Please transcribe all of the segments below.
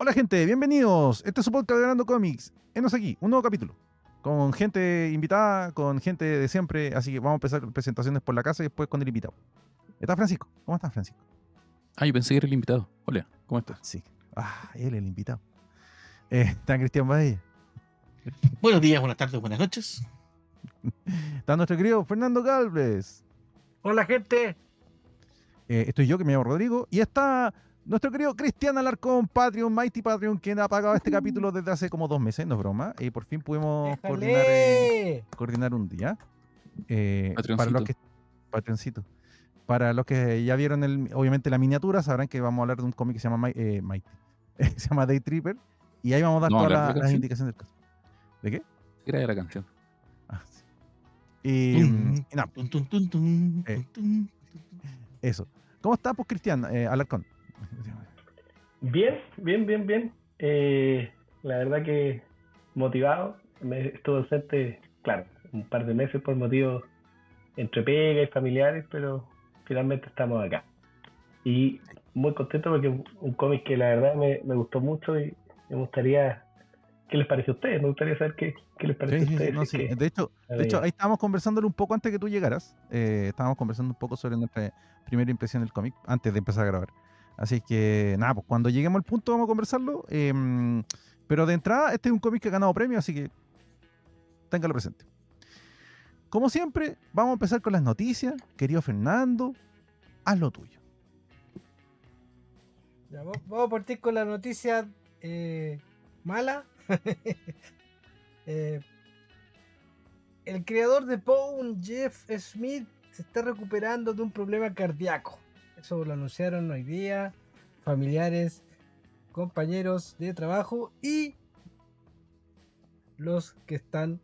Hola gente, bienvenidos. Este es su podcast de Ganando Comics. Enos aquí, un nuevo capítulo. Con gente invitada, con gente de siempre. Así que vamos a empezar con presentaciones por la casa y después con el invitado. Está Francisco. ¿Cómo estás, Francisco? Ah, yo pensé que era el invitado. Hola, ¿cómo estás? Sí. Él el invitado. Está Cristian Badella. Buenos días, buenas tardes, buenas noches. Está nuestro querido Fernando Galvez. Hola, gente. Estoy yo, que me llamo Rodrigo. Y está nuestro querido Cristian Alarcón, Patreon, Mighty Patreon, quien ha pagado este capítulo desde hace como 2 meses, no es broma. Y por fin pudimos coordinar un día. Para los que... Patreoncito. Para los que ya vieron obviamente la miniatura, sabrán que vamos a hablar de un cómic que se llama Mighty. Se llama Day Tripper. Y ahí vamos a dar todas las indicaciones del caso. ¿De qué? Era de la canción. Sí. Y nada. Eso. ¿Cómo estás, pues, Cristian Alarcón? Bien. La verdad que motivado. Estuve ausente, claro, un par de meses por motivos entre pega y familiares, pero finalmente estamos acá. Y muy contento porque es un cómic que la verdad me gustó mucho y me gustaría... ¿Qué les parece a ustedes? Me gustaría saber qué les parece a ustedes. No, sí. De hecho, ahí estábamos conversándolo un poco antes que tú llegaras. Estábamos conversando un poco sobre nuestra primera impresión del cómic antes de empezar a grabar. Así que, nada, pues cuando lleguemos al punto vamos a conversarlo. Pero de entrada, este es un cómic que ha ganado premio, así que téngalo presente. Como siempre, vamos a empezar con las noticias. Querido Fernando, haz lo tuyo. Ya, vamos a partir con la noticia mala. El creador de Bone, Jeff Smith, se está recuperando de un problema cardíaco. Eso lo anunciaron hoy día familiares, compañeros de trabajo y los que están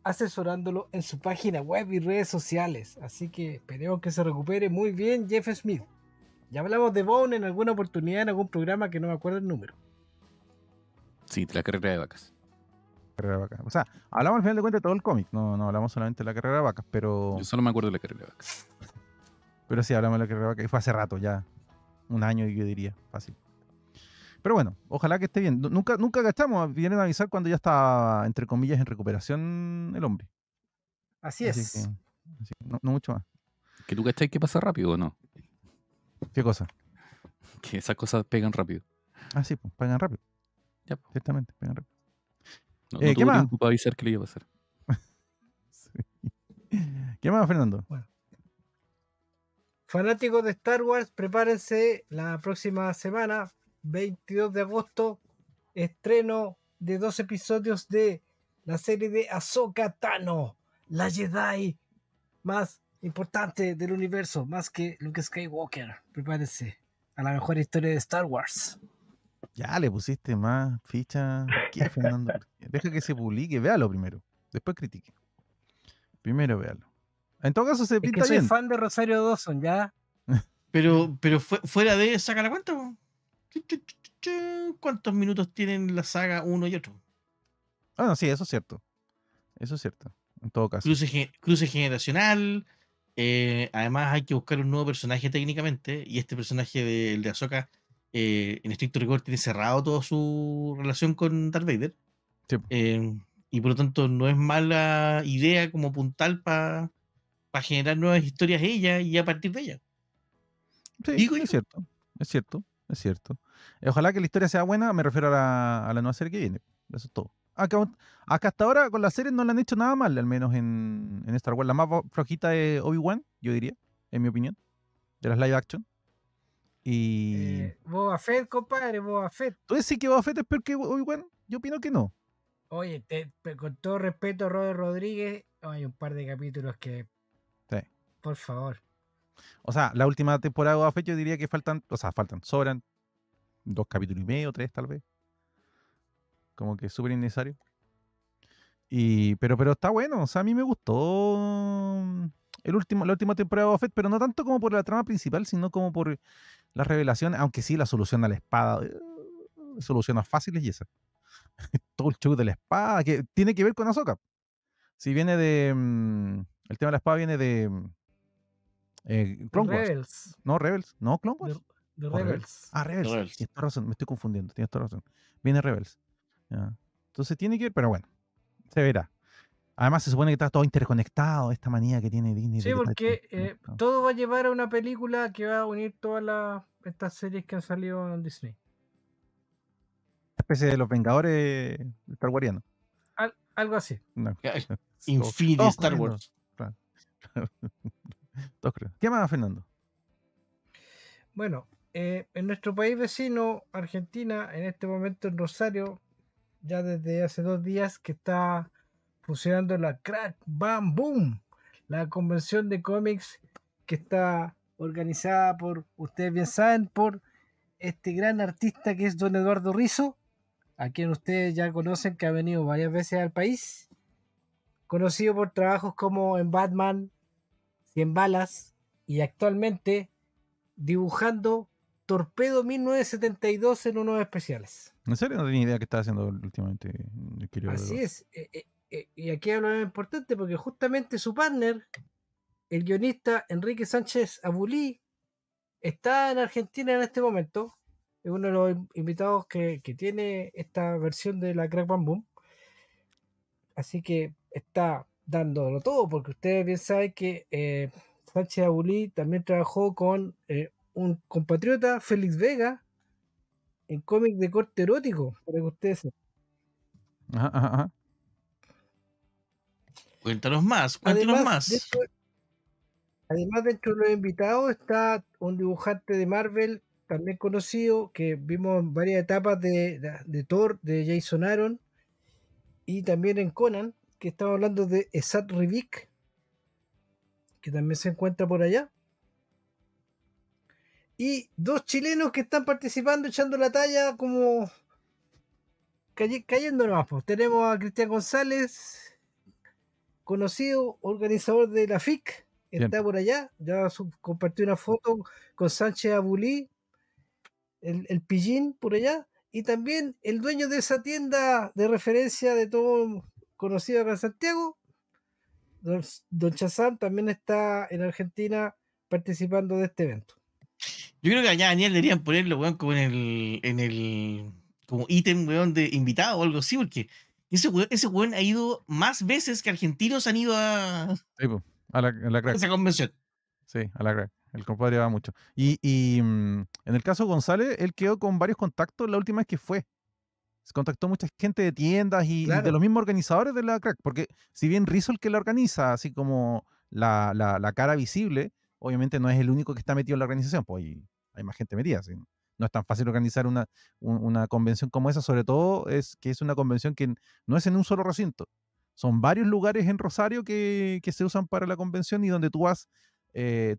asesorándolo en su página web y redes sociales. Así que esperemos que se recupere muy bien Jeff Smith. Ya hablamos de Bone en alguna oportunidad, en algún programa que no me acuerdo el número. Sí, de la carrera de vacas. O sea, hablamos al final de cuentas de todo el cómic, no hablamos solamente de la carrera de vacas, pero... Yo solo me acuerdo de la carrera de vacas. Pero sí, hablamos de la carrera de vacas, y fue hace rato ya, un año yo diría, fácil. Pero bueno, ojalá que esté bien. Nunca cachamos, vienen a avisar cuando ya está, entre comillas, en recuperación el hombre. Así es. Que, no mucho más. ¿Que tú cachai que pasa rápido o no? ¿Qué cosa? Que esas cosas pegan rápido. Ah, sí, pues, pegan rápido. Ya, pues. Ciertamente, pegan rápido. No ¿qué tuvo más? tiempo para avisar que le iba a pasar. Sí. ¿Qué más, Fernando? Bueno. Fanáticos de Star Wars, prepárense la próxima semana, 22 de agosto, estreno de 2 episodios de la serie de Ahsoka Tano, la Jedi más importante del universo, más que Luke Skywalker. Prepárense a la mejor historia de Star Wars. Ya le pusiste más ficha. ¿Qué, Fernando? Deja que se publique, véalo primero. Después critique. Primero véalo. En todo caso se pinta bien. Es que soy fan de Rosario Dawson, ¿ya? Pero fuera de saca la cuenta, ¿cuántos minutos tienen la saga uno y otro? Ah, no, sí, eso es cierto. Eso es cierto. En todo caso. Cruce generacional. Además hay que buscar un nuevo personaje técnicamente. Y este personaje el de Ahsoka, en estricto rigor, tiene cerrado toda su relación con Darth Vader. Sí. Y por lo tanto no es mala idea como puntal para generar nuevas historias ella y a partir de ella. Sí, es cierto. Ojalá que la historia sea buena, me refiero a la nueva serie que viene. Eso es todo. Acá hasta ahora con las series no le han hecho nada mal, al menos en Star Wars. La más flojita es Obi-Wan, yo diría, en mi opinión, de las live action. Y... Boba Fett, compadre, Boba Fett. ¿Tú decís que Boba Fett es peor que Obi-Wan? Yo opino que no. Oye, con todo respeto a Robert Rodríguez, hay un par de capítulos que... Sí. Por favor. O sea, la última temporada de Boba Fett yo diría que sobran 2 capítulos y medio, 3 tal vez. Como que es súper innecesario. Pero está bueno, o sea, a mí me gustó la última temporada de Boba Fett, pero no tanto como por la trama principal, sino como por la revelación, aunque sí la solución a la espada, soluciones fáciles y esa. Todo el show de la espada, que tiene que ver con Ahsoka. Si viene de... el tema de la espada viene de... Clone Wars. Rebels. No, Rebels. No, Clone Wars. The ¿O Rebels. Rebels. Rebels. Tienes toda razón, me estoy confundiendo. Tienes toda razón. Viene Rebels. Ya. Entonces tiene que ir, pero bueno, se verá. Además se supone que está todo interconectado, esta manía que tiene Disney. Sí, de que está porque interconectado. todo va a llevar a una película que va a unir todas estas series que han salido en Disney. Una especie de los Vengadores starwarianos. Algo así. No. Infinity Todos Star corriendo. Wars. Claro. Todos creo. ¿Qué más, Fernando? Bueno, en nuestro país vecino, Argentina, en este momento en Rosario, ya desde hace 2 días que está funcionando la Crack Bam Boom, la convención de cómics que está organizada por, ustedes bien saben, por este gran artista que es don Eduardo Rizzo, a quien ustedes ya conocen, que ha venido varias veces al país, conocido por trabajos como en Batman, 100 balas, y actualmente dibujando Torpedo 1972 en unos especiales. ¿En serio? No tenía idea qué estaba haciendo últimamente. Mi querido Así Eduardo. es. Y aquí hablo de algo importante porque justamente su partner, el guionista Enrique Sánchez Abulí, está en Argentina en este momento. Es uno de los invitados que tiene esta versión de la Crack Bam Boom. Así que está dándolo todo, porque ustedes bien saben que Sánchez Abulí también trabajó con un compatriota, Félix Vega, en cómics de corte erótico, para que ustedes sepan. Ajá, ajá, ajá. Cuéntanos más, cuéntanos más. Además, dentro de los invitados está un dibujante de Marvel, también conocido, que vimos en varias etapas de Thor, de Jason Aaron, y también en Conan, que estamos hablando de Esad Ribic, que también se encuentra por allá. Y 2 chilenos que están participando, echando la talla como cayendo nomás. Pues. Tenemos a Cristian González, conocido organizador de la FIC, está Bien. por allá, ya compartió una foto con Sánchez Abulí, el pillín por allá, y también el dueño de esa tienda de referencia de todo conocido acá en Santiago, don Chazam, también está en Argentina participando de este evento. Yo creo que allá Daniel deberían ponerlo, weón, como en el como ítem, weón, de invitado o algo así, porque ese weón ha ido más veces que argentinos han ido a Sí, po, a la crack. esa convención. Sí, a la crack. El compadre va mucho. Y en el caso de González, él quedó con varios contactos la última vez que fue. Se contactó mucha gente de tiendas y de Claro. los mismos organizadores de la crack. Porque si bien Rizzo el que la organiza, así como la cara visible, obviamente no es el único que está metido en la organización. Pues hay más gente metida. ¿Sí? No es tan fácil organizar una convención como esa, sobre todo es que es una convención que no es en un solo recinto. Son varios lugares en Rosario que se usan para la convención y donde tú vas,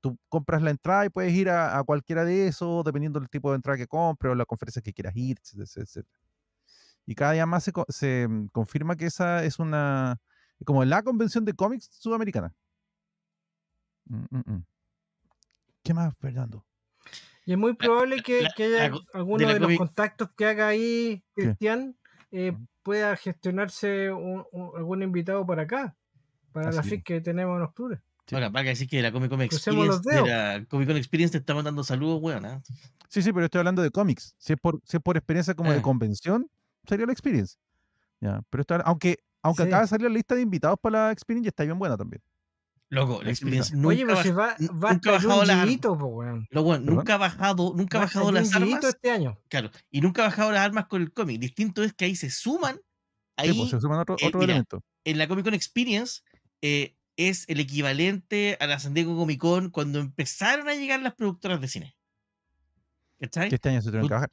tú compras la entrada y puedes ir a cualquiera de esos, dependiendo del tipo de entrada que compres o la conferencia que quieras ir, etc. Y cada día más se confirma que esa es como la convención de cómics sudamericana. ¿Qué más, Fernando? Y es muy probable que haya alguno de los contactos que haga ahí Cristian pueda gestionarse algún invitado para acá, para la FIC que tenemos en octubre. Sí. Ahora, para que decir que la Comic Con Crucemos los Experience, dedos. de la Comic Con Experience te está mandando saludos, weón. ¿Eh? Sí, pero estoy hablando de cómics. Si es por experiencia como de convención, sería la Experience. Ya, pero aunque Sí. acaba de salir la lista de invitados para la Experience y está bien buena también. Loco, la Experience Oye, pero si va a estar Junjiito, po, weón. Nunca ha bajado las armas. Este año. Claro, y nunca ha bajado las armas con el cómic. Distinto es que ahí se suman. Ahí, sí, pues se suman otro mira, elemento. En la Comic Con Experience es el equivalente a la San Diego Comic Con cuando empezaron a llegar las productoras de cine. ¿Cachai? Que este año se tuvieron que bajar.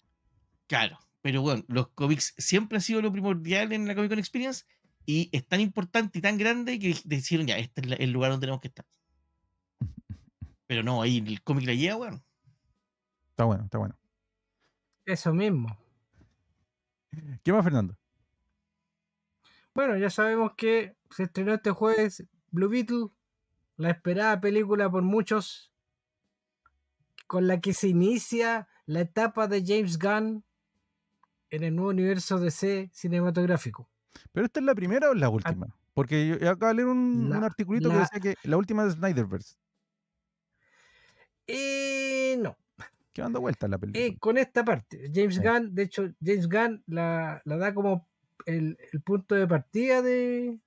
Claro, pero bueno, los cómics siempre ha sido lo primordial en la Comic Con Experience y es tan importante y tan grande que decidieron ya, este es el lugar donde tenemos que estar. Pero no, ahí el cómic la lleva, weón. Está bueno. Eso mismo. ¿Qué más, Fernando? Bueno, ya sabemos que se estrenó este jueves Blue Beetle, la esperada película por muchos, con la que se inicia la etapa de James Gunn en el nuevo universo DC cinematográfico. ¿Pero esta es la primera o es la última? Porque yo acabo de leer un articulito que decía que la última es Snyderverse. No. Que dando vueltas la película. con esta parte. James Sí. Gunn, de hecho, James Gunn la da como el punto de partida de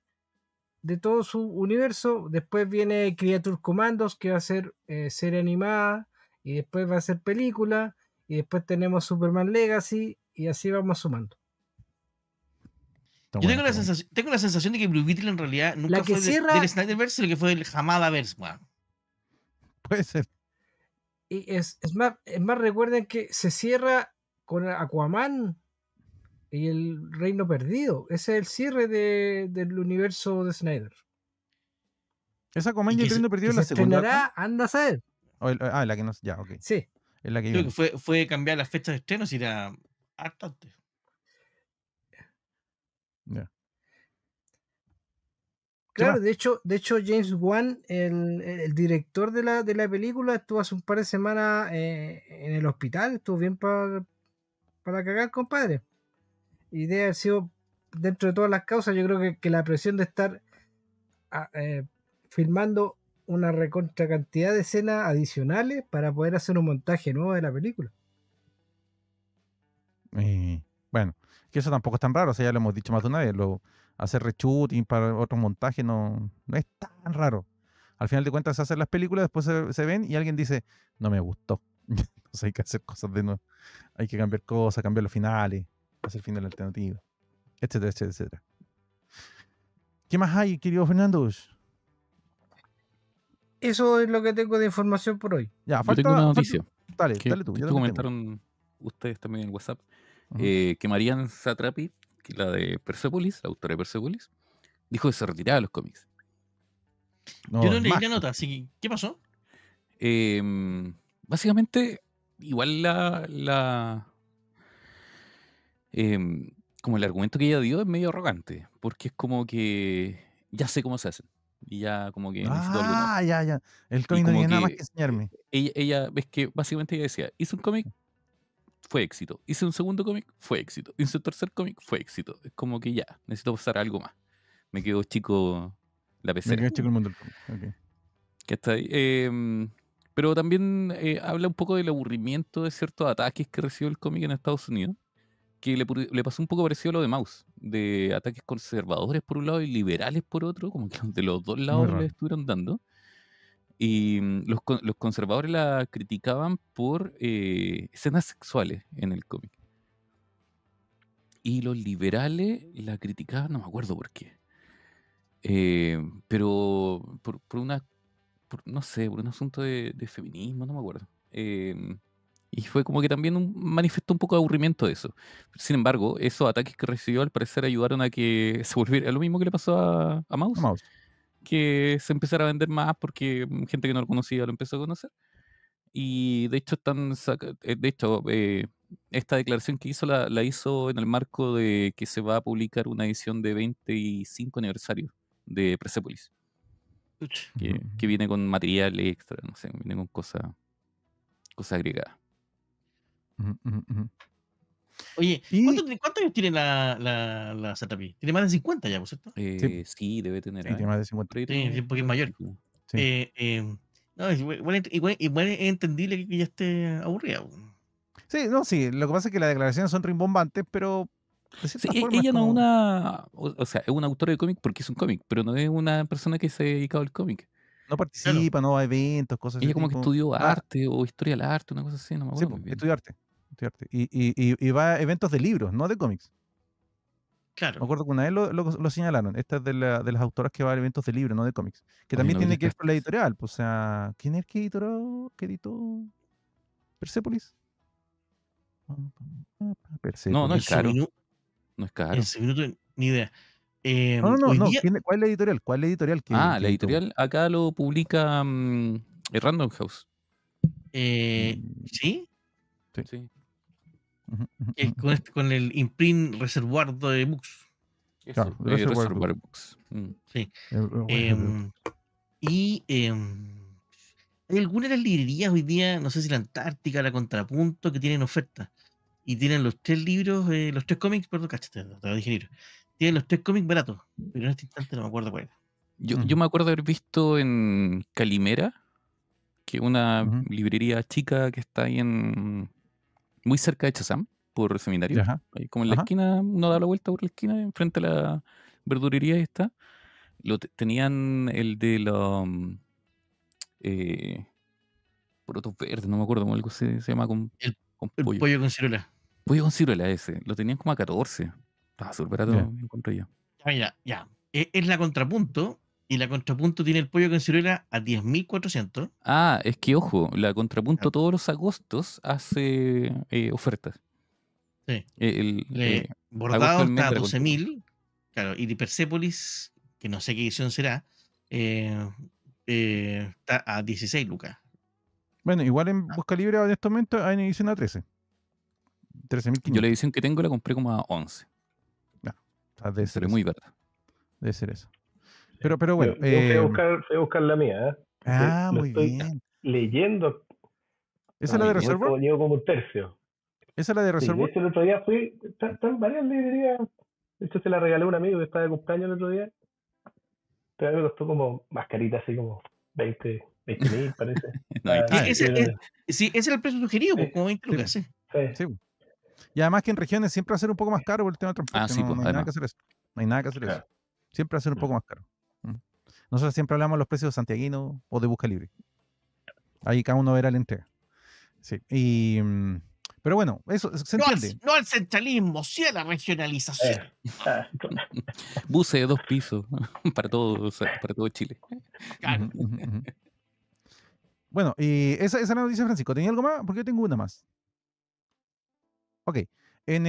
todo su universo. Después viene Creature Commandos, que va a ser serie animada, y después va a ser película, y después tenemos Superman Legacy, y así vamos sumando. Está Yo bueno, está bueno. tengo la sensación de que Blue Beetle en realidad nunca que fue cierra- del Snyderverse, sino que fue del Hamadaverse, weón. Puede ser. Y es más, recuerden que se cierra con Aquaman y el Reino Perdido. Ese es el cierre del universo de Snyder. Esa Aquaman y Y el que Reino se- Perdido Y es se la segunda. estrenará, anda a saber. La que no. Ya, ok. Sí. Es la que Creo viene. que fue cambiar las fechas de estreno, si era harto antes. Ya. ¿Qué Claro, más? de hecho James Wan, el director de la película, estuvo hace un par de semanas en el hospital, estuvo bien para cagar, compadre. Y debe haber sido, dentro de todas las causas, yo creo que la presión de estar filmando una recontra cantidad de escenas adicionales para poder hacer un montaje nuevo de la película. Bueno, que eso tampoco es tan raro, o sea, ya lo hemos dicho más de una vez, hacer reshooting para otros montajes no es tan raro. Al final de cuentas se hacen las películas, después se ven y alguien dice, no me gustó. Entonces hay que hacer cosas de nuevo. Hay que cambiar cosas, cambiar los finales, hacer final alternativo, etcétera, etcétera, etcétera. ¿Qué más hay, querido Fernando? Eso es lo que tengo de información por hoy. Ya, Yo tengo una noticia Dale que, tú. que Yo también tengo. comentaron ustedes también en WhatsApp. Ujú. Que Marianne Satrapi, que la de Persepolis, la autora de Persepolis, dijo que se retiraba de los cómics. No, Yo no leí más. la nota, así que, ¿qué pasó? Básicamente, igual como el argumento que ella dio es medio arrogante, porque es como que ya sé cómo se hacen y ya como que necesito algo nuevo. Ya. El Y cómic no como tiene nada más que que enseñarme. ella, ves que básicamente ella decía, hice un cómic, fue éxito. Hice un segundo cómic, fue éxito. Hice un tercer cómic, fue éxito. Es como que ya, necesito pasar a algo más. Me quedó chico la Me pecera. quedé chico el mundo del cómic. Ok. Que está ahí. Pero también habla un poco del aburrimiento de ciertos ataques que recibió el cómic en Estados Unidos, que le pasó un poco parecido a lo de Mouse, de ataques conservadores por un lado y liberales por otro, como que de los dos Muy lados le raro. estuvieron dando. Y los conservadores la criticaban por escenas sexuales en el cómic. Y los liberales la criticaban, no me acuerdo por qué. Pero no sé, por un asunto de feminismo, no me acuerdo. Y fue como que también manifestó un poco de aburrimiento de eso. Sin embargo, esos ataques que recibió al parecer ayudaron a que se volviera lo mismo que le pasó a Mouse, Mouse. que se empezara a vender más porque gente que no lo conocía lo empezó a conocer. Y de hecho, esta declaración que hizo la hizo en el marco de que se va a publicar una edición de 25 aniversario de Persepolis, Uch. que viene con material extra, no sé, viene con cosas agregadas. Oye, Y- ¿cuántos años tiene la Satrapi? Tiene más de 50 ya, ¿por cierto? Sí, debe tener. Sí, tiene más de 50. por ahí Sí, tiene sí, porque es mayor. 50. Sí. No, igual es entendible que ya esté aburrida. weón. Sí, lo que pasa es que las declaraciones son rimbombantes, pero de Sí, cierta forma es ella no es como... una. O sea, es una autora de cómic porque es un cómic, pero no es una persona que se ha dedicado al cómic. No participa, no va a eventos, cosas de Ella ese como que tipo. estudió Va, arte o historia del arte, una cosa así, no me sí, acuerdo muy bien. estudió arte. Y va a eventos de libros, no de cómics. Claro. Me acuerdo que una vez lo señalaron. Esta es de las autoras que va a eventos de libros, no de cómics. Que Oye, también no tiene vi que ver estas- con la editorial. Pues, o sea, ¿quién es el que editó Persepolis? Persepolis. No es En su caro. minu- No es caro. En ese minuto, ni idea. No. Hoy día, ¿Cuál es la editorial? ¿Cuál es la editorial que La editó? editorial acá lo publica Random House. Mm, ¿sí? Sí. Sí. Es con el imprint Reservoir de Books. Claro, Eso, Reservoir Reservoir Books. Sí. Books. Y hay algunas de las librerías hoy día, no sé si la Antártica, la Contrapunto, que tienen oferta. Y tienen los 3 libros, los 3 cómics, perdón, cáchate, te lo dije, ingeniero. Tienen los 3 cómics baratos, pero en este instante no me acuerdo cuál era. Yo me acuerdo haber visto en Calimera que es una Ujú. librería chica que está ahí muy cerca de Chazam, por Seminario. Ajá. Ahí como en la Ajá. esquina, uno da la vuelta por la esquina, enfrente a la verdurería y está. Tenían el de los porotos verdes, no me acuerdo cómo algo se llama El, con el pollo. pollo con ciruela. Pollo con ciruela ese. Lo tenían como a 14. Estaba súper barato, Ya. me encontré yo. Ya, mira, ya. Es la contrapunto. Y la contrapunto tiene el pollo con ciruela a 10.400. Ah, es que ojo, la Contrapunto Claro, todos los agostos hace ofertas. sí. El, agosto Bordado es el mes está a de la Contrapunto. 12.000. Claro, y de Persepolis, que no sé qué edición será, está a 16 lucas. Bueno, igual en Busca Libre en estos momentos hay una edición a 13. Yo la 13.500. edición que tengo la compré como a 11. Ya. O sea, debe ser Pero eso. muy barata. Debe ser eso. Sí. Pero bueno. Yo fui a buscar la mía, ¿eh? Porque lo Muy estoy bien. leyendo. ¿Esa es Ah, la muy de bien. Reservoir? Llevo como un tercio. ¿Esa es la de Sí, de Reservoir? hecho el otro día fui, están varias librerías. De hecho se la regalé a un amigo que estaba de cumpleaños el otro día. Pero a mí me costó como más carita, así como 20.000 parece. No, ahí está Sí, Ah, bien. ese es el precio sugerido, Sí, pues, como 20 sí, lucas, sí. sí. sí. Y además que en regiones siempre va a ser un poco más caro por el tema del Ah, transporte. sí, No, pues, no hay nada que además. hacer eso. No hay nada que hacer eso. Claro. Siempre va a ser un poco más caro. Mm. Nosotros siempre hablamos de los precios santiaguinos o de Busca Libre. Ahí cada uno verá la entrega. Sí. Pero bueno, eso se entiende. No al centralismo, sí a la regionalización. Claro. Buses de 2 pisos para todo Chile. Claro. Ujú, ujú, ujú. Bueno, y esa es la noticia, Francisco. ¿Tenía algo más? Porque yo tengo una más. Ok. En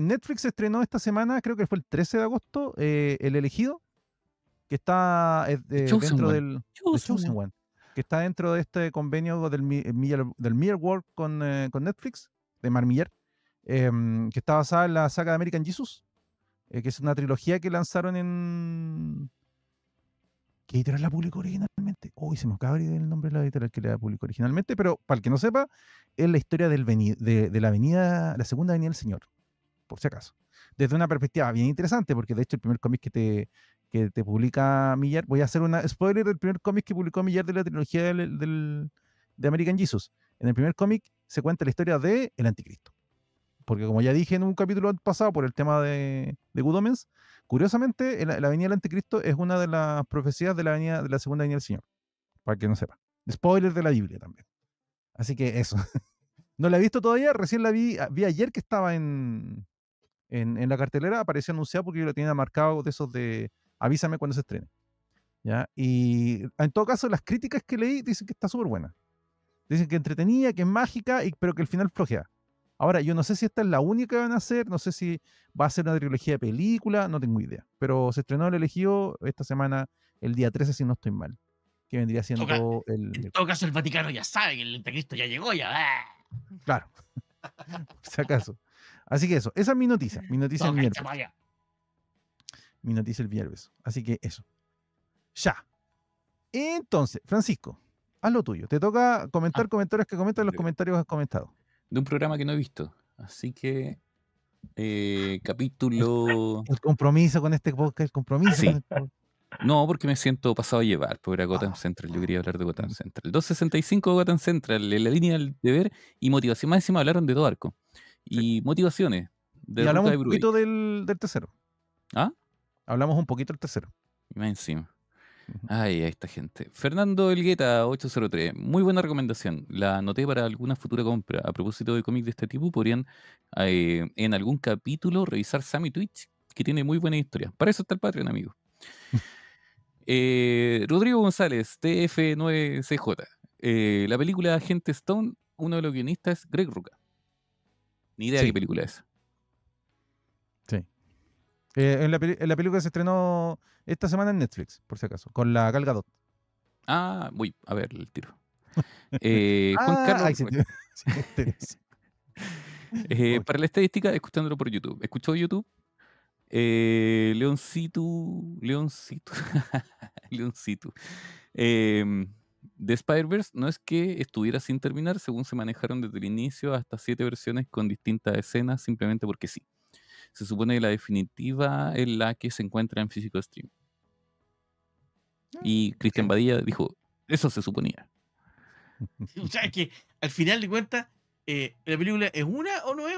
Netflix se estrenó esta semana, creo que fue el 13 de agosto, El Elegido, que está The Chosen dentro One. de Chosen One, que está dentro de este convenio del Miller World con Netflix, de Mar Millar, que está basada en la saga de American Jesus, que es una trilogía que lanzaron en... ¿Qué editorial la publicó originalmente? Uy, se me acaba de olvidar el nombre de la editorial que la publicó originalmente, pero para el que no sepa, es la historia de la avenida, la segunda avenida del Señor, por si acaso. Desde una perspectiva bien interesante, porque de hecho el primer cómic que te publica Millar, voy a hacer una spoiler del primer cómic que publicó Millar de la trilogía de American Jesus. En el primer cómic se cuenta la historia de el Anticristo. Porque como ya dije en un capítulo pasado por el tema de Good Omens, curiosamente la avenida del Anticristo es una de las profecías de la segunda avenida del Señor, para que no sepa. Spoiler de la Biblia también. Así que eso. No la he visto todavía, recién la vi ayer que estaba en la cartelera, apareció anunciado porque yo lo tenía marcado de esos de avísame cuando se estrene. ¿Ya? Y en todo caso, las críticas que leí dicen que está súper buena. Dicen que entretenida, que es mágica, pero que al final flojea. Ahora, yo no sé si esta es la única que van a hacer, no sé si va a ser una trilogía de película, no tengo idea. Pero se estrenó El Elegido esta semana, el día 13, si no estoy mal, que vendría siendo En todo caso, el Vaticano ya sabe que el anticristo ya llegó, ya. Claro, por si acaso. Así que eso, esa es mi noticia el miércoles. Mi noticia el viernes. Así que eso. Ya. Entonces, Francisco, haz lo tuyo. Te toca comentar Ah, comentarios que comentan los de comentarios que has comentado. un programa que no he visto. Así que, El, capítulo... el compromiso con este podcast, el compromiso con Sí. este podcast. No, porque me siento pasado a llevar, porque era Gotham Ah, Central. Yo quería hablar de Gotham Central. 265 de Gotham Central, en la línea del deber y motivación. Más encima hablaron de todo arco. sí. Y motivaciones de Y hablamos Ruka un de poquito Brubaker. del tercero. ¿Ah? Hablamos un poquito del tercero. Y más encima. Ujú. Ay, a esta gente. Fernando Elgueta, 803. Muy buena recomendación. La anoté para alguna futura compra. A propósito de cómics de este tipo, podrían en algún capítulo revisar Sammy Twitch, que tiene muy buena historia. Para eso está el Patreon, amigo. Rodrigo González, TF9CJ. La película Agente Stone, uno de los guionistas es Greg Rucka. Ni idea qué Sí, película es. sí. En la película que se estrenó esta semana en Netflix, por si acaso, con la Gal Gadot. Ah, voy a ver el tiro. Juan Ah, Carlos, ahí sí, sí te interesa. Ok. para la estadística, escuchándolo por YouTube. ¿Escuchó YouTube? Leoncito, Leoncito. The Spider-Verse no es que estuviera sin terminar, según se manejaron desde el inicio hasta 7 versiones con distintas escenas, simplemente porque sí. Se supone que la definitiva es la que se encuentra en Physical Stream. Y Cristian Badilla dijo, eso se suponía. O sea, es que al final de cuentas, la película es una o no es,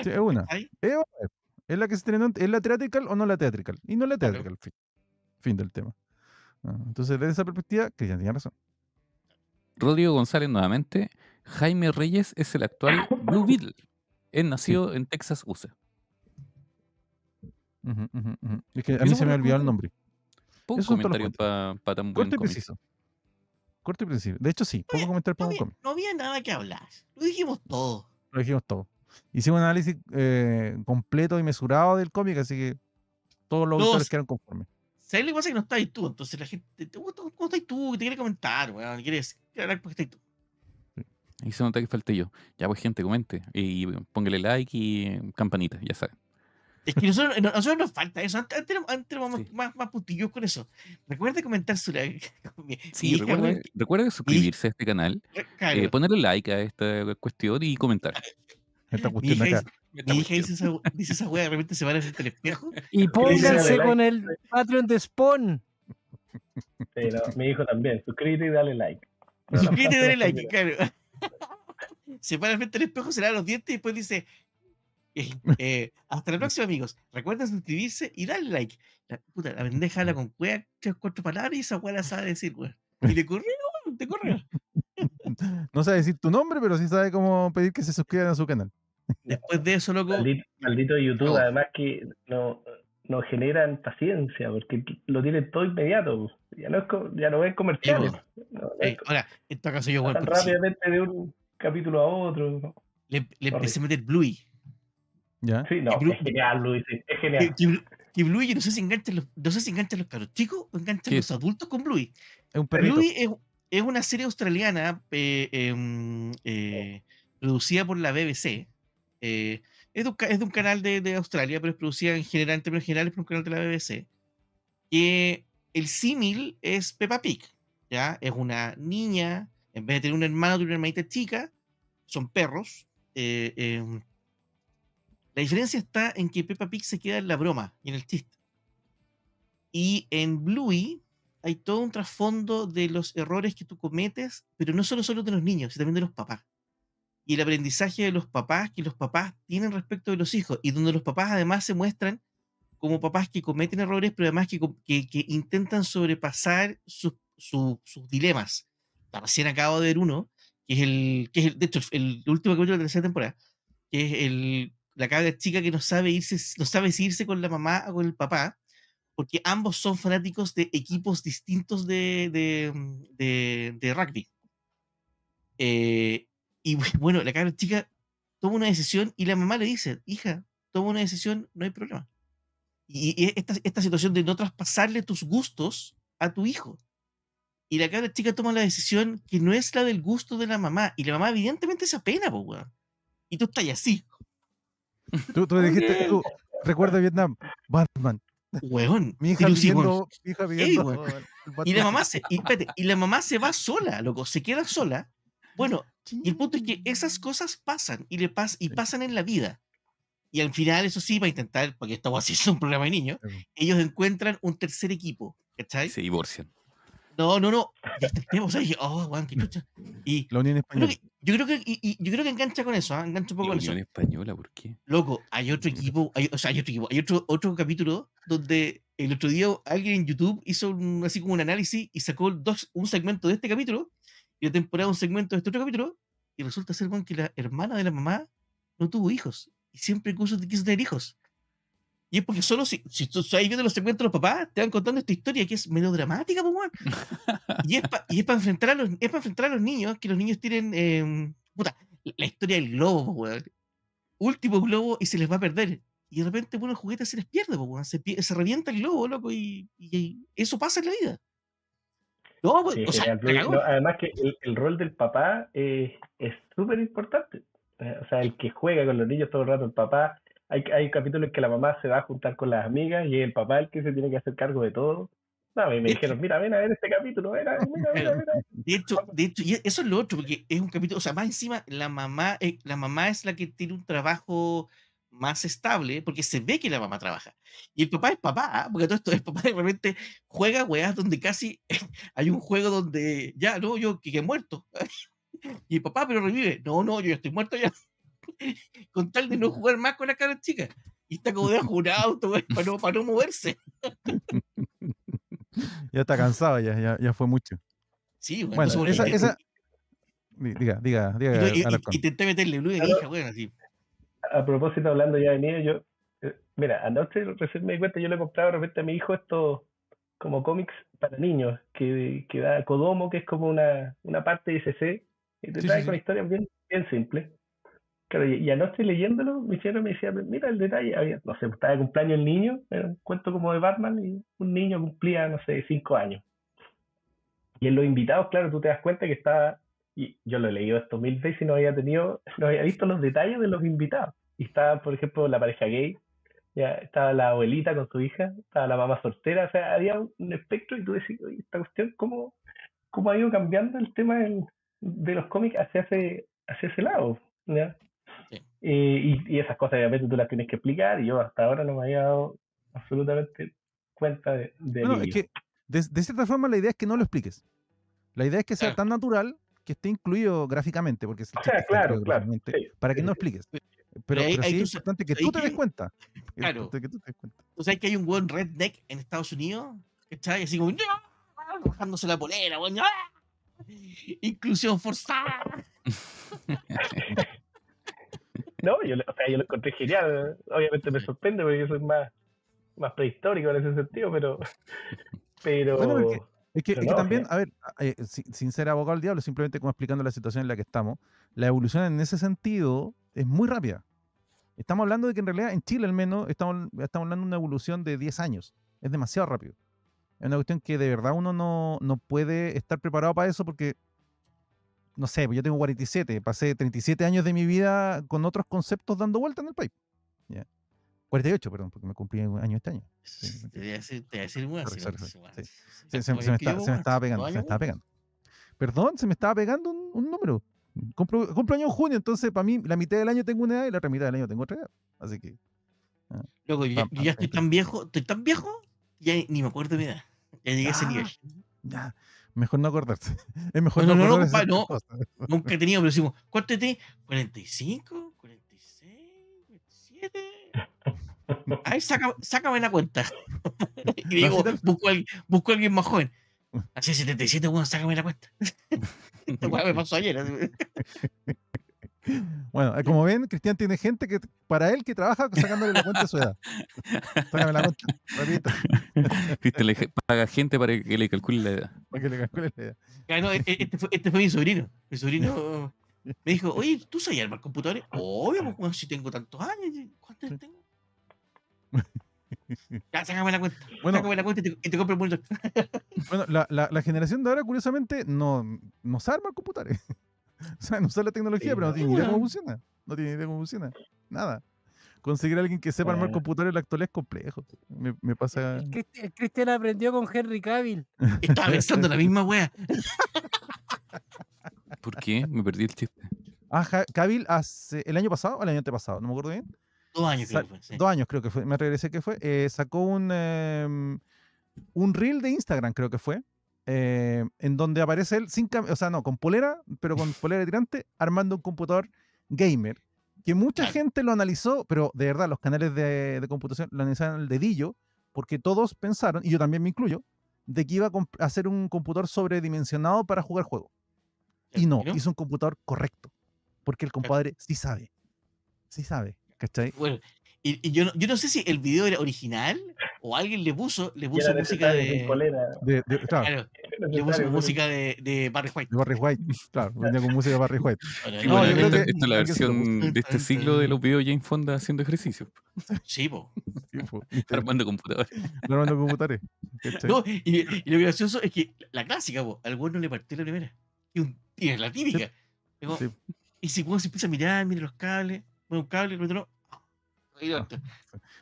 Sí, es una. ¿cachai? Es una. Es la que se estrenó, ¿es la theatrical o no la theatrical? Y no la Claro. theatrical, fin del tema. Entonces, desde esa perspectiva, Cristian tenía razón. Rodrigo González nuevamente. Jaime Reyes es el actual Blue Beetle. Es nacido en Texas, USA. Es que a ¿Y mí eso se por me ha el olvidado el comentario? nombre. Poco Esos son todos los comentario comentarios. para tan buen Corto y cómic. preciso. Corto y preciso. De hecho, sí, poco comentar para un cómic. No había nada que hablar. Lo dijimos todo. Lo dijimos todo. Hicimos un análisis completo y mesurado del cómic, así que todos los auditores quedaron conformes. ¿Sabes lo que pasa? Que no estás tú. Entonces la gente, ¿cómo estás tú? Que te quiere comentar, weón. Quiere hablar porque estás tú. Ahí se nota que falté yo. Ya pues gente, comente. Y póngale like y campanita, ya saben. Es que nosotros nos falta eso. Antes éramos Sí. más puntillos con eso. Recuerda comentar su Sí, recuerde suscribirse a este canal, claro. ponerle like a esta cuestión y comentar. Esta Mi cuestión de hija, acá. mi hija dice esa weá, de repente se va frente al espejo. Y pónganse like. con el Patreon de Spawn. Sí, no, mi hijo también. Suscríbete y dale like. Suscríbete y dale like, claro. Se para frente al espejo, se lava los dientes y después dice: hasta la próxima, amigos. Recuerden suscribirse y darle like. La pendeja habla con cueva, 3-4 palabras y esa weá la sabe decir, weón. Y le corrió, te corrió. No sabe decir tu nombre, pero sí sabe cómo pedir que se suscriban a su canal. Después de eso, loco. Maldito YouTube, además que no generan paciencia, porque lo tienen todo inmediato. Ya no es comerciales. Ahora, en todo caso yo, tan rápidamente de un capítulo a otro. ¿No? Le empecé a meter Bluey. ¿Ya? Sí, no, es genial, Luis, es genial. Que Bluey, yo no sé si enganchan los caros chicos o enganchan los adultos con Bluey. Es un perrito. Bluey es una serie australiana producida por la BBC. Es de un canal de Australia, pero es producida en términos generales por un canal de la BBC. Que el símil es Peppa Pig. ¿Ya? Es una niña, en vez de tener un hermano, tiene una hermanita chica, son perros. La diferencia está en que Peppa Pig se queda en la broma y en el chiste. Y en Bluey hay todo un trasfondo de los errores que tú cometes, pero no solo de los niños, sino también de los papás. Y el aprendizaje de los papás que los papás tienen respecto de los hijos, y donde los papás además se muestran como papás que cometen errores, pero además que intentan sobrepasar sus dilemas. Recién acabo de ver uno, que es de hecho el último capítulo de la tercera temporada, que es la cabra chica que no sabe si irse con la mamá o con el papá, porque ambos son fanáticos de equipos distintos de rugby. Y bueno, la cabra chica toma una decisión y la mamá le dice: hija, toma una decisión, no hay problema. Y esta situación de no traspasarle tus gustos a tu hijo. Y la cabra chica toma la decisión que no es la del gusto de la mamá. Y la mamá evidentemente se apena, po, weón. Y tú estás así. Tú dijiste, recuerda Vietnam, Batman. Weón. Mi hija pidiendo. Y la mamá se va sola, loco. Se queda sola. Bueno, y el punto es que esas cosas pasan y pasan en la vida. Y al final, eso sí, para intentar, porque estamos haciendo un programa de niños, ellos encuentran un tercer equipo, ¿cachai? Se divorcian. No. Oh, weón, qué chucha. Y la Unión Española. Yo creo que engancha con eso, engancha un poco con eso. La Unión Española, ¿por qué? Loco, hay otro equipo, hay otro capítulo donde el otro día alguien en YouTube hizo así como un análisis y sacó un segmento de este capítulo y la temporada un segmento de este otro capítulo y resulta ser, bueno, que la hermana de la mamá no tuvo hijos y siempre quiso tener hijos. Y es porque solo si tú estás viendo los segmentos de los papás, te van contando esta historia que es medio dramática, pues, weón. Y es para enfrentar a los niños, que los niños tienen la historia del globo, weón. Último globo y se les va a perder. Y de repente, bueno, el juguete se les pierde, pues, weón. Se revienta el globo, loco, y eso pasa en la vida. No, pues, sí, además que el rol del papá es súper importante. O sea, el que juega con los niños todo el rato, el papá. Hay capítulos en que la mamá se va a juntar con las amigas y el papá el que se tiene que hacer cargo de todo. No, me dijeron, mira, ven a ver este capítulo, mira. De hecho, y eso es lo otro, porque es un capítulo, o sea, más encima, la mamá es la que tiene un trabajo más estable, porque se ve que la mamá trabaja. Y el papá es papá, porque todo esto, el papá de repente juega weas donde casi hay un juego donde, ya, no, yo que he muerto. Y el papá, pero revive. No, yo ya estoy muerto ya. Con tal de no jugar más con la cara chica. Y está como debajo de un auto, güey, para no moverse. Ya está cansado, ya fue mucho. Sí, güey. Bueno, Entonces, esa... Diga, Alarcón. intenté meterle blue y Claro. hija, güey, así. A propósito, hablando ya de niño, mira, anoche recién me di cuenta, yo le compraba de repente a mi hijo estos como cómics para niños, que da Kodomo, que es como una parte de ICC, y te Sí, trae sí, con sí. historias bien simples. Claro, y anoche leyéndolo, mi señora me decía, mira el detalle, no sé, estaba de cumpleaños el niño, era un cuento como de Batman, y un niño cumplía, no sé, 5 años. Y en los invitados, claro, tú te das cuenta que estaba, y yo lo he leído esto 1000 veces y no había visto los detalles de los invitados. Y estaba, por ejemplo, la pareja gay, ya estaba la abuelita con su hija, estaba la mamá soltera, o sea, había un espectro y tú decís, oye, esta cuestión, ¿cómo ha ido cambiando el tema de los cómics hacia ese lado? ¿Ya? Sí. Y esas cosas obviamente tú las tienes que explicar y yo hasta ahora no me había dado absolutamente cuenta de Bueno, es ello. que de cierta forma la idea es que no lo expliques. La idea es que sea Claro. tan natural que esté incluido gráficamente, porque el O chiste sea, está incluido claro, gráficamente, sí, para que sí, no sí. expliques. Pero Pero ahí sí es tú importante que ahí tú te des que- cuenta. Es Claro. importante que tú te des cuenta. ¿Tú sabes que hay un buen redneck en Estados Unidos? ¿Cachai? Así como, bajándose la polera, weón. Inclusión forzada. No, yo lo encontré genial. Obviamente me sorprende porque yo soy más prehistórico en ese sentido, pero Bueno, es que no, también, genial. a ver, sin ser abogado del diablo, simplemente como explicando la situación en la que estamos, la evolución en ese sentido es muy rápida. Estamos hablando de que en realidad en Chile al menos estamos hablando de una evolución de 10 años. Es demasiado rápido. Es una cuestión que de verdad uno no puede estar preparado para eso porque, no sé, pues yo tengo 47, pasé 37 años de mi vida con otros conceptos dando vuelta en el país. ¿Ya? 48, perdón, porque me cumplí un año este año. Sí, Te voy a decir, weón. sorry. Sí, Sí. sí, Se me estaba pegando, se me estaba pegando. Perdón, se me estaba pegando un número. Cumplo año en junio, entonces para mí la mitad del año tengo una edad y la otra mitad del año tengo otra edad. Así que... Loco, yo ya estoy tan viejo, ya ni me acuerdo de mi edad. Ya llegué a ese nivel. Ya, mejor no acordarse. Es mejor No, acordarse compadre, de no. cosas. Nunca he tenido, pero decimos, ¿cuánto te? ¿45? ¿46? ¿47? Ay, sácame la cuenta. Y digo, busco a alguien más joven. Así 77, bueno, sácame la cuenta. Esta weá me pasó ayer. Así. Bueno, como ven, Cristian tiene gente que para él que trabaja sacándole la cuenta de su edad. Sácame la cuenta, repito, Cristian le paga gente para que le calcule la edad. para que le calcule la edad. Ya, no, este fue mi sobrino. Mi sobrino me dijo, oye, ¿tú sabes armar computadores? Obvio, pues, weón, si tengo tantos años. ¿Cuántos años tengo? Ya, sácame la cuenta. Bueno. Sácame la cuenta y te compro el monitor. Bueno, la generación de ahora, curiosamente, no sabe armar computadores. O sea, no sabe la tecnología, Sí, pero no no. tiene ni idea cómo funciona. No tiene ni idea cómo funciona. Nada. Conseguir a alguien que sepa armar computadores en la actualidad es complejo. Me pasa. El Cristian aprendió con Henry Cavill. Estaba pensando la misma wea. ¿Por qué? Me perdí el chiste. Cavill hace el año pasado o el año antepasado, no me acuerdo bien. 2 años creo que fue. Sí. 2 años creo que fue, me regresé que fue. Sacó un reel de Instagram, creo que fue. En donde aparece él o sea, no, con polera, pero con polera de tirante, armando un computador gamer. Que mucha Claro. gente lo analizó, pero de verdad, los canales de computación lo analizaron al dedillo, porque todos pensaron, y yo también me incluyo, de que iba a hacer un computador sobredimensionado para jugar juegos. Y no, hizo un computador correcto, porque el compadre sí sabe, ¿cachai? Bueno, y yo no sé si el video era original o alguien le puso música sin polera. Claro, le puso música de Barry White. de Barry White, claro, venía con música de Barry White. Sí, No, bueno, yo creo que esta es la alguien se lo puso. versión de este siglo de los videos Jane Fonda haciendo ejercicio. Sí, po. Sí, po, Armando computadores. armando computadores. ¿cachai? No, y lo gracioso es que la clásica, po, al bueno le partió la primera. Y es la típica. Digo, Sí. y si uno se empieza a mirar, mira los cables, mueve un cable, el otro no.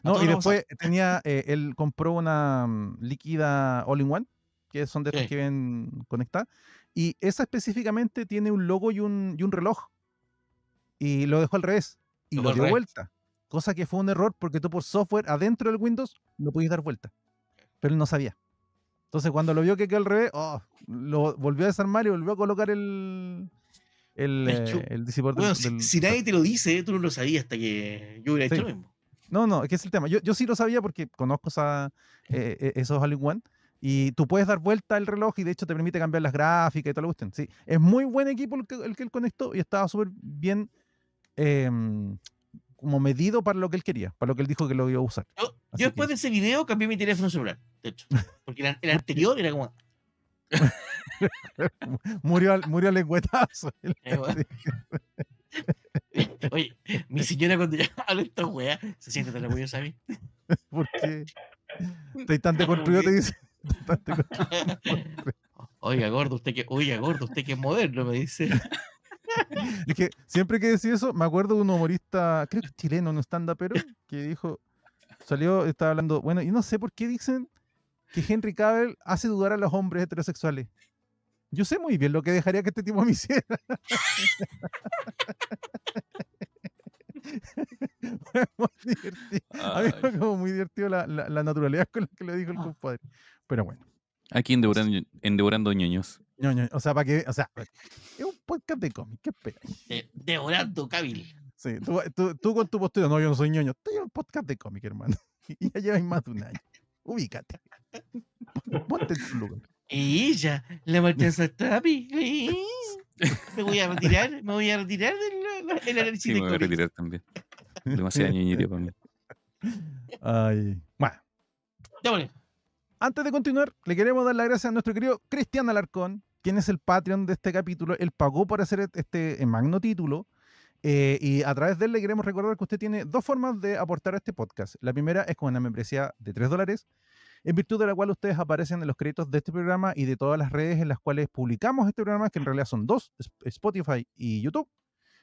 No, y después tenía, él compró una líquida all-in-one, que son de estas que ven conectadas, y esa específicamente tiene un logo y un reloj, y lo dejó al revés, y lo dio vuelta, cosa que fue un error porque tú por software adentro del Windows no podías dar vuelta, pero él no sabía. Entonces cuando lo vio que quedó al revés, lo volvió a desarmar y volvió a colocar el el disipador Bueno, del... si nadie te lo dice, tú no lo sabías hasta que yo hubiera hecho Sí. lo mismo. No, es que es el tema. Yo sí lo sabía porque conozco esos All-in-One y tú puedes dar vuelta al reloj y de hecho te permite cambiar las gráficas y todo lo que gusten. Sí, es muy buen equipo el que él conectó y estaba súper bien como medido para lo que él quería, para lo que él dijo que lo iba a usar. Yo Así después que de ese video cambié mi teléfono celular, de hecho. Porque el ¿por qué? anterior era como. murió al lengüetazo. Bueno. Oye, mi señora cuando ya habla esta weá se siente tan orgullosa de mí. ¿Por qué? Estoy tan deconstruido, te dice. Tan deconstruido. Oiga, gordo, usted que es moderno, me dice. Es que siempre que decía eso, me acuerdo de un humorista, creo que es chileno, un stand-upero, que dijo, estaba hablando, bueno, y no sé por qué dicen que Henry Cavill hace dudar a los hombres heterosexuales. Yo sé muy bien lo que dejaría que este tipo me hiciera. Fue muy divertido. A mí fue como muy divertido la naturalidad con la que lo dijo el compadre. Pero bueno. Aquí en Devorando Ñoños. O sea, es un podcast de cómic, ¿qué esperas? Devorando Cavill. Sí, tú con tu postura, no, yo no soy ñoño, estoy en un podcast de cómic, hermano. Y ya lleváis más de un año. Ubícate. Ponte en tu lugar. Y ella, la Martensa Strapi. Me voy a retirar del análisis Sí, de me voy a cómics. retirar también. Demasiada ñoñería para mí. Ay. Bueno, Démosle. antes de continuar, le queremos dar las gracias a nuestro querido Cristian Alarcón, quien es el Patreon de este capítulo. Él pagó por hacer este magno título. Y a través de él le queremos recordar que usted tiene dos formas de aportar a este podcast. La primera es con una membresía de $3, en virtud de la cual ustedes aparecen en los créditos de este programa y de todas las redes en las cuales publicamos este programa, que en realidad son dos, Spotify y YouTube.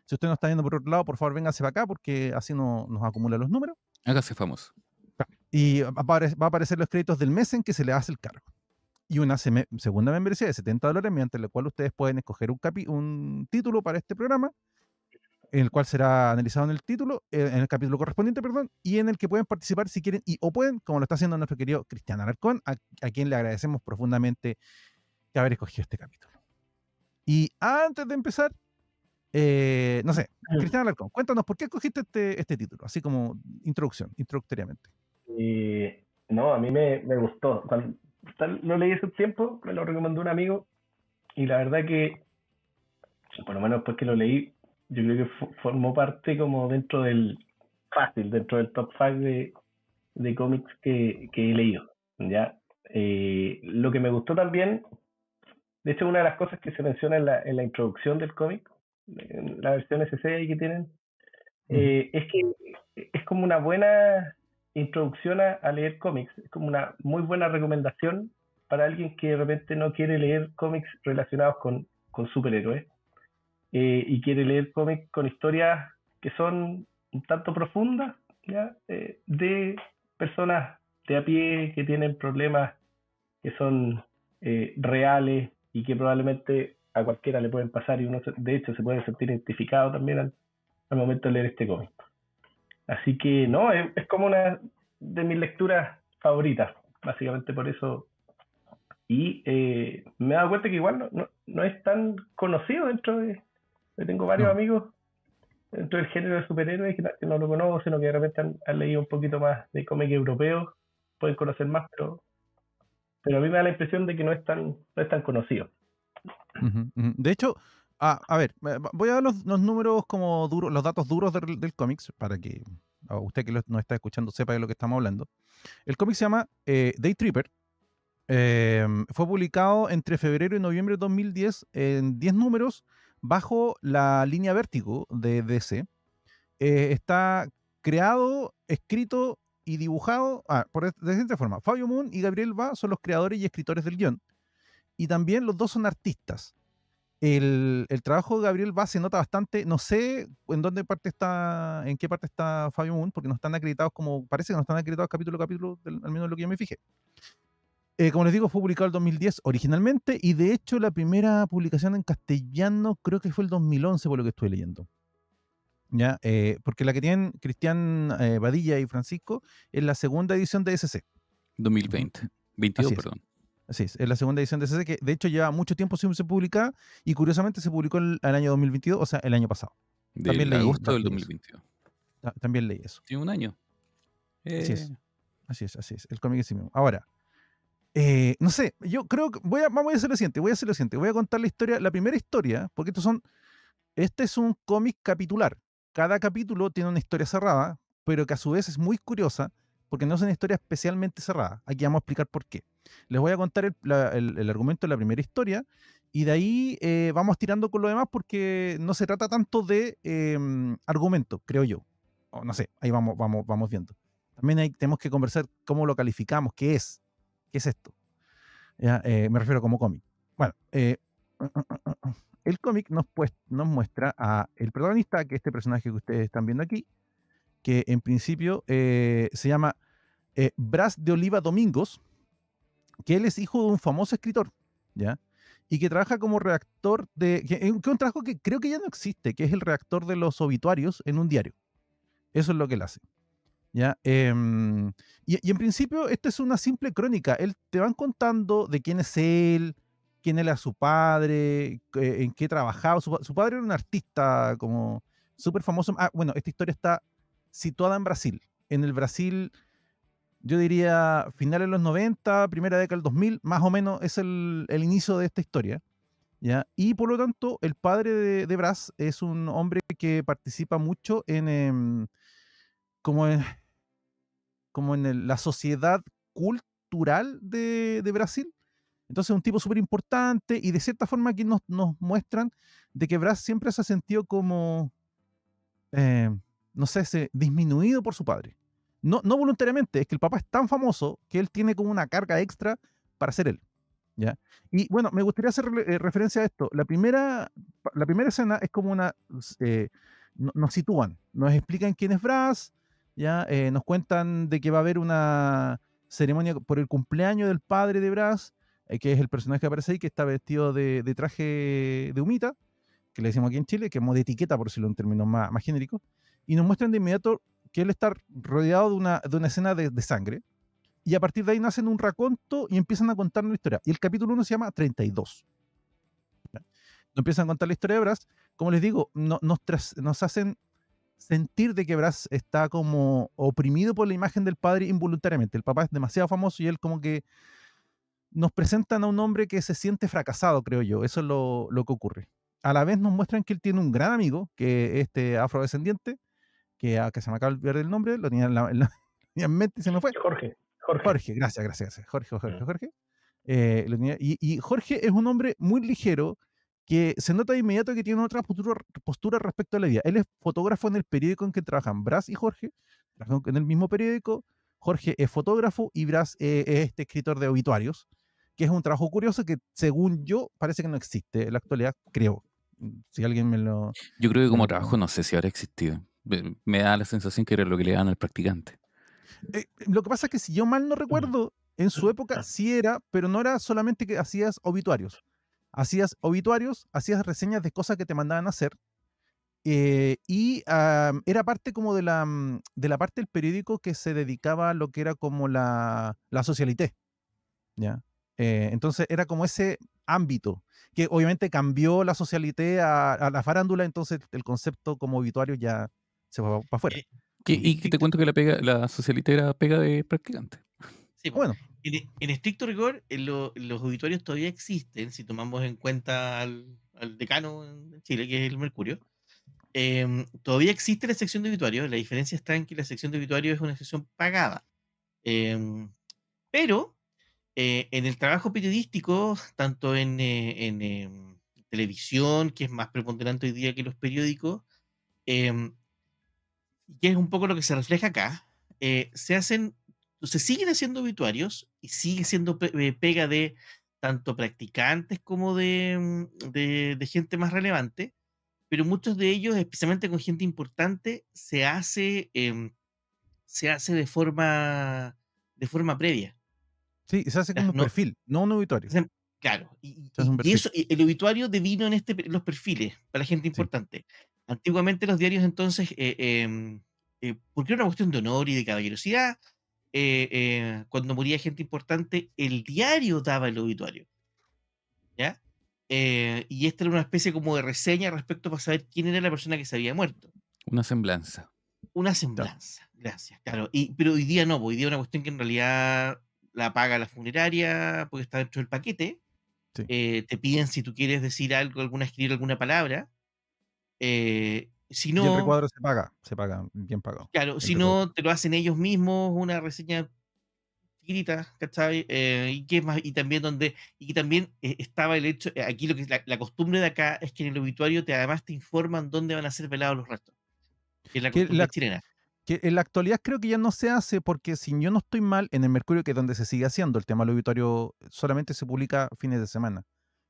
Si usted no está viendo por otro lado, por favor, véngase para acá porque así nos acumula los números. Hágase famoso. Y va a aparecer los créditos del mes en que se le hace el cargo. Y una segunda membresía de $70, mediante la cual ustedes pueden escoger un título para este programa, en el cual será analizado en el capítulo correspondiente, perdón, y en el que pueden participar si quieren o pueden, como lo está haciendo nuestro querido Cristian Alarcón, a quien le agradecemos profundamente que haber escogido este capítulo. Y antes de empezar, no sé, Cristian Alarcón, cuéntanos por qué escogiste este título, así como introductoriamente. No, a mí me gustó. Cuando lo leí hace un tiempo, me lo recomendó un amigo, y la verdad que, por lo menos después que lo leí, yo creo que formó parte como dentro del top 5 de cómics que he leído, ¿ya? Lo que me gustó también, de hecho, una de las cosas que se menciona en la introducción del cómic, en la versión SC ahí que tienen, es que es como una buena introducción a leer cómics, es como una muy buena recomendación para alguien que de repente no quiere leer cómics relacionados con superhéroes, y quiere leer cómics con historias que son un tanto profundas, ¿ya? De personas de a pie que tienen problemas que son reales y que probablemente a cualquiera le pueden pasar, y uno de hecho se puede sentir identificado también al momento de leer este cómic. Así que no, es como una de mis lecturas favoritas, básicamente por eso. Y me he dado cuenta que igual no es tan conocido dentro de... Tengo varios amigos dentro del género de superhéroes que no lo conocen, o que de repente han leído un poquito más de cómic europeo, pueden conocer más, pero a mí me da la impresión de que no es tan conocido. De hecho, a ver, voy a dar los números como duros, los datos duros del cómics, para que usted que nos está escuchando sepa de lo que estamos hablando. El cómic se llama Day Tripper. Fue publicado entre febrero y noviembre de 2010 en 10 números bajo la línea Vértigo de DC. Está creado, escrito y dibujado de esta forma. Fabio Moon y Gabriel Va son los creadores y escritores del guión. Y también los dos son artistas. El trabajo de Gabriel Va se nota bastante. No sé en qué parte está Fabio Moon, porque no están acreditados parece que no están acreditados capítulo a capítulo, al menos lo que yo me fijé. Como les digo, fue publicado el 2010 originalmente, y de hecho la primera publicación en castellano creo que fue el 2011, por lo que estuve leyendo. ¿Ya? Porque la que tienen Cristian Badilla y Francisco es la segunda edición de SC. 2020. 22, Así es. perdón. Así es la segunda edición de CC, que de hecho lleva mucho tiempo sin ser publicada y curiosamente se publicó el año 2022, o sea, el año pasado. También Del leí, agosto del leí eso. 2022. También leí eso. Tiene un año. Así es. Así es. El cómic es así mismo. Ahora, no sé, yo creo que vamos a hacer lo siguiente, voy a contar la historia, la primera historia, porque este es un cómic capitular. Cada capítulo tiene una historia cerrada, pero que a su vez es muy curiosa, porque no es una historia especialmente cerrada. Aquí vamos a explicar por qué. Les voy a contar el argumento de la primera historia, y de ahí vamos tirando con lo demás, porque no se trata tanto de argumento, creo yo. O no sé, ahí vamos viendo. También tenemos que conversar cómo lo calificamos, qué es esto. ¿Ya? Me refiero como cómic. Bueno, el cómic nos muestra a el protagonista, que este personaje que ustedes están viendo aquí, que en principio se llama Bras de Oliva Domingos, que él es hijo de un famoso escritor, ¿ya? Y que trabaja como redactor que es un trabajo que creo que ya no existe, que es el redactor de los obituarios en un diario. Eso es lo que él hace. ¿Ya? Y en principio, esta es una simple crónica. Te van contando de quién es él, quién era su padre, en qué trabajaba. Su padre era un artista como súper famoso. Bueno, esta historia está situada en Brasil. En el Brasil, yo diría finales de los 90, primera década del 2000, más o menos es el inicio de esta historia. ¿Ya? Y por lo tanto, el padre de Brás es un hombre que participa mucho como en la sociedad cultural de Brasil. Entonces, un tipo súper importante y de cierta forma aquí nos muestran de que Brás siempre se ha sentido como, eh, no sé, disminuido por su padre. No voluntariamente, es que el papá es tan famoso que él tiene como una carga extra para ser él. ¿Ya? Y bueno, me gustaría hacer referencia a esto. La primera escena es como nos sitúan, nos explican quién es Brás, ¿ya? Nos cuentan de que va a haber una ceremonia por el cumpleaños del padre de Brás, que es el personaje que aparece ahí, que está vestido de traje de humita, que le decimos aquí en Chile, que es de etiqueta, por decirlo en términos más genéricos, y nos muestran de inmediato que él está rodeado de una escena de sangre, y a partir de ahí nacen un raconto y empiezan a contar una historia. Y el capítulo 1 se llama 32. ¿Ya? Nos empiezan a contar la historia de Brás. Como les digo, nos hacen sentir de que Brás está como oprimido por la imagen del padre involuntariamente. El papá es demasiado famoso y él como que nos presentan a un hombre que se siente fracasado, creo yo. Eso es lo que ocurre. A la vez nos muestran que él tiene un gran amigo, que es este afrodescendiente, que se me acaba de olvidar el nombre, lo tenía en mente y se me fue. Jorge, gracias. Jorge. Y Jorge es un hombre muy ligero que se nota de inmediato que tiene otra postura respecto a la vida. Él es fotógrafo en el periódico en que trabajan Brás y Jorge, trabajan en el mismo periódico. Jorge es fotógrafo y Brás es este escritor de obituarios, que es un trabajo curioso que, según yo, parece que no existe en la actualidad, creo. Si alguien me lo... Yo creo que como me lo- trabajo no sé si habrá existido. Me da la sensación que era lo que le dan al practicante. Lo que pasa es que si yo mal no recuerdo, en su época sí era, pero no era solamente que hacías obituarios. Hacías obituarios, hacías reseñas de cosas que te mandaban a hacer, y era parte como de la parte del periódico que se dedicaba a lo que era como la socialité, ¿ya? Entonces era como ese ámbito, que obviamente cambió la socialité a la farándula, entonces el concepto como obituario ya se fue para afuera. Y que te cuento que la socialitera pega de practicante. Sí, Bueno, en estricto rigor, los obituarios todavía existen, si tomamos en cuenta al decano en Chile, que es el Mercurio. Todavía existe la sección de obituarios, la diferencia está en que la sección de obituarios es una sección pagada. Pero en el trabajo periodístico, tanto en televisión, que es más preponderante hoy día que los periódicos, em, que es un poco lo que se refleja acá, se siguen haciendo obituarios y sigue siendo pega de tanto practicantes como de gente más relevante, pero muchos de ellos, especialmente con gente importante, se hace de forma previa. sí, se hace como un No, perfil, no un obituario. claro, Se hace un y perfil. eso, y el obituario devino en los perfiles para la gente Sí. importante. Antiguamente los diarios entonces, porque era una cuestión de honor y de caballerosidad, cuando moría gente importante, el diario daba el obituario, ¿ya? Y esta era una especie como de reseña respecto para saber quién era la persona que se había muerto. Una semblanza. Una Claro. semblanza, gracias, claro. Pero hoy día no, hoy día es una cuestión que en realidad la paga la funeraria, porque está dentro del paquete. Sí. Te piden si tú quieres decir algo, escribir alguna palabra. Si Y el no, recuadro se paga bien pagado. claro, El si recuadro. no, te lo hacen ellos mismos, una reseña chiquitita, ¿cachai? Y que más, y también estaba el hecho, aquí lo que es la costumbre de acá es que en el obituario además te informan dónde van a ser velados los restos, que es la Que costumbre la, chilena. que en la actualidad creo que ya no se hace porque si yo no estoy mal, en el Mercurio, que es donde se sigue haciendo el tema del obituario, solamente se publica fines de semana.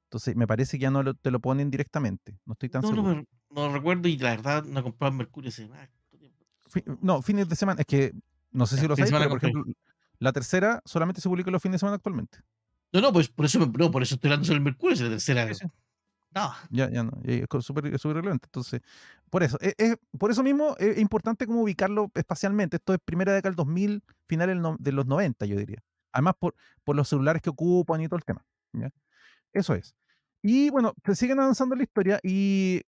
Entonces me parece que ya no te lo ponen directamente. No estoy tan No, seguro. no recuerdo y la verdad no he comprado en Mercurio hace harto tiempo. No, fines de semana. Es que no sé si Ya, lo fin de sabéis, semana pero por compré. ejemplo, la tercera solamente se publica los fines de semana actualmente. No, pues por eso estoy hablando sobre el Mercurio, es la tercera. Sí, sí. No, Ya no. Es súper relevante. Entonces, por eso. Por eso mismo es importante como ubicarlo espacialmente. Esto es primera década del 2000, finales de los 90, yo diría. Además, por los celulares que ocupan y todo el tema. ¿Ya? Eso es. Y bueno, te siguen avanzando en la historia y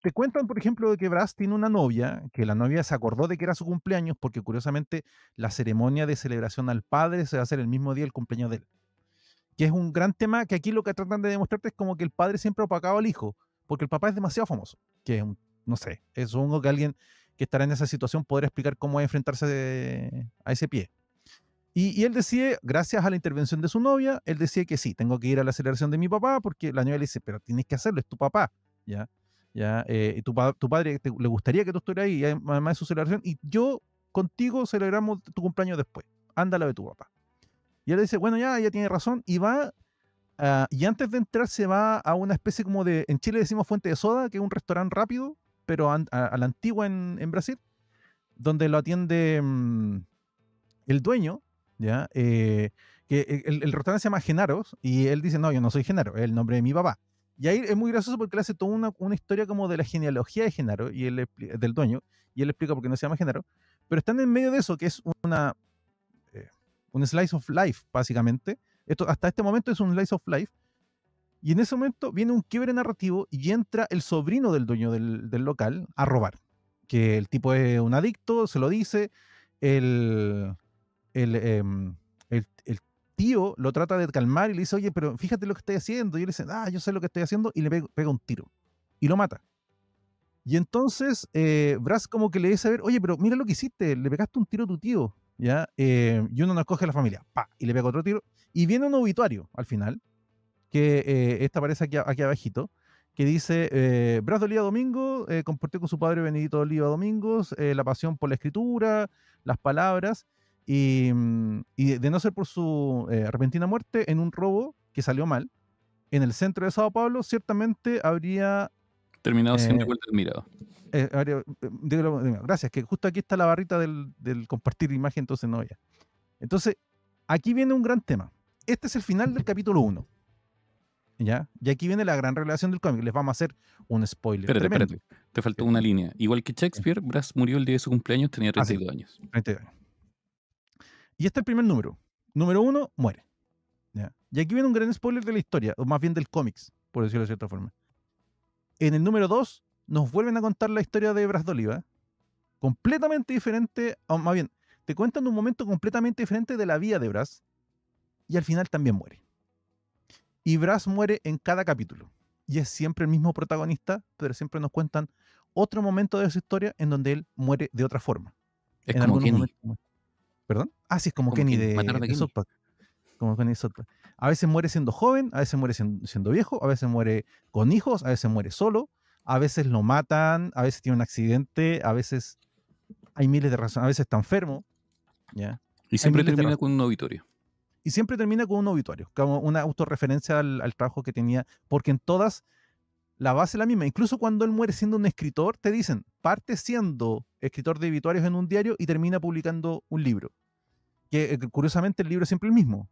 te cuentan, por ejemplo, de que Brass tiene una novia, que la novia se acordó de que era su cumpleaños, porque curiosamente la ceremonia de celebración al padre se va a hacer el mismo día del cumpleaños de él. Que es un gran tema que aquí lo que tratan de demostrarte es como que el padre siempre ha opacado al hijo, porque el papá es demasiado famoso. Que es no sé, supongo que alguien que estará en esa situación podrá explicar cómo enfrentarse a ese pie. Y él decide, gracias a la intervención de su novia, él decide que sí, tengo que ir a la celebración de mi papá, porque la novia le dice, pero tienes que hacerlo, es tu papá, ¿ya? Y tu padre le gustaría que tú estuvieras ahí, y además de su celebración, y yo contigo celebramos tu cumpleaños después, ándala de tu papá. Y él dice, bueno, ya tiene razón, y va, y antes de entrar se va a una especie como de, en Chile decimos Fuente de Soda, que es un restaurante rápido, pero a la antigua en Brasil, donde lo atiende el dueño, ¿ya? Que el restaurante se llama Genaros y él dice, no, yo no soy Genaro, es el nombre de mi papá. Y ahí es muy gracioso porque le hace toda una historia como de la genealogía de Genaro, y del dueño, y él explica por qué no se llama Genaro, pero están en medio de eso, que es un slice of life, básicamente. Esto, hasta este momento es un slice of life, y en ese momento viene un quiebre narrativo y entra el sobrino del dueño del local a robar, que el tipo es un adicto, se lo dice, el, el tío lo trata de calmar y le dice, oye, pero fíjate lo que estoy haciendo. Y él dice, yo sé lo que estoy haciendo, y le pega un tiro y lo mata. Y entonces Brass como que le dice a ver, oye, pero mira lo que hiciste, le pegaste un tiro a tu tío, ¿ya? Y uno no escoge a la familia, ¡pa! Y le pega otro tiro. Y viene un obituario al final, que esta aparece aquí abajito, que dice, Bras de Oliva Domingo compartió con su padre Benedito Oliva Domingos la pasión por la escritura, las palabras, y de no ser por su repentina muerte en un robo que salió mal, en el centro de Sao Paulo, ciertamente habría... Terminado siendo eh, igual del mirado. gracias, que justo aquí está la barrita del compartir imagen, entonces no ya. Entonces, aquí viene un gran tema. Este es el final del capítulo 1. ¿Ya? Y aquí viene la gran revelación del cómic. Les vamos a hacer un spoiler tremendo. Espérate. Te faltó ¿Cierto? una línea. Igual que Shakespeare, Brass murió el día de su cumpleaños, tenía Ah, sí, 32 años. 32 años. Y este es el primer número. Número 1, muere. ¿Ya? Y aquí viene un gran spoiler de la historia, o más bien del cómics, por decirlo de cierta forma. En el número 2, nos vuelven a contar la historia de Bras de Oliva, completamente diferente, o más bien, te cuentan un momento completamente diferente de la vida de Bras, y al final también muere. Y Bras muere en cada capítulo. Y es siempre el mismo protagonista, pero siempre nos cuentan otro momento de su historia en donde él muere de otra forma. Es En como algunos Kenny. momentos. ¿Perdón? Ah, sí, es como Como Kenny Kenny. Mataron a de South Kenny. Park. Como Kenny de South Park. A veces muere siendo joven, a veces muere siendo viejo, a veces muere con hijos, a veces muere solo, a veces lo matan, a veces tiene un accidente, a veces hay miles de razones, a veces está enfermo. ¿Ya? Y Hay siempre miles de termina razones. con un obituario. Y siempre termina con un obituario, como una autorreferencia al trabajo que tenía, porque en todas la base es la misma. Incluso cuando él muere siendo un escritor, te dicen, parte siendo escritor de obituarios en un diario y termina publicando un libro. Que curiosamente el libro es siempre el mismo.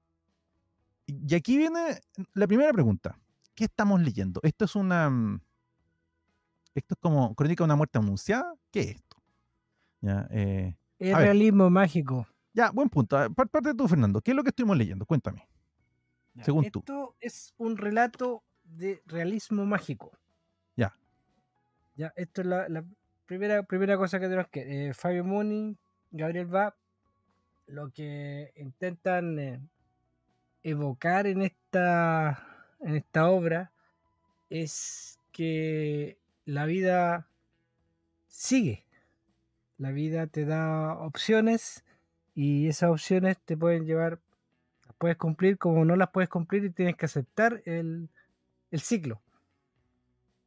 Y aquí viene la primera pregunta. ¿Qué estamos leyendo? ¿Esto es esto es como crónica de una muerte anunciada? ¿Qué es esto? ¿Ya? Es A ver, realismo mágico. Ya, buen punto. Parte de tú, Fernando. ¿Qué es lo que estuvimos leyendo? Cuéntame. Ya, Según tú. Esto es un relato de realismo mágico. Ya. Ya, esto es la primera cosa que tenemos que. Fabio Muni, Gabriel Bá, lo que intentan evocar en esta obra es que la vida sigue. La vida te da opciones y esas opciones te pueden llevar, las puedes cumplir como no las puedes cumplir y tienes que aceptar el ciclo,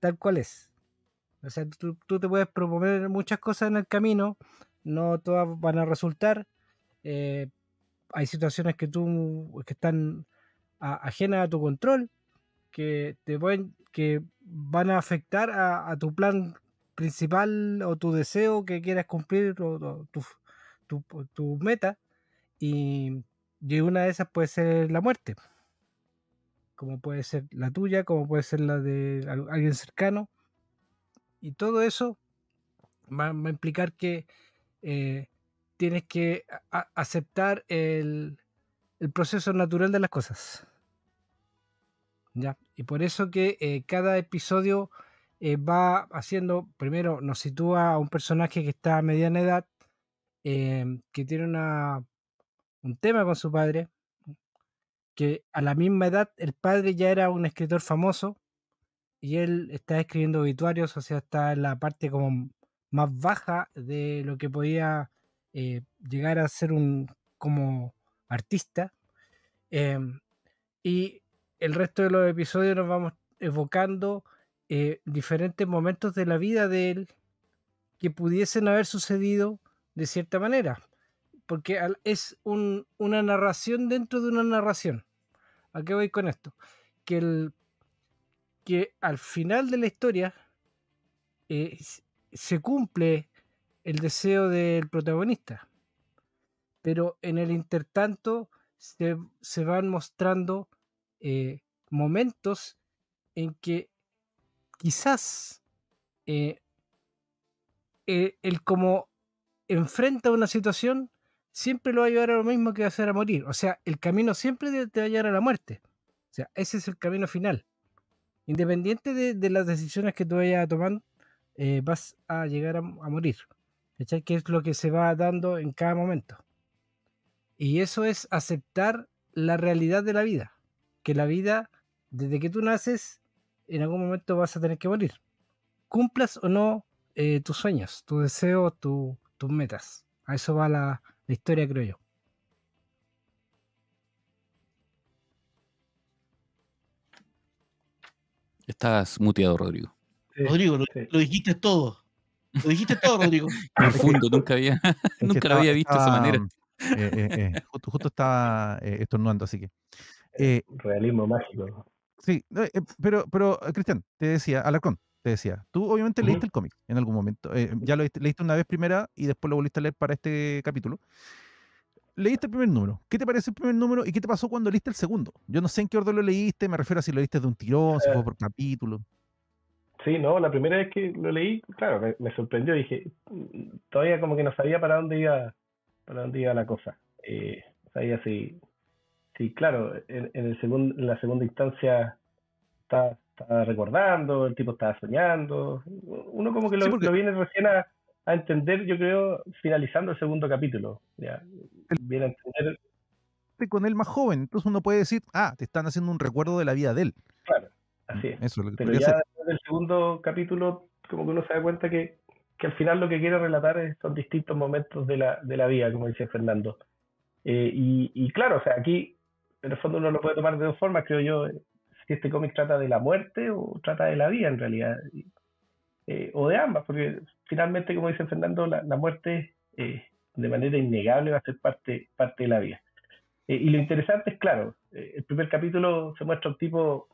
tal cual es. O sea, tú te puedes proponer muchas cosas en el camino, no todas van a resultar. Hay situaciones que están ajenas a tu control, que van a afectar a tu plan principal o tu deseo que quieras cumplir o tu meta, y una de esas puede ser la muerte, como puede ser la tuya, como puede ser la de alguien cercano, y todo eso va a implicar que tienes que aceptar el proceso natural de las cosas. ¿Ya? Y por eso que cada episodio va haciendo, primero nos sitúa a un personaje que está a mediana edad, que tiene un tema con su padre, que a la misma edad el padre ya era un escritor famoso y él está escribiendo obituarios, o sea, está en la parte como más baja de lo que podía llegar a ser un como artista. Y el resto de los episodios nos vamos evocando diferentes momentos de la vida de él que pudiesen haber sucedido de cierta manera, porque es una narración dentro de una narración. ¿A qué voy con esto? Que al final de la historia eh, se cumple el deseo del protagonista, pero en el intertanto se van mostrando momentos en que quizás eh, el como enfrenta una situación siempre lo va a llevar a lo mismo que va a hacer a morir. O sea, el camino siempre te va a llevar a la muerte. O sea, ese es el camino final. Independiente de las decisiones que tú vayas a tomar, vas a llegar a morir. ¿Cachai? Que es lo que se va dando en cada momento. Y eso es aceptar la realidad de la vida. Que la vida, desde que tú naces, en algún momento vas a tener que morir. Cumplas o no tus sueños, tus deseos, tus metas. A eso va la historia, creo yo. Estás muteado, Rodrigo. Sí, Rodrigo, sí. lo dijiste todo. Lo dijiste todo, Rodrigo. Qué profundo, nunca Es que nunca lo había visto de esa manera. justo estaba estornudando, así que. Realismo mágico. Sí, pero Cristian, te decía, Alarcón, te decía, tú obviamente Ujú. leíste el cómic en algún momento. Ya lo leíste una vez primera y después lo volviste a leer para este capítulo. Leíste el primer número. ¿Qué te parece el primer número y qué te pasó cuando leíste el segundo? Yo no sé en qué orden lo leíste, me refiero a si lo leíste de un tirón, si fue por capítulo. Sí, no, la primera vez que lo leí, claro, me sorprendió. Dije, todavía como que no sabía para dónde iba la cosa. Sabía si claro, en la segunda instancia estaba recordando, el tipo estaba soñando. Uno como que Sí, porque lo viene recién a entender, yo creo, finalizando el segundo capítulo. Ya, viene a entender, con él más joven, entonces uno puede decir, te están haciendo un recuerdo de la vida de él. claro, así es. Eso es lo que Pero podría ya ser. después del segundo capítulo, como que uno se da cuenta que al final lo que quiere relatar son distintos momentos de la vida, como decía Fernando. Y claro, o sea, aquí en el fondo uno lo puede tomar de dos formas, creo yo. Si este cómic trata de la muerte o trata de la vida en realidad, o de ambas, porque finalmente, como dice Fernando, la muerte de manera innegable va a ser parte de la vida. Y lo interesante es, claro, el primer capítulo se muestra un tipo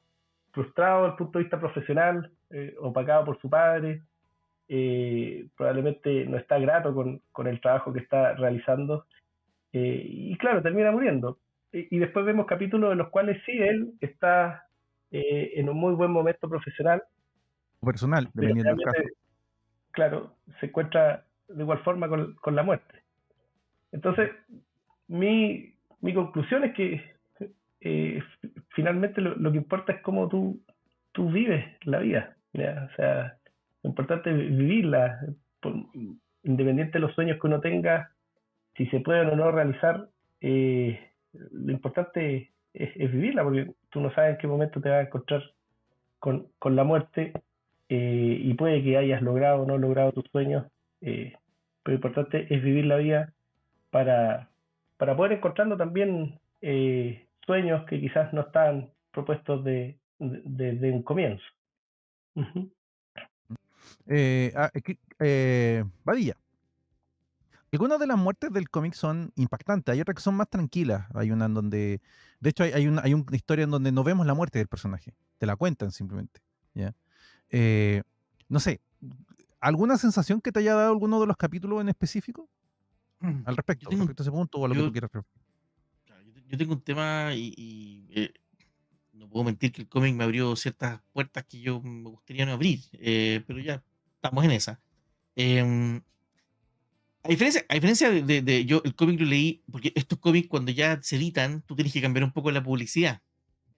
frustrado desde el punto de vista profesional, opacado por su padre, probablemente no está grato con el trabajo que está realizando, y claro, termina muriendo. Y después vemos capítulos en los cuales sí, él está en un muy buen momento profesional, Personal, pero dependiendo del caso. realmente, claro, se encuentra de igual forma con la muerte. Entonces, mi conclusión es que finalmente lo que importa es cómo tú vives la vida, ¿ya? O sea, lo importante es vivirla, por- independiente de los sueños que uno tenga, si se pueden o no realizar, lo importante es vivirla, porque tú no sabes en qué momento te vas a encontrar con la muerte, y puede que hayas logrado o no logrado tus sueños, pero lo importante es vivir la vida para, para poder encontrando también sueños que quizás no estaban propuestos desde un comienzo. Ujú. Vadilla, algunas de las muertes del cómic son impactantes, hay otras que son más tranquilas. Hay una en donde, de hecho, hay una historia en donde no vemos la muerte del personaje, te la cuentan simplemente. ¿Ya? Eh, no sé, ¿alguna sensación que te haya dado alguno de los capítulos en específico al Yo respecto, tengo, respecto a ese punto o a lo que tú yo, quieras? claro, yo tengo un tema no puedo mentir que el cómic me abrió ciertas puertas que yo me gustaría no abrir, pero ya estamos en esa. Em, a diferencia yo el cómic lo leí, porque estos cómics cuando ya se editan, tú tienes que cambiar un poco la publicidad.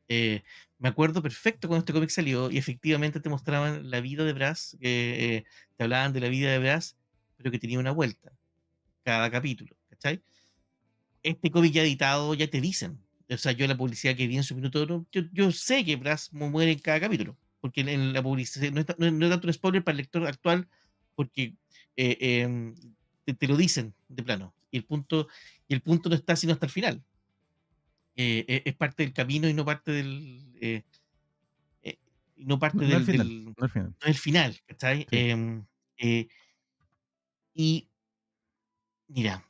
Eh, Me acuerdo perfecto cuando este cómic salió y efectivamente te mostraban la vida de Brass, te hablaban de la vida de Brass, pero que tenía una vuelta cada capítulo, ¿cachai? Este cómic ya editado ya te dicen. O sea, yo la publicidad que vi en su minuto, yo sé que Brass muere en cada capítulo, porque en la publicidad no es tanto un spoiler para el lector actual, porque eh, em, te lo dicen de plano. Y el punto no está sino hasta el final. Es parte del camino y no parte eh, no parte No, no el del, final, del, no el final. no del final, ¿cachai? Sí. Eh, y mira,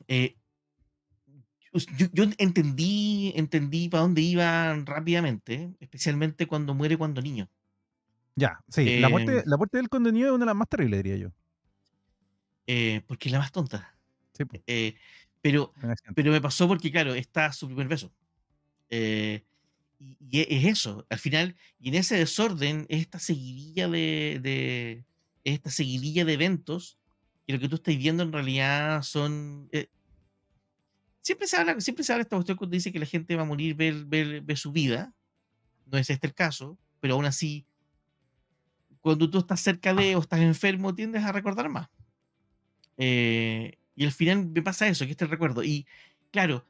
yo entendí para dónde iban rápidamente, especialmente cuando muere cuando niño. Ya, sí, Eh, la muerte del contenido es una de las más terribles, diría yo. Porque es la más tonta. Sí, po, Eh, pero, un accidente. pero me pasó porque, claro, está su primer beso. Eh, y es eso, al final, y en ese desorden, es esta seguidilla de eventos, que lo que tú estás viendo en realidad son. Siempre se habla esta cuestión cuando dice que la gente va a morir, ve su vida. No es este el caso, pero aún así, cuando tú estás cerca de o estás enfermo, tiendes a recordar más. Y al final me pasa eso, que este recuerdo. Y claro,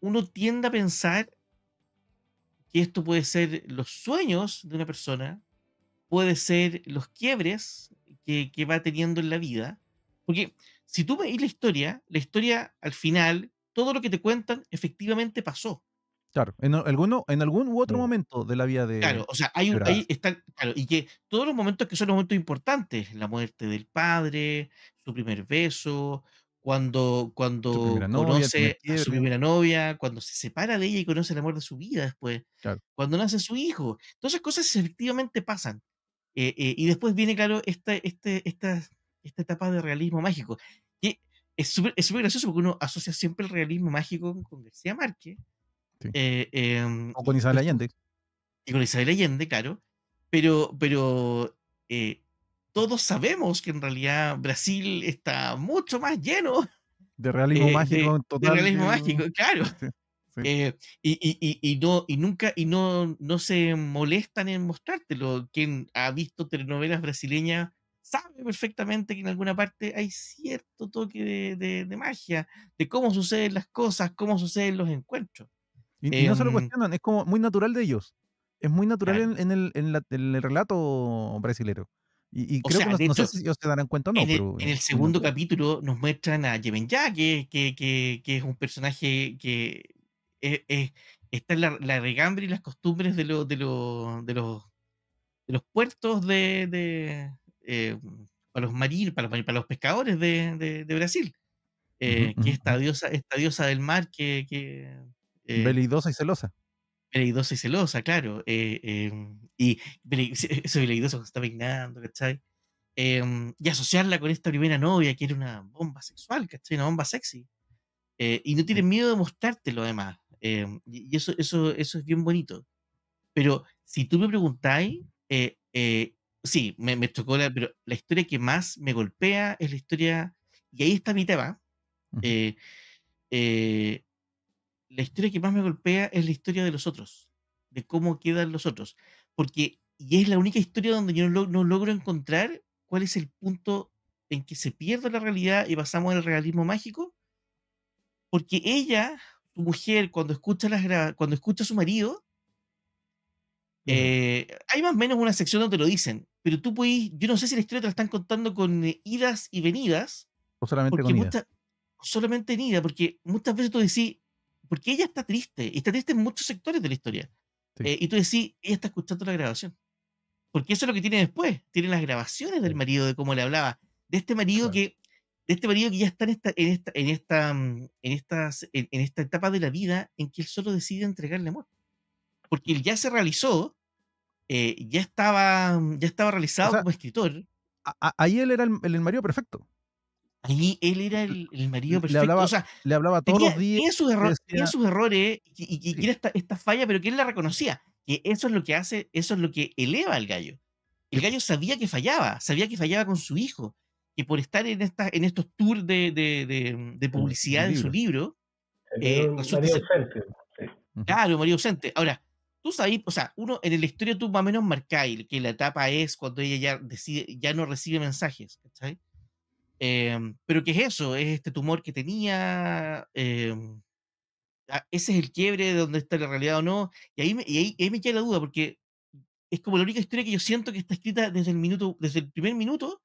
uno tiende a pensar que esto puede ser los sueños de una persona, puede ser los quiebres que va teniendo en la vida. Porque si tú veis la historia al final, todo lo que te cuentan efectivamente pasó. Claro, en algún u otro Mm. momento de la vida Claro, o sea, de ahí Brass. está, claro, y que todos los momentos que son los momentos importantes, la muerte del padre, su primer beso, cuando, Su cuando primera novia, el primer conoce a su quiebre. primera novia, cuando se separa de ella y conoce el amor de su vida después, Claro. cuando nace su hijo, todas esas cosas efectivamente pasan. Y después viene, claro, esta etapa de realismo mágico, que es súper gracioso porque uno asocia siempre el realismo mágico con García Márquez, Sí. O con y Isabel Allende. con Isabel Allende, claro, pero todos sabemos que en realidad Brasil está mucho más lleno De realismo mágico de, en de total realismo que. mágico, claro. Sí, sí. Y nunca se molestan en mostrártelo. Quien ha visto telenovelas brasileñas sabe perfectamente que en alguna parte hay cierto toque de magia, de cómo suceden las cosas, cómo suceden los encuentros. Y no se lo Em, cuestionan, es como muy natural de ellos. Es muy natural claro. en el relato brasilero. Y O creo que sea, no, de no sé hecho, si ellos se darán cuenta o no, en el, pero en el muy segundo natural. capítulo nos muestran a Yemen-Ya, que es un personaje que es- está en la regambre y las costumbres de los puertos eh, para los marinos, para los pescadores de Brasil, Ujú, que ujú, ujú. esta diosa del mar que eh, Veleidosa y celosa. veleidosa y celosa, claro, y eso veleidoso se está peinando, ¿cachai? Y asociarla con esta primera novia que era una bomba sexual, ¿cachai? Una bomba sexy. Y no Sí. tienen miedo de mostrártelo además. Y eso es bien bonito. Pero si tú me preguntáis, sí, me tocó pero la historia que más me golpea es la historia, y ahí está mi tema. Ujú. eh, eh, la historia que más me golpea es la historia de los otros, de cómo quedan los otros. Y es la única historia donde yo no logro encontrar cuál es el punto en que se pierde la realidad y pasamos al realismo mágico, porque ella, su mujer, cuando escucha a su marido, hay más o menos una sección donde lo dicen, pero yo no sé si la historia te la están contando con idas y venidas, O solamente porque con ida. solamente en ida, porque muchas veces tú decís, porque ella está triste, y está triste en muchos sectores de la historia, Sí. y tú decís, ella está escuchando la grabación, porque eso es lo que tiene después, tiene las grabaciones del Sí. marido, de cómo le hablaba, de este marido Claro. que ya está en esta etapa de la vida en que él solo decide entregarle amor, porque él ya se realizó, ya estaba O realizado sea, como escritor. ahí él era el marido perfecto. Ahí él era el marido Le perfecto. O hablaba, sea, le hablaba todos tenía, los días, tenía sus le tenía decía, sus errores y que sí, era esta falla, pero que él la reconocía. Que eso es lo que hace, eso es lo que eleva al gallo. El sí, gallo sabía que fallaba con su hijo, que por estar en estos tours de del publicidad de su libro. libro, Tenía un resulta marido ser, ausente. Sí. Ujú. claro, marido ausente. Ahora, tú sabes, o sea, uno en la historia tú más o menos marcáis que la etapa es cuando ella ya decide, ya no recibe mensajes, ¿cachai? Pero ¿qué es eso? Es este tumor que tenía. Ese es el quiebre de dónde está la realidad o no. Y ahí me queda la duda, porque es como la única historia que yo siento que está escrita desde el primer minuto,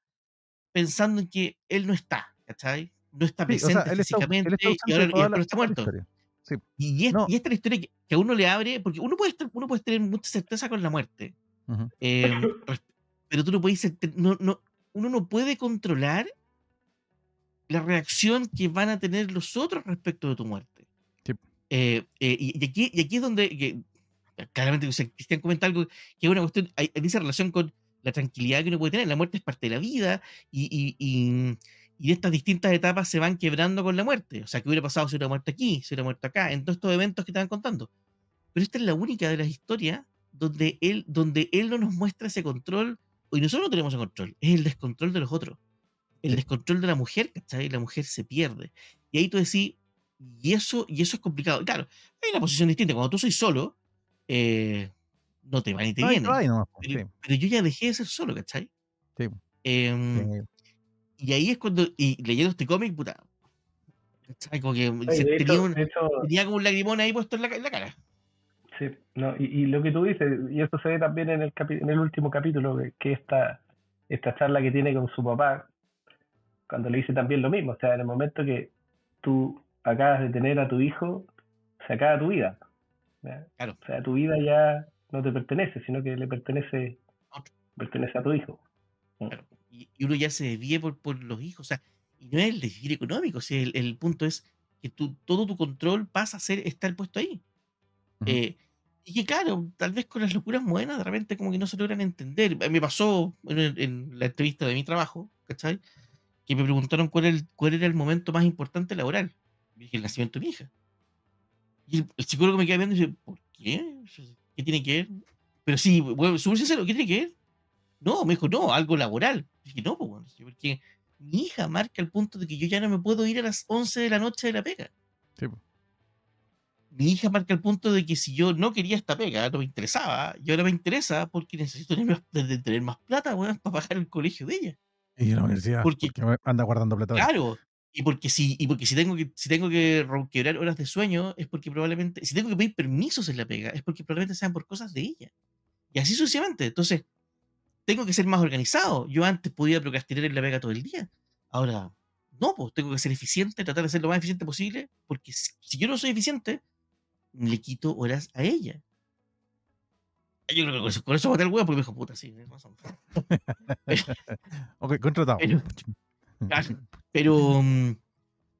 pensando en que él no está, ¿cachai? No está Sí, o sea, presente él está físicamente y ausente de ahora está toda la muerto. historia. Sí. Y No. esta es la historia que a uno le abre, porque uno puede tener mucha certeza con la muerte, Ujú. res- pero tú no puedes, uno no puede controlar la reacción que van a tener los otros respecto de tu muerte. Sí. Y aquí es donde claramente, o sea, Cristian comenta algo que es una cuestión, hay esa relación con la tranquilidad que uno puede tener. La muerte es parte de la vida y estas distintas etapas se van quebrando con la muerte. O sea, ¿qué hubiera pasado si hubiera muerto aquí, si hubiera muerto acá, en todos estos eventos que te van contando? Pero esta es la única de las historias donde él no nos muestra ese control, y nosotros no tenemos ese control, es el descontrol de los otros, el Sí. descontrol de la mujer, ¿cachai? La mujer se pierde. Y ahí tú decís, y eso es complicado. Claro, hay una posición distinta. Cuando tú sois solo, eh, no te va ni te No, ahí te va viene. ahí nomás, po. Pero, Sí, pero yo ya dejé de ser solo, ¿cachai? sí, Em, sí. y ahí es cuando, y leyendo este cómic, puta, ¿cachai? Como que Oye, de hecho, tenía como un lagrimón ahí puesto en la cara. sí, no, y lo que tú dices, y eso se ve también en el último capítulo, que esta charla que tiene con su papá, cuando le dice también lo mismo, o sea, en el momento que tú acabas de tener a tu hijo, se acaba tu vida, ¿ya? Claro. O sea, tu vida ya no te pertenece, sino que le pertenece a tu hijo. Claro. Y uno ya se desvíe por los hijos. O sea, y no es el desvío económico. O sea, el punto es que todo tu control pasa a estar puesto ahí. Ujú. Y que claro, tal vez con las locuras modernas de repente como que no se logran entender. Me pasó en la entrevista de mi trabajo, ¿cachai? Que me preguntaron cuál era el momento más importante laboral. Y dije, el nacimiento de mi hija. Y el psicólogo me queda viendo y dice, ¿por qué? ¿Qué tiene que ver? Pero sí, bueno, súper sincero, ¿qué tiene que ver? No, me dijo, no, algo laboral. Dije, no, pues, bueno, porque mi hija marca el punto de que yo ya no me puedo ir a las 11 de la noche de la pega. Sí, po. Mi hija marca el punto de que si yo no quería esta pega, no me interesaba, y ahora me interesa porque necesito tener más plata, weón, para pagar el colegio de ella. Y en la universidad, Porque, porque anda guardando plata ahora. claro, y porque si tengo que quebrar horas de sueño, es porque probablemente, si tengo que pedir permisos en la pega, es porque probablemente sean por cosas de ella. Y así sucesivamente. Entonces, tengo que ser más organizado. Yo antes podía procrastinar en la pega todo el día. Ahora, no, pues tengo que ser eficiente, tratar de ser lo más eficiente posible, porque si yo no soy eficiente, le quito horas a ella. Yo creo que con eso maté al huevo porque me dijo, puta, sí, tienes razón. Ok, contratado. Pero, claro,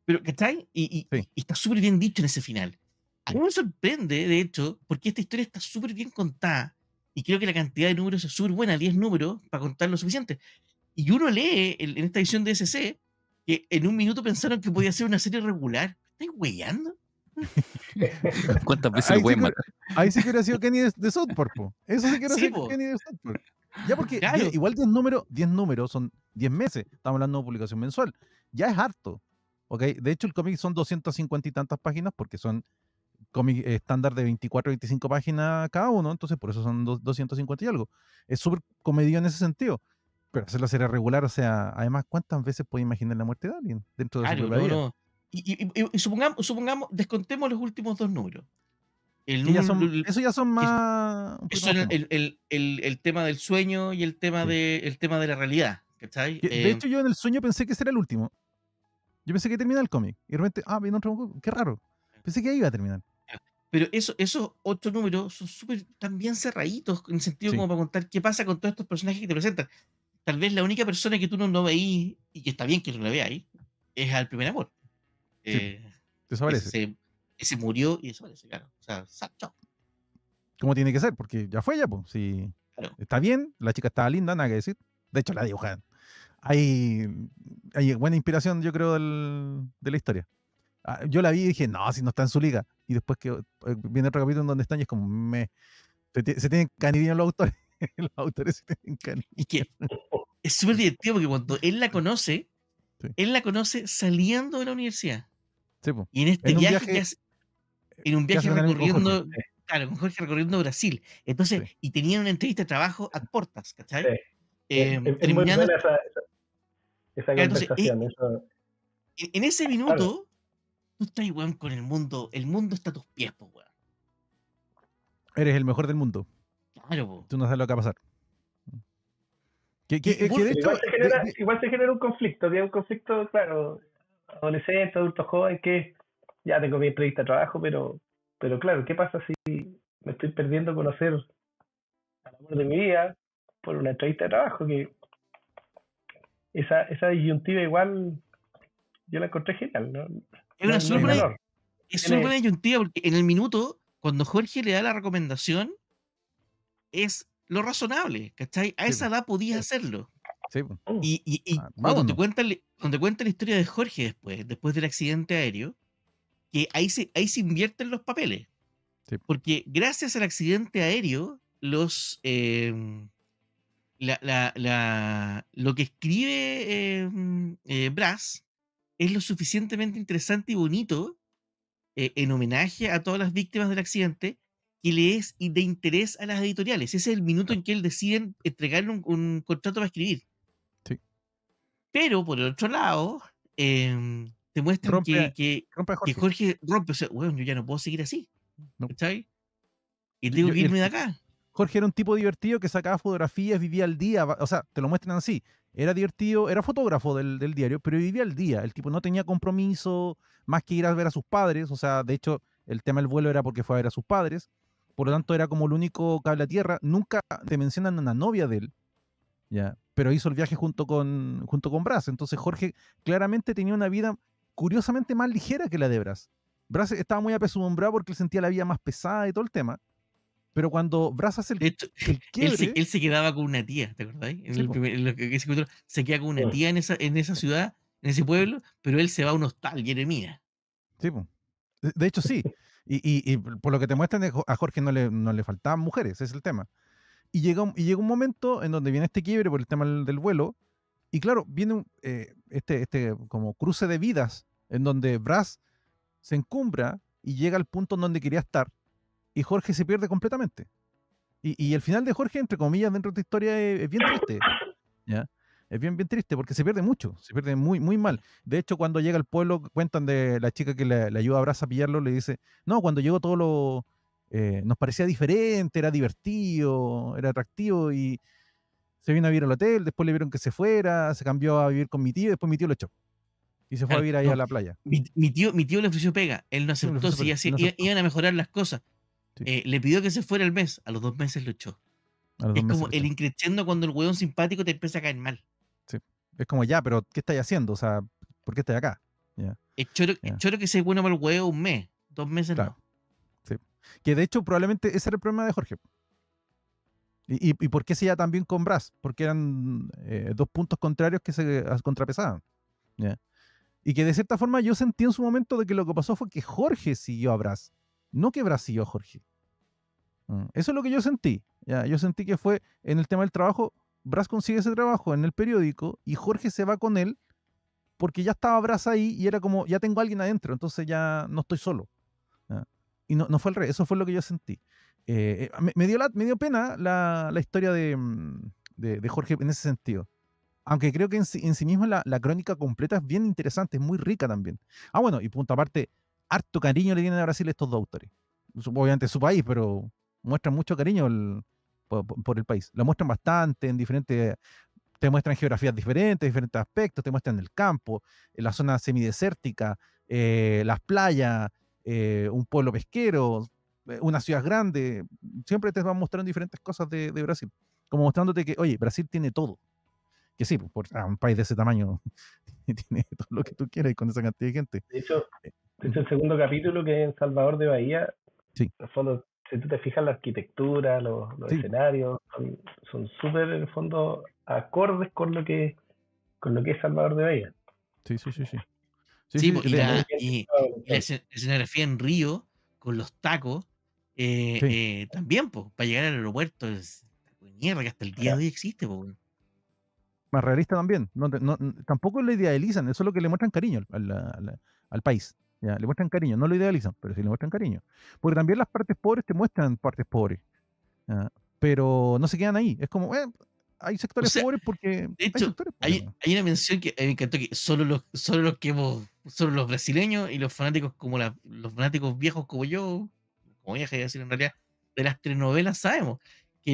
pero ¿cachai? Sí. Y está súper bien dicho en ese final. A mí me sorprende, de hecho, porque esta historia está súper bien contada. Y creo que la cantidad de números es súper buena, 10 números, para contar lo suficiente. Y uno lee en esta edición de SC que en un minuto pensaron que podía ser una serie regular. ¿Me estáis weyando? ¿Cuántas veces lo Ahí sí, pueden que, matar? ahí sí que hubiera sido Kenny de South Park, po. Eso sí que hubiera Sí, sido po. Kenny de South Park. Ya porque Claro. igual 10 números son 10 meses. Estamos hablando de publicación mensual. Ya es harto. ¿Ok? De hecho, el cómic son 250 y tantas páginas porque son cómic estándar de 24 25 páginas cada uno, entonces por eso son 250 y algo. Es súper comedido en ese sentido. Pero hacer la serie regular, o sea, además, ¿cuántas veces puede imaginar la muerte de alguien dentro de su Claro, propia vida? no. Y supongamos, descontemos los últimos dos números. El Que ya número, son, eso ya son más, un poquito eso más era fumados. el tema del sueño y el tema Sí. el tema de la realidad, ¿cachai? De hecho, yo en el sueño pensé que ese era el último. Yo pensé que termina el cómic. Y de repente, viene otro, qué raro. Pensé que ahí iba a terminar. Pero esos 8 números son súper también cerraditos, en el sentido Sí. como para contar qué pasa con todos estos personajes que te presentan. Tal vez la única persona que tú no veís, y que está bien que no la veáis, es al primer amor. Sí, desaparece. Ese murió y desaparece, claro. O sea, chao. Como tiene que ser, porque ya fue ya, pues. Si Claro. está bien, la chica estaba linda, nada que decir. De hecho, la dibujan. Hay buena inspiración, yo creo, de la historia. Yo la vi y dije, no, si no está en su liga. Y después que viene otro capítulo en donde están y es como, se tienen cariño los autores. Los autores se tienen cariño. Y que es súper divertido porque cuando él la conoce, Sí. él la conoce saliendo de la universidad. Sí, po. Y en este En un viaje, viaje en un viaje hacen con Jorge. recorriendo, claro, con Jorge recorriendo Brasil. Entonces, Sí. y tenían una entrevista de trabajo a portas, ¿cachai? Sí. Es muy Terminando, buena esa entonces, conversación. Eso, en ese minuto, tú estás, weón, con el mundo está a tus pies, po, weón. Eres el mejor del mundo. Claro, po. Tú no sabes lo que va a pasar. Que de Pero hecho, igual se genera un conflicto, tiene un conflicto, claro, adolescente, adulto joven, que ya tengo mi entrevista de trabajo, pero claro, ¿qué pasa si me estoy perdiendo conocer al amor de mi vida por una entrevista de trabajo? Que esa disyuntiva igual yo la encontré genial, ¿no? Es una No súper es buena, menor. es súper buena disyuntiva porque en el minuto, cuando Jorge le da la recomendación, es lo razonable, ¿cachai? A Sí, esa edad podías hacerlo. sí, po. Y cuando te cuentan la historia de Jorge después del accidente aéreo, que ahí se invierten los papeles. Sí. Porque gracias al accidente aéreo, lo que escribe Brass es lo suficientemente interesante y bonito en homenaje a todas las víctimas del accidente que le es de interés a las editoriales. Ese es el minuto en que él deciden entregarle un contrato para escribir. Sí. Pero por el otro lado, te muestran que Jorge rompe. O sea, bueno, yo ya no puedo seguir así. No. ¿Cachai? Y tengo que irme de acá. Jorge era un tipo divertido que sacaba fotografías, vivía al día, o sea, te lo muestran así. Era divertido, era fotógrafo del diario, pero vivía al día. El tipo no tenía compromiso más que ir a ver a sus padres, o sea, de hecho, el tema del vuelo era porque fue a ver a sus padres, por lo tanto era como el único cable a tierra. Nunca te mencionan a una novia de él, ¿ya? Pero hizo el viaje junto con Brass. Entonces Jorge claramente tenía una vida curiosamente más ligera que la de Brass. Brass estaba muy apesumbrado porque él sentía la vida más pesada y todo el tema. Pero cuando Brass hace De hecho, el quiebre... él se quedaba con una tía, ¿te acordás? Se queda con una tía en esa ciudad, en ese pueblo, pero él se va a un hostal, Jeremías. Sí, po. De hecho, sí. Y por lo que te muestran, a Jorge no le faltaban mujeres, ese es el tema. Y llega un momento en donde viene este quiebre por el tema del vuelo, y claro, viene este como cruce de vidas, en donde Brass se encumbra y llega al punto en donde quería estar, y Jorge se pierde completamente. Y el final de Jorge, entre comillas, dentro de esta historia es bien triste, ¿ya? Es bien triste porque se pierde mucho, se pierde muy, muy mal. De hecho, cuando llega al pueblo, cuentan de la chica que le ayuda a Brass a pillarlo, le dice, no, cuando llegó todo nos parecía diferente, era divertido, era atractivo, y se vino a vivir al hotel, después le vieron que se fuera, se cambió a vivir con mi tío, y después mi tío lo echó. Y se fue a vivir ahí a la playa. Mi tío le ofreció pega, él no aceptó, iban a mejorar las cosas. Sí. Le pidió que se fuera el mes, a los 2 meses lo echó. Es como el increciendo cuando el hueón simpático te empieza a caer mal. Sí. Es como, ya, pero ¿qué estáis haciendo? O sea, ¿por qué estáis acá? Yeah. Es choro que sea bueno para el huevo 1 mes, 2 meses claro. no. Sí. Que de hecho probablemente ese era el problema de Jorge. ¿Y por qué se iba también con Brass? Porque eran dos puntos contrarios que se contrapesaban. ¿Ya? Y que de cierta forma yo sentí en su momento de que lo que pasó fue que Jorge siguió a Brass, no que Brass siguió a Jorge. Eso es lo que yo sentí. ¿Ya? Yo sentí que fue en el tema del trabajo, Brass consigue ese trabajo en el periódico y Jorge se va con él porque ya estaba Brass ahí y era como, ya tengo a alguien adentro, entonces ya no estoy solo. ¿Ya? y no fue al revés, eso fue lo que yo sentí. Me dio pena la historia de Jorge en ese sentido. Aunque creo que en sí misma la crónica completa es bien interesante, es muy rica también. Bueno, y punto aparte, harto cariño le tienen a Brasil estos dos autores. Obviamente es su país, pero muestran mucho cariño por el país. Lo muestran bastante en diferentes, te muestran geografías diferentes aspectos, te muestran el campo, la zona semidesértica, las playas, un pueblo pesquero, una ciudad grande. Siempre te van mostrando diferentes cosas de Brasil. Como mostrándote que, oye, Brasil tiene todo. Que sí, un país de ese tamaño tiene todo lo que tú quieras y con esa cantidad de gente. De hecho, el segundo capítulo, que es en Salvador de Bahía, Sí. en el fondo, si tú te fijas, la arquitectura, los Sí. escenarios, son súper, en el fondo, acordes con lo que es Salvador de Bahía. Sí. Sí, y la escenografía en Río, con los tacos, también, para llegar al aeropuerto, es mierda que hasta el día de hoy existe, más realista también. Tampoco lo idealizan, eso es lo que le muestran cariño al país. ¿Ya? Le muestran cariño, no lo idealizan, pero sí le muestran cariño. Porque también las partes pobres te muestran partes pobres. ¿Ya? Pero no se quedan ahí. Es como, hay sectores pobres porque de hecho, hay una mención que me encantó, que solo los brasileños y los fanáticos como los fanáticos viejos como yo, como vieja, decir en realidad, de las telenovelas sabemos que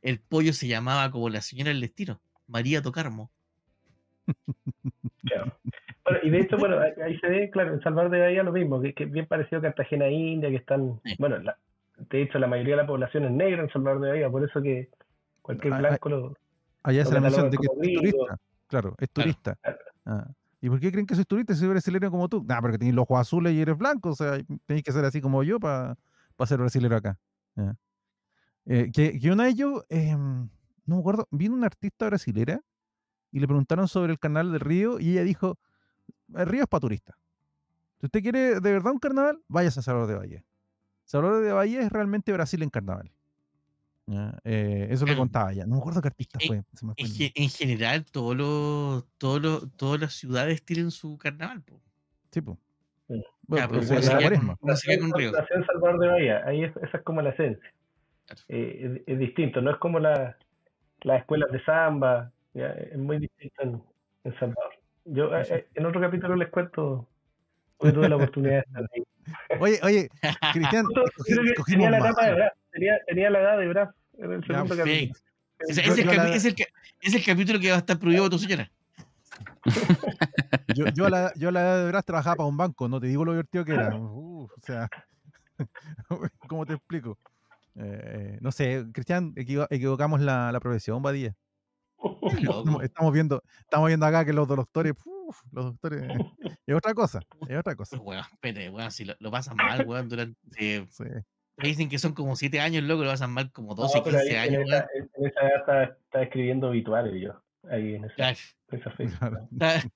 el pollo se llamaba como la señora del destino, María Tocarmo. Claro. Bueno, y de hecho, ahí se ve, claro, en Salvador de Bahía lo mismo, que es bien parecido a Cartagena India, que están, de hecho la mayoría de la población es negra en Salvador de Bahía, por eso que cualquier blanco allá se la mención de que es turista. Claro, es turista. Claro. ¿Y por qué creen que soy turista si soy brasileño como tú? Porque tenés los ojos azules y eres blanco, o sea, tenés que ser así como yo para ser brasileño acá. Que una de ellos, no me acuerdo, vino una artista brasilera y le preguntaron sobre el carnaval del Río y ella dijo, el Río es para turistas. Si usted quiere de verdad un carnaval, váyase a Salvador de Bahía. Salvador de Bahía es realmente Brasil en carnaval. Eso lo contaba ella. No me acuerdo qué artista fue. En general, todas las ciudades tienen su carnaval. Sí, pues. Pero nació en Salvador de Bahía. Ahí esa es como la esencia. Claro. Es distinto, no es como las escuelas de samba. Es muy distinto en Salvador. Yo en otro capítulo les cuento, porque tuve la oportunidad de estar ahí. Oye, Cristian, tenía la etapa de Brás, tenía la edad de Brás en el segundo capítulo. Es el capítulo que va a estar prohibido a tu señora. Yo a la edad de Brás trabajaba para un banco, no te digo lo divertido que era. O sea, ¿cómo te explico? No sé, Cristian, equivocamos la profesión, Badía. Estamos viendo acá que los doctores es otra cosa. Si lo pasan mal, weón, durante... Dicen que son como 7 años, loco, lo pasan mal como 12, 15 años, weón. En esa edad estaba escribiendo obituarios yo. Ahí en esa fecha. Claro.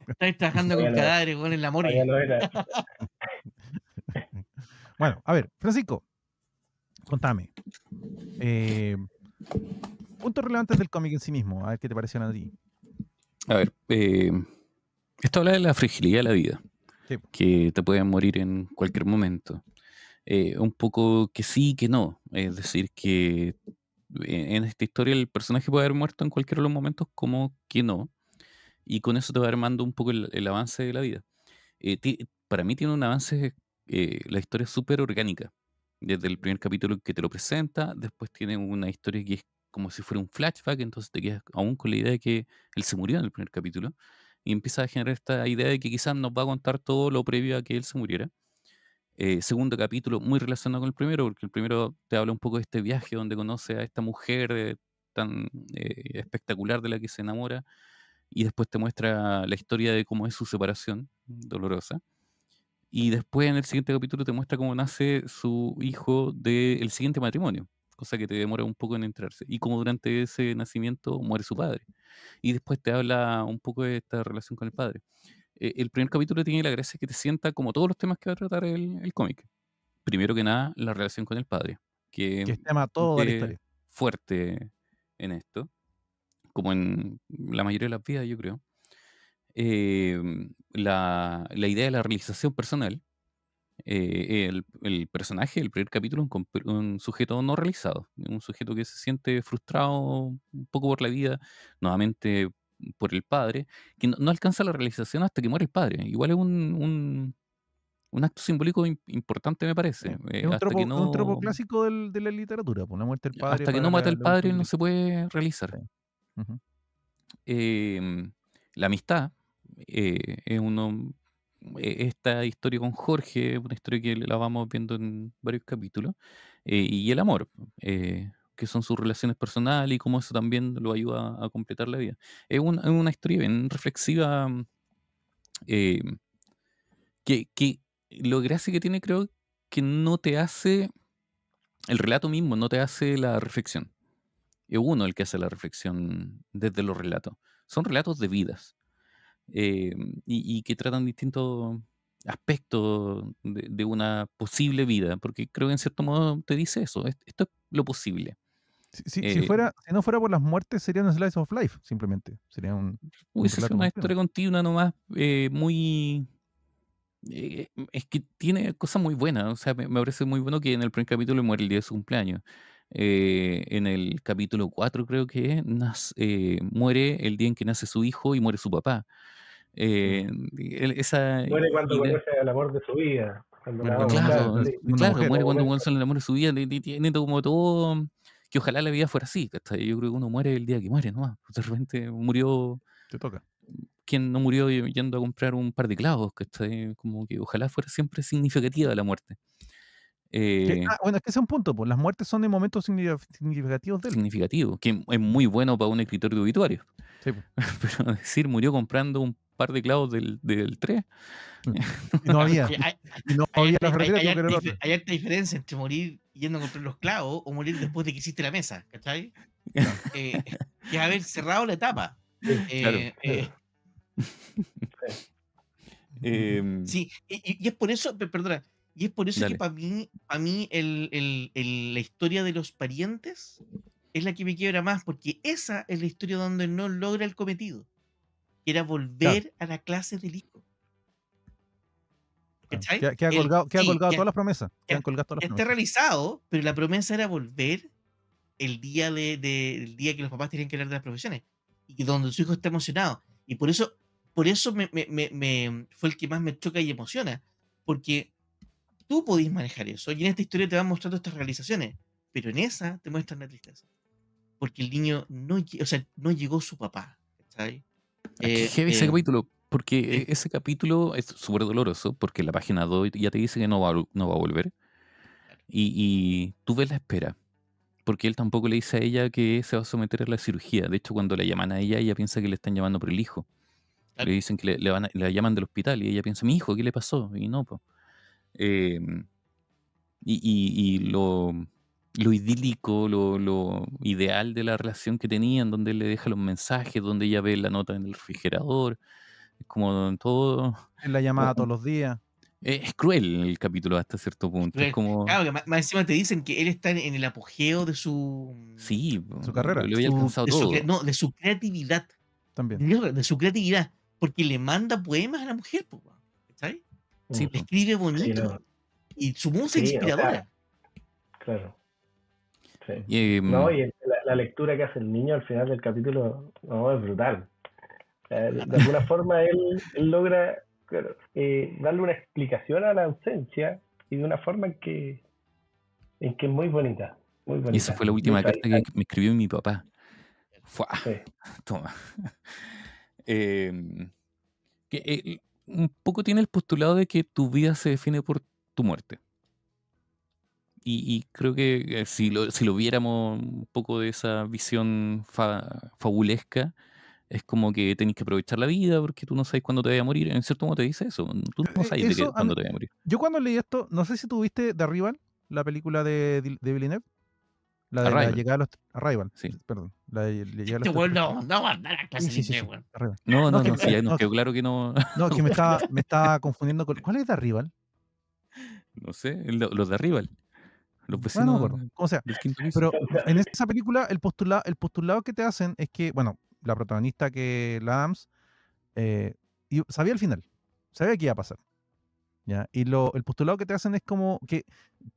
Estáis trabajando con cadáveres, weón, en la morgue. No era. Bueno, a ver, Francisco, contame. Puntos relevantes del cómic en sí mismo, a ver qué te parecieron a ti. A ver, esto habla de la fragilidad de la vida, que te pueden morir en cualquier momento. Un poco que sí, que no. Es decir, que en esta historia el personaje puede haber muerto en cualquiera de los momentos, como que no. Y con eso te va armando un poco el avance de la vida. Para mí tiene un avance, la historia es súper orgánica. Desde el primer capítulo que te lo presenta, después tiene una historia que es como si fuera un flashback, entonces te quedas aún con la idea de que él se murió en el primer capítulo. Y empieza a generar esta idea de que quizás nos va a contar todo lo previo a que él se muriera. Segundo capítulo, muy relacionado con el primero, porque el primero te habla un poco de este viaje donde conoce a esta mujer tan espectacular de la que se enamora, y después te muestra la historia de cómo es su separación dolorosa. Y después en el siguiente capítulo te muestra cómo nace su hijo del siguiente matrimonio, cosa que te demora un poco en enterarse. Y cómo durante ese nacimiento muere su padre. Y después te habla un poco de esta relación con el padre. El primer capítulo tiene la gracia que te sienta como todos los temas que va a tratar el cómic. Primero que nada, la relación con el padre, que es tema toda la historia. Fuerte en esto, como en la mayoría de las vidas, yo creo. La idea de la realización personal, El personaje del primer capítulo es un sujeto no realizado, un sujeto que se siente frustrado un poco por la vida, nuevamente por el padre, que no alcanza la realización hasta que muere el padre. Igual es un acto simbólico importante, me parece. Es es un tropo clásico de la literatura, por la muerte del padre. Hasta que no mata al padre no se puede realizar. Sí. Ujú. La amistad es esta historia con Jorge, una historia que la vamos viendo en varios capítulos, y el amor, que son sus relaciones personales y cómo eso también lo ayuda a completar la vida. Es una historia bien reflexiva, eh, que lo gracia que tiene, creo, que no te hace, el relato mismo no te hace la reflexión. Es uno el que hace la reflexión desde los relatos. Son relatos de vidas, y que tratan distintos aspectos de una posible vida, porque creo que en cierto modo te dice eso, esto es lo posible. Si Eh, no fuera por las muertes, sería un slice of life, simplemente. Sería un Hubiese sido relato una continuo. historia continua nomás, muy... es que tiene cosas muy buenas, o sea, me parece muy bueno que en el primer capítulo muere el día de su cumpleaños. En el capítulo 4 creo que muere el día en que nace su hijo y muere su papá. Esa Muere cuando idea, conoce al amor de su vida. Cuando Muere la cuando ama, conoce claro, claro, sí. una claro, mujer. muere cuando Momento. conoce el amor de su vida, tiene como todo, que ojalá la vida fuera así, ¿cachai? Yo creo que uno muere el día que muere, ¿no? De repente murió, Te toca. quien no murió yendo a comprar un par de clavos, ¿cachai? Como que ojalá fuera siempre significativa la muerte. Bueno, es que ese es un punto, pues las muertes son en momentos significativos de él. Significativo, que es muy bueno para un escritor de obituarios. Sí, pues. Pero decir murió comprando un par de clavos del 3. Y no había. Que Y no hay había harta- la ferretera, tuvo que harta ir al dif- otro. hay harta diferencia entre morir yendo a comprar los clavos o morir después de que hiciste la mesa, ¿cachai? Que haber cerrado la etapa. Sí, Claro. Sí, y es por eso, perdona, y es por eso que Dale. para mí la historia de los parientes es la que me quiebra más, porque esa es la historia donde no logra el cometido, que era volver a la clase del hijo. ¿Cachai? Queda colgado Sí, todas las promesas. Quedan colgadas todas las está promesas. realizado, pero la promesa era volver el día el día que los papás tenían que hablar de las profesiones y que donde su hijo está emocionado. Y por eso fue el que más me choca y emociona, porque tú podís manejar eso y en esta historia te van mostrando estas realizaciones, pero en esa te muestran la tristeza, porque el niño no llegó su papá, ¿sabes? Qué heavy ese capítulo, porque sí. ese capítulo es súper doloroso, porque la página 2 ya te dice que no va a volver, y tú ves la espera, porque él tampoco le dice a ella que se va a someter a la cirugía. De hecho, cuando la llaman a ella piensa que le están llamando por el hijo. Claro. Le dicen que la llaman del hospital y ella piensa, mi hijo, ¿qué le pasó? Y no, pues. Y lo idílico, lo ideal de la relación que tenían, donde él le deja los mensajes, donde ella ve la nota en el refrigerador, es como todo... En la llamada todos los días. Es cruel el capítulo hasta cierto punto. Es como... Claro, que más encima te dicen que él está en el apogeo de su Sí, Su carrera. lo había alcanzado todo. de su creatividad. También. De su creatividad. Porque le manda poemas a la mujer, ¿sabes? Sí, Le escribe bonito. Sí, no. Y su música Sí, o sea, inspiradora. claro. Sí. Y, No, y la lectura que hace el niño al final del capítulo no, es brutal. De alguna forma él logra darle una explicación a la ausencia y de una forma en que es muy bonita. Muy bonita. y esa fue la última carta que me escribió mi papá. ¡Fua! Sí. Toma. Un poco tiene el postulado de que tu vida se define por tu muerte. Y creo que si lo viéramos un poco de esa visión fabulesca, es como que tenés que aprovechar la vida porque tú no sabes cuándo te vayas a morir. En cierto modo te dice eso. Tú no sabes cuándo te vayas a morir. Yo cuando leí esto, no sé si tú viste The Arrival, la película de Villeneuve. La de la llegada a los... Arrival, sí. Perdón. La de llegar a Este los... weón no va a andar a clase de inglés, weón. Arrival. No, sí, ya nos quedó claro que no. No, es que me estaba confundiendo con... ¿Cuál es The Arrival? No sé, los de Arrival. Los vecinos. No me acuerdo. O sea, pero en esa película el postulado que te hacen es que, bueno, la protagonista, que la Adams, sabía el final, sabía qué iba a pasar. ¿ya? Y el postulado que te hacen es como que,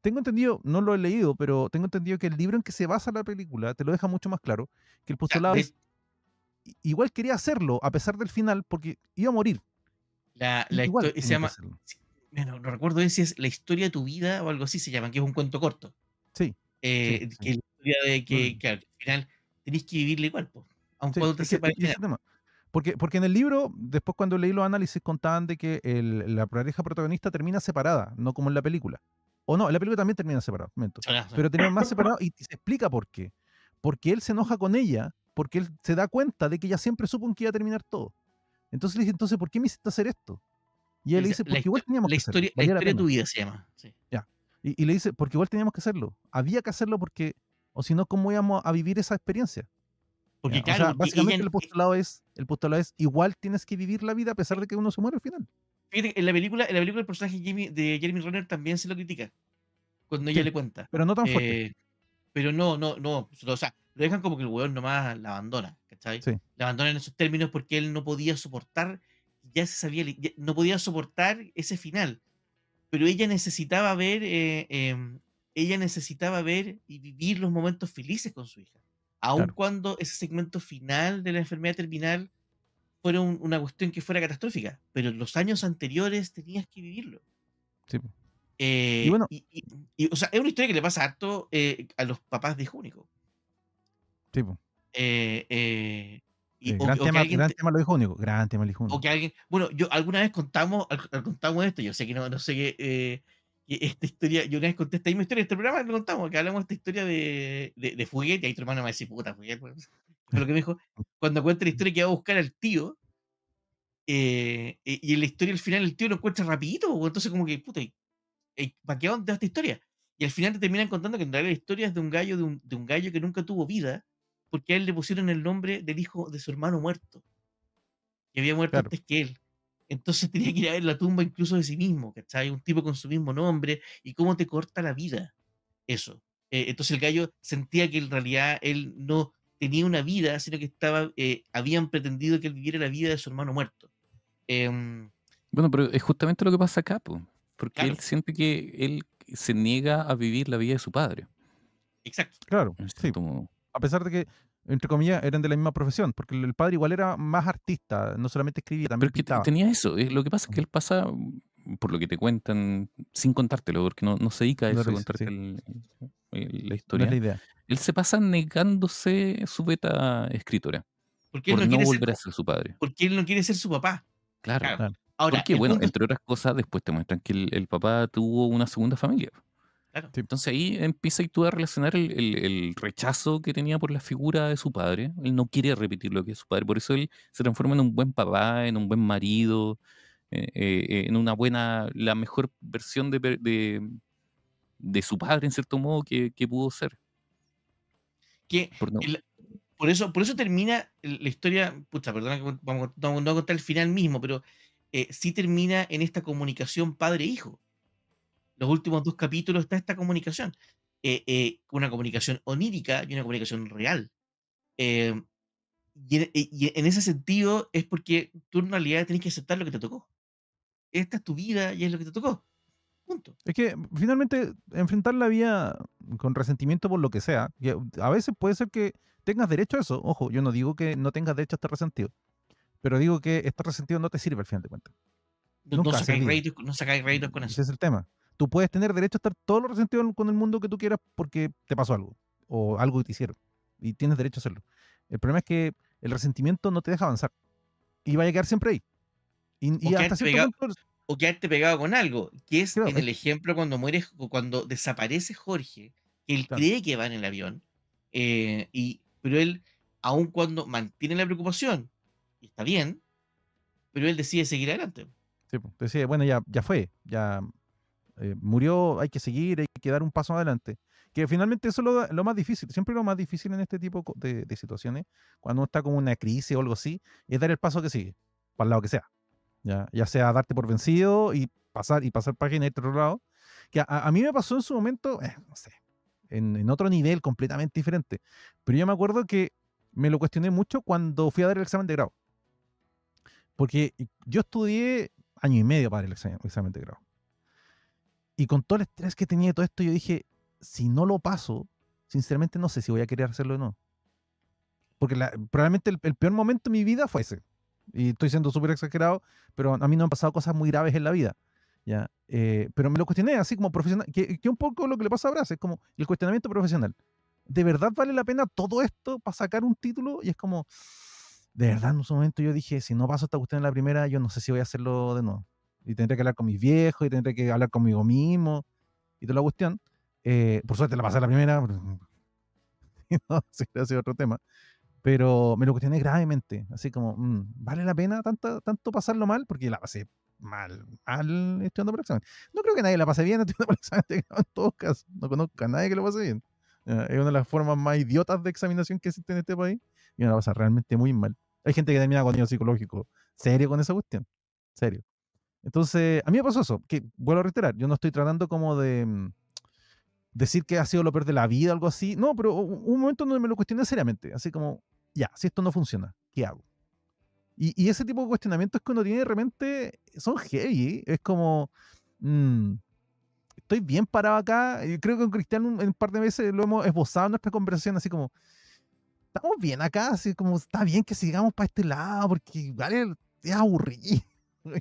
tengo entendido, no lo he leído, pero tengo entendido que el libro en que se basa la película te lo deja mucho más claro, que el O sea, postulado es, igual quería hacerlo a pesar del final porque iba a morir, la igual historia se tenía que llama, hacerlo. no recuerdo bien si es La historia de tu vida o algo así se llama, que es un cuento corto. Sí, sí, sí. Que la historia de No, que, claro, que al final tenés que vivirla igual, po, aun sí, cuando te es que sepa el ese es final. el tema. Porque en el libro, después cuando leí los análisis, contaban de que la pareja protagonista termina separada, no como en la película. O no, en la película también termina separado, miento. Suena- suena. Pero terminan más separados y se explica por qué. Porque él se enoja con ella, porque él se da cuenta de que ella siempre supo que iba a terminar todo. Entonces le dije, entonces, ¿por qué me hiciste hacer esto? Y ella le dice, porque igual teníamos que hacerlo, La valía la historia de tu pena. vida se llama. Sí. Ya. Y le dice, porque igual teníamos que hacerlo. Había que hacerlo porque, o si no, ¿cómo íbamos a vivir esa experiencia? Porque ¿Ya? O claro, sea, porque básicamente el postulado es igual tienes que vivir la vida a pesar de que uno se muere al final. fíjate que en la película el personaje de Jeremy Renner también se lo critica cuando ella Sí, le cuenta. pero no tan fuerte. Pero no, o sea, lo dejan como que el weón nomás la abandona, ¿cachai? Sí, La abandona en esos términos porque él no podía soportar, ya se sabía, no podía soportar ese final. Pero ella necesitaba ver y vivir los momentos felices con su hija. Aun claro. cuando ese segmento final de la enfermedad terminal fuera una cuestión que fuera catastrófica. Pero en los años anteriores tenías que vivirlo. Sí. Y bueno, O sea, es una historia que le pasa harto a los papás de hijo único. sí, po. Eh, eh, Gran o que tema, alguien gran tema lo dijo único. Gran tema lo dijo o único. que alguien, bueno, yo alguna vez contamos esto, yo sé que no sé que esta historia, yo una vez conté esta misma historia en este programa, lo contamos, que hablamos de esta historia de Fuguet, y ahí tu hermano me va a decir, puta, Fuguet, pues. Fue lo que me dijo, cuando cuenta la historia que va a buscar al tío, y en la historia al final el tío lo encuentra rapidito, pues, entonces como que, puta, ¿para qué onda esta historia? Y al final te terminan contando que en realidad la historia es de un gallo, de un gallo que nunca tuvo vida, porque a él le pusieron el nombre del hijo de su hermano muerto, que había muerto Claro. antes que él. Entonces tenía que ir a ver la tumba incluso de sí mismo, ¿cachai? Un tipo con su mismo nombre, y cómo te corta la vida eso. Entonces el gallo sentía que en realidad él no tenía una vida, sino que habían pretendido que él viviera la vida de su hermano muerto. Em, Bueno, pero es justamente lo que pasa acá, po, porque él claro, siente que él se niega a vivir la vida de su padre, exacto. Claro, en sí. cierto modo. A pesar de que, entre comillas, eran de la misma profesión, porque el padre igual era más artista, no solamente escribía, Pero también es que pintaba. tenía eso. Lo que pasa es que Ujú. él pasa, por lo que te cuentan, sin contártelo, porque no se dedica a No eso, lo a dice, contarte sí. la No es la historia. idea. Él se pasa negándose su beta escritora, Porque él por no no quiere ser, volver a ser su padre. porque él no quiere ser su papá. Claro. Claro. Claro. Ahora, Porque, el bueno, punto es, entre otras cosas, después te muestran que el papá tuvo una segunda familia. claro, Sí. Entonces ahí empieza y tú a relacionar el rechazo que tenía por la figura de su padre. Él no quiere repetir lo que es su padre, por eso él se transforma en un buen papá, en un buen marido, en la mejor versión de su padre, en cierto modo, que pudo ser. que Por no- por eso termina la historia, pucha, perdona que no a contar el final mismo, pero sí termina en esta comunicación padre-hijo. Los últimos dos capítulos está esta comunicación. Una comunicación onírica y una comunicación real. Eh, y en ese sentido es porque tú en realidad tenés que aceptar lo que te tocó. Esta es tu vida y es lo que te tocó. Punto. Es que finalmente enfrentar la vida con resentimiento por lo que sea, que a veces puede ser que tengas derecho a eso. Ojo, yo no digo que no tengas derecho a estar resentido, pero digo que estar resentido no te sirve al final de cuentas. No Nunca ha sacáis servido. réditos, no sacáis réditos con Ese eso. es el tema. Tú puedes tener derecho a estar todo lo resentido con el mundo que tú quieras porque te pasó algo o algo que te hicieron y tienes derecho a hacerlo. El problema es que el resentimiento no te deja avanzar y va a llegar siempre ahí. O Y hasta quedarte cierto pegado, punto, o quedarte pegado con algo, que es claro, en el ejemplo cuando muere, o cuando desaparece Jorge, que él claro, cree que va en el avión, pero él, aun cuando mantiene la preocupación, y está bien, pero él decide seguir adelante. sí, pues, decía, bueno, ya fue, ya murió, hay que seguir, hay que dar un paso adelante. Que finalmente eso es lo más difícil, siempre lo más difícil en este tipo de situaciones, cuando uno está como una crisis o algo así, es dar el paso que sigue, para el lado que sea. Ya sea darte por vencido y pasar página y irte a otro lado. Que a mí me pasó en su momento, no sé, en otro nivel completamente diferente. Pero yo me acuerdo que me lo cuestioné mucho cuando fui a dar el examen de grado. Porque yo estudié año y medio para el examen de grado. Y con todo el estrés que tenía de todo esto, yo dije, si no lo paso, sinceramente no sé si voy a querer hacerlo o no. Porque probablemente el peor momento de mi vida fue ese. Y estoy siendo súper exagerado, pero a mí no han pasado cosas muy graves en la vida. ¿Ya? Pero me lo cuestioné así como profesional, que un poco lo que le pasa a Brass es como el cuestionamiento profesional. ¿De verdad vale la pena todo esto para sacar un título? Y es como, de verdad, en su momento yo dije, si no paso esta cuestión en la primera, yo no sé si voy a hacerlo de nuevo. Y tendré que hablar con mis viejos, y tendré que hablar conmigo mismo, y toda la cuestión. Por suerte la pasé la primera, no, sí, ha sido otro tema. Pero me lo cuestioné gravemente, así como, ¿vale la pena tanto pasarlo mal? Porque la pasé mal estudiando para el examen. No creo que nadie la pase bien estudiando para el examen, en todos casos. No conozco a nadie que lo pase bien. Es una de las formas más idiotas de examinación que existe en este país y me la pasa realmente muy mal. Hay gente que termina con niño psicológico serio con esa cuestión. Serio. Entonces, a mí me pasó eso, que vuelvo a reiterar, yo no estoy tratando como de decir que ha sido lo peor de la vida, algo así. No, pero hubo un momento donde me lo cuestioné seriamente, así como, ya, si esto no funciona, ¿qué hago? Y ese tipo de cuestionamientos que uno tiene de repente son heavy. Es como, mm, estoy bien parado acá. Yo creo que con Cristian un par de veces lo hemos esbozado en nuestra conversación, así como, estamos bien acá, así como, está bien que sigamos para este lado, porque igual es aburrido.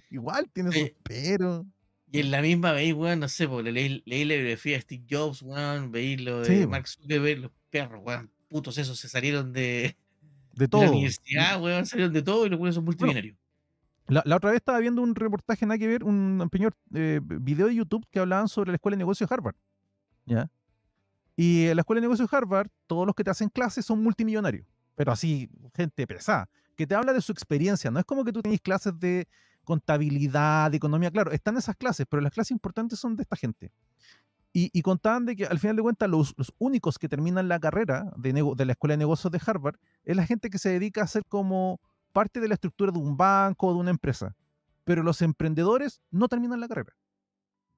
Igual tiene sus Sí. peros. Y en la misma veis, weón, no sé, porque leí la biografía de Steve Jobs, weón, veis lo Sí, de po, Mark Zuckerberg, los perros, weón, putos esos se salieron de de la todo. universidad, weón, salieron de todo y los weones son Bueno, multimillonarios. la otra vez estaba viendo un reportaje, nada que ver, un pequeño video de YouTube que hablaban sobre la Escuela de Negocios de Harvard. ¿Ya? Y en la Escuela de Negocios de Harvard, todos los que te hacen clases son multimillonarios, pero así, gente pesada, que te habla de su experiencia. No es como que tú tenés clases de contabilidad, de economía, claro, están esas clases, pero las clases importantes son de esta gente. Y contaban de que al final de cuentas los únicos que terminan la carrera de la Escuela de Negocios de Harvard es la gente que se dedica a ser como parte de la estructura de un banco o de una empresa. Pero los emprendedores no terminan la carrera.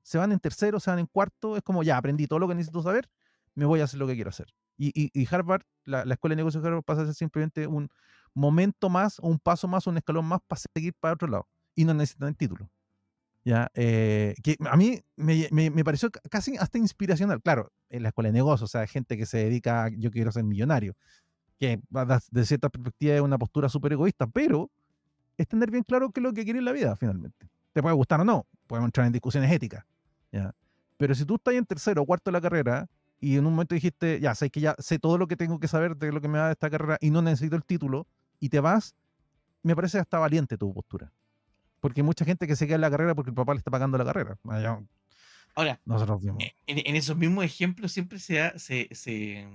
Se van en tercero, se van en cuarto, es como ya aprendí todo lo que necesito saber, me voy a hacer lo que quiero hacer. Y Harvard, la Escuela de Negocios de Harvard pasa a ser simplemente un momento más, o un paso más, un escalón más para seguir para otro lado. Y no necesitan el título. ¿Ya? Que a mí me pareció casi hasta inspiracional. Claro, en la Escuela de Negocios, o sea, gente que se dedica a yo quiero ser millonario, que de cierta perspectiva es una postura súper egoísta, pero es tener bien claro qué es lo que quiere en la vida, finalmente. Te puede gustar o no, podemos entrar en discusiones éticas. ¿Ya? Pero si tú estás en tercero o cuarto de la carrera y en un momento dijiste, ya sé que ya sé todo lo que tengo que saber de lo que me va de esta carrera y no necesito el título, y te vas, me parece hasta valiente tu postura. Porque hay mucha gente que se queda en la carrera porque el papá le está pagando la carrera. Allá, Ahora, nosotros vimos. en esos mismos ejemplos siempre te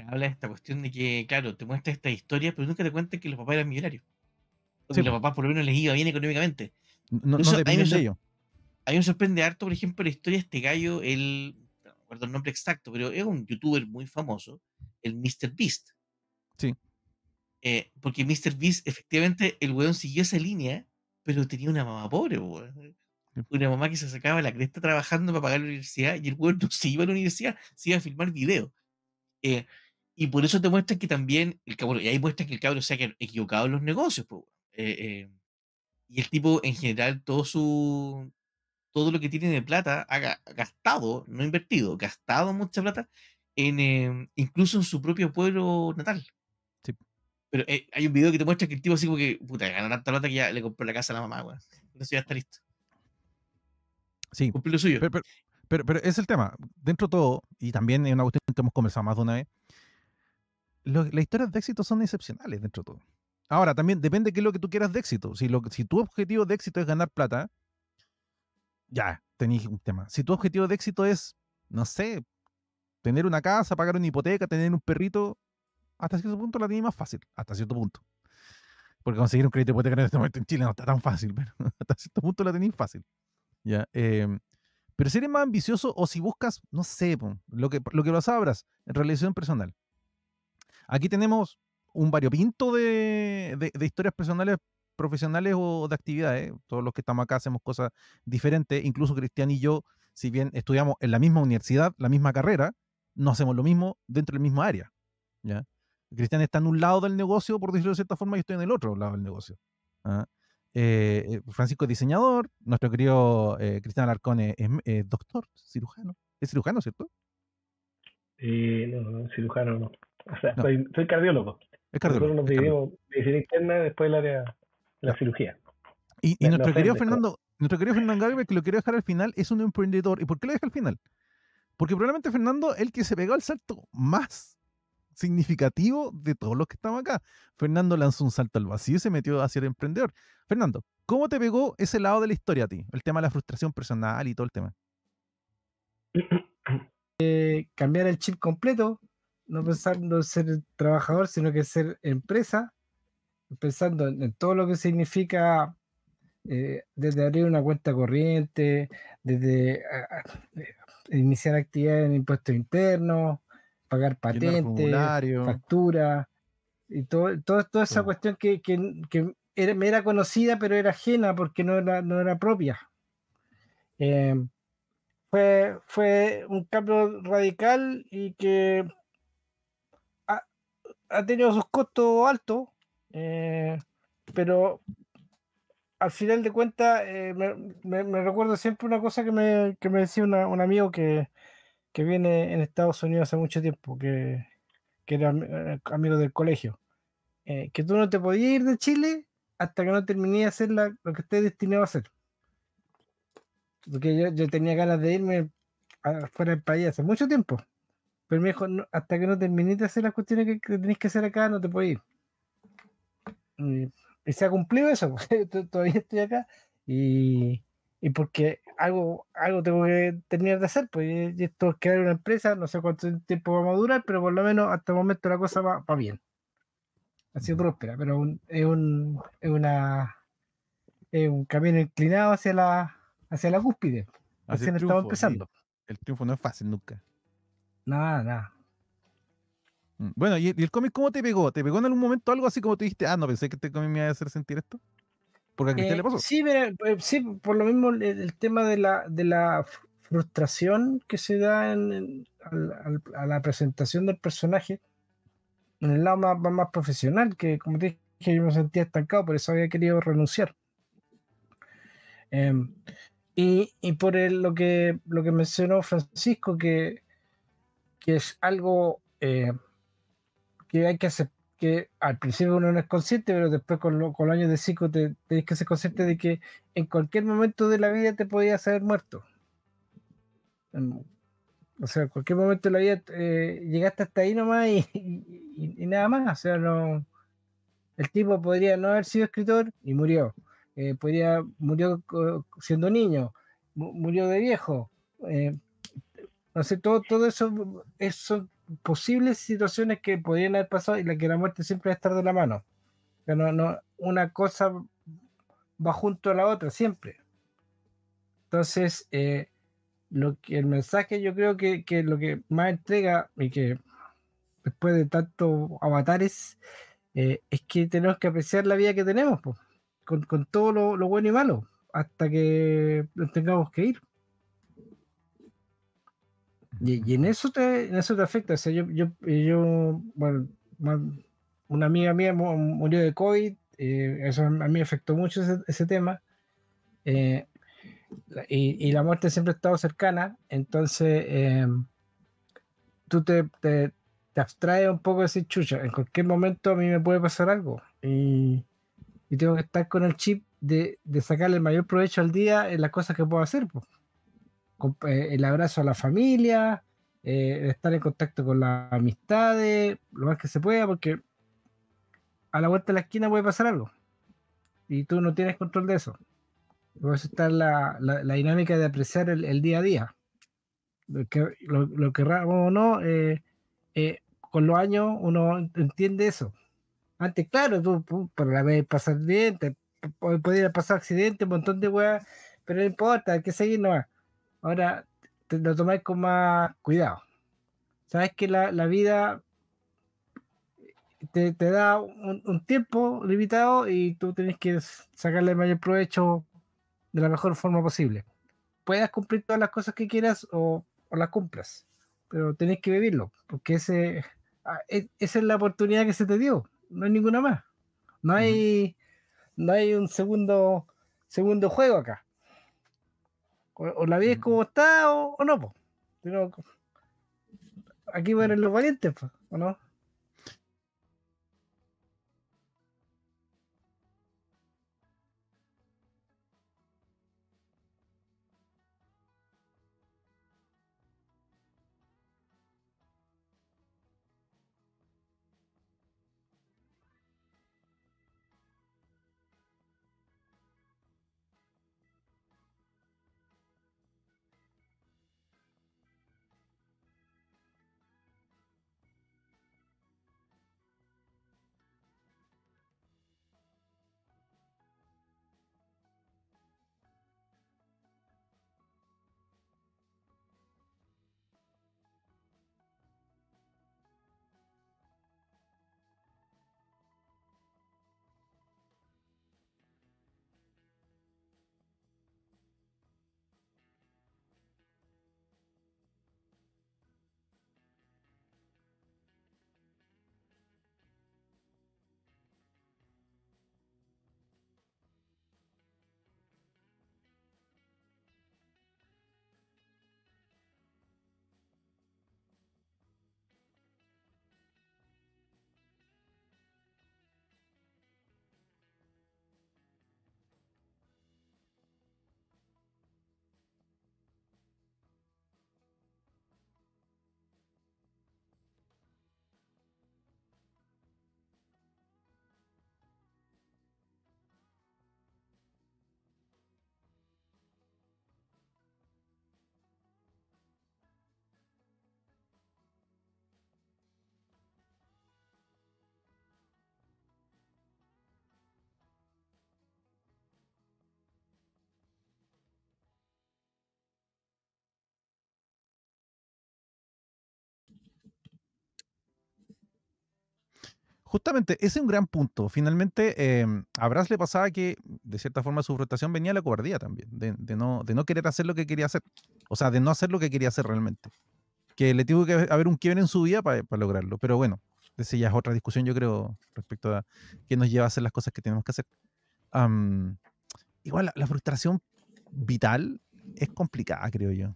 habla de esta cuestión de que, claro, te muestra esta historia, pero nunca te cuentan que los papás eran millonarios. O que Sí, los po. papás por lo menos les iba bien económicamente. No, Por no eso dependen de ellos. a mí me sorprende harto, por ejemplo, la historia de este gallo, no me acuerdo el nombre exacto, pero es un youtuber muy famoso, el Mr. Beast. Sí. Porque Mr. Beast, efectivamente, el weón siguió esa línea, pero tenía una mamá pobre, weón. Una mamá que se sacaba la cresta trabajando para pagar la universidad y el weón no se iba a la universidad, se iba a filmar video. Eh, y por eso te muestran que también, bueno, y ahí muestran que el cabro se ha equivocado en los negocios, pues, weón. Y el tipo, en general, todo lo que tiene de plata ha gastado, no invertido, gastado mucha plata incluso en su propio pueblo natal. Sí. Pero hay un video que te muestra que el tipo así como que, puta, gana tanta plata que ya le compró la casa a la mamá, weón. Eso ya está listo. Sí. Cumplió lo suyo. Pero es el tema. Dentro de todo, y también es una cuestión que hemos conversado más de una vez, las historias de éxito son excepcionales dentro de todo. Ahora, también depende de qué es lo que tú quieras de éxito. Si tu objetivo de éxito es ganar plata, ya, tenéis un tema. Si tu objetivo de éxito es, no sé, tener una casa, pagar una hipoteca, tener un perrito, hasta cierto punto la tenéis más fácil. Hasta cierto punto. Porque conseguir un crédito hipotecario en este momento en Chile no está tan fácil, pero hasta cierto punto la tenéis fácil. ¿Ya? Pero si eres más ambicioso o si buscas, no sé, lo que pasabas en realización personal. Aquí tenemos un variopinto de historias personales, profesionales o de actividades. Todos los que estamos acá hacemos cosas diferentes. Incluso Cristian y yo, si bien estudiamos en la misma universidad, la misma carrera, no hacemos lo mismo dentro del mismo área. ¿Ya? Cristian está en un lado del negocio, por decirlo de cierta forma, y yo estoy en el otro lado del negocio. ¿Ah? Francisco es diseñador, nuestro querido Cristian Alarcón es doctor, cirujano. ¿Es cirujano, cierto? No, cirujano no. O sea, No, soy cardiólogo. es cardiólogo. Nosotros nos Es cardiólogo. dividimos medicina interna, después el área de la Ya. cirugía. Y Me nuestro querido ofendes, ¿cómo? Fernando Gabriel, que lo quiero dejar al final, es un emprendedor. ¿Y por qué lo deja al final? Porque probablemente Fernando, el que se pegó el salto más significativo de todos los que estamos acá. Fernando lanzó un salto al vacío y se metió a ser emprendedor. Fernando, ¿cómo te pegó ese lado de la historia a ti? El tema de la frustración personal y todo el tema. Cambiar el chip completo, no pensando en ser trabajador, sino que ser empresa, pensando en todo lo que significa desde abrir una cuenta corriente, desde iniciar actividades en impuestos internos, pagar Llenar patentes, formulario. facturas, y toda esa Todo. cuestión que me era conocida, pero era ajena porque no era propia. Fue un cambio radical y que ha tenido sus costos altos, pero al final de cuentas me recuerdo siempre una cosa que me decía un amigo que viene en Estados Unidos hace mucho tiempo, que era amigo del colegio, que tú no te podías ir de Chile hasta que no terminé de hacer lo que estés destinado a hacer. Porque yo tenía ganas de irme fuera del país hace mucho tiempo. Pero me dijo, "No, hasta que no termines de hacer las cuestiones que tenés que hacer acá, no te puedes ir". Y se ha cumplido eso, porque todavía estoy acá y porque algo tengo que terminar de hacer, pues y esto es crear una empresa, no sé cuánto tiempo vamos a durar, pero por lo menos hasta el momento la cosa va bien. Ha sido próspera, pero es un camino inclinado hacia la cúspide. Hacia el Recién estamos triunfo, sí. empezando. El triunfo no es fácil nunca. Nada. Bueno, ¿y el cómic cómo te pegó? ¿Te pegó en algún momento algo así como te dijiste, no pensé que este cómic me iba a hacer sentir esto? Porque a Cristian le pasó. Sí, mira, sí, por lo mismo el tema de la frustración que se da a la presentación del personaje en el lado más profesional, que como te dije, yo me sentía estancado, por eso había querido renunciar. Y por lo que mencionó Francisco, que es algo que hay que hacer, que al principio uno no es consciente, pero después con los años de ciclo tenés que ser consciente de que en cualquier momento de la vida te podías haber muerto. O sea, en cualquier momento de la vida llegaste hasta ahí nomás y nada más. O sea, no, el tipo podría no haber sido escritor y murió. Murió siendo niño, murió de viejo. No sé, todo eso son posibles situaciones que podrían haber pasado y la que la muerte siempre va a estar de la mano. O sea, no, una cosa va junto a la otra, siempre. Entonces, el mensaje yo creo que lo que más entrega y que después de tantos avatares es que tenemos que apreciar la vida que tenemos, po, con todo lo bueno y malo, hasta que nos tengamos que ir. Y en eso te afecta. O sea, bueno, una amiga mía murió de COVID, eso a mí me afectó mucho ese tema. Y la muerte siempre ha estado cercana, entonces tú te abstraes un poco de decir, chucha, en cualquier momento a mí me puede pasar algo y tengo que estar con el chip de sacarle el mayor provecho al día en las cosas que puedo hacer, pues. El abrazo a la familia, estar en contacto con las amistades, lo más que se pueda, porque a la vuelta de la esquina puede pasar algo y tú no tienes control de eso. Por eso está la dinámica de apreciar el día a día. Lo que raro o no, con los años uno entiende eso. Antes, claro, tú por la vez pasar bien, podía pasar accidente, un montón de weas, pero no importa, hay que seguir nomás. Ahora te lo tomáis con más cuidado. Sabes que la vida te da un tiempo limitado y tú tienes que sacarle el mayor provecho de la mejor forma posible. Puedas cumplir todas las cosas que quieras o las cumplas, pero tenés que vivirlo, porque esa es la oportunidad que se te dio, no hay ninguna más. No hay, no hay un segundo juego acá. O la ves como está o no, po. Pero aquí mueren los valientes, po, ¿o no? Justamente, ese es un gran punto. Finalmente, a Brass le pasaba que, de cierta forma, su frustración venía de la cobardía también, de no querer hacer lo que quería hacer. O sea, de no hacer lo que quería hacer realmente. Que le tuvo que haber un quiebre en su vida para lograrlo. Pero bueno, esa ya es otra discusión, yo creo, respecto a qué nos lleva a hacer las cosas que tenemos que hacer. Am, igual, la frustración vital es complicada, creo yo.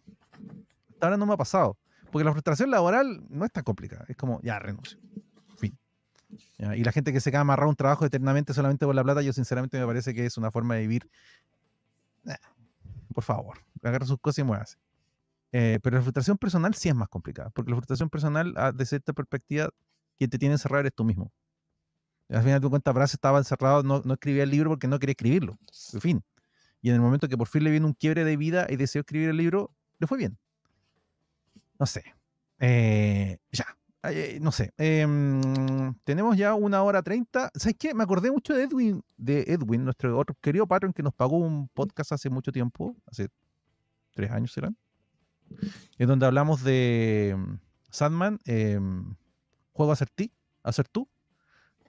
Hasta ahora no me ha pasado. Porque la frustración laboral no es tan complicada. Es como, ya renuncio. Fin. ¿Ya? Y la gente que se queda amarrado a un trabajo eternamente solamente por la plata, yo sinceramente me parece que es una forma de vivir. Por favor, agarra sus cosas y muévase. Pero la frustración personal sí es más complicada, porque la frustración personal, de cierta perspectiva, quien te tiene encerrado eres tú mismo. Al final de cuentas, Brass estaba encerrado, no escribía el libro porque no quería escribirlo. En fin. Y en el momento que por fin le vino un quiebre de vida y decidió escribir el libro, le fue bien. No sé. Ya. No sé. Tenemos ya 1 hora 30. ¿Sabes qué? Me acordé mucho de Edwin, nuestro otro querido patrón que nos pagó un podcast hace mucho tiempo, hace 3 años serán, en donde hablamos de Sandman, juego hacer tú.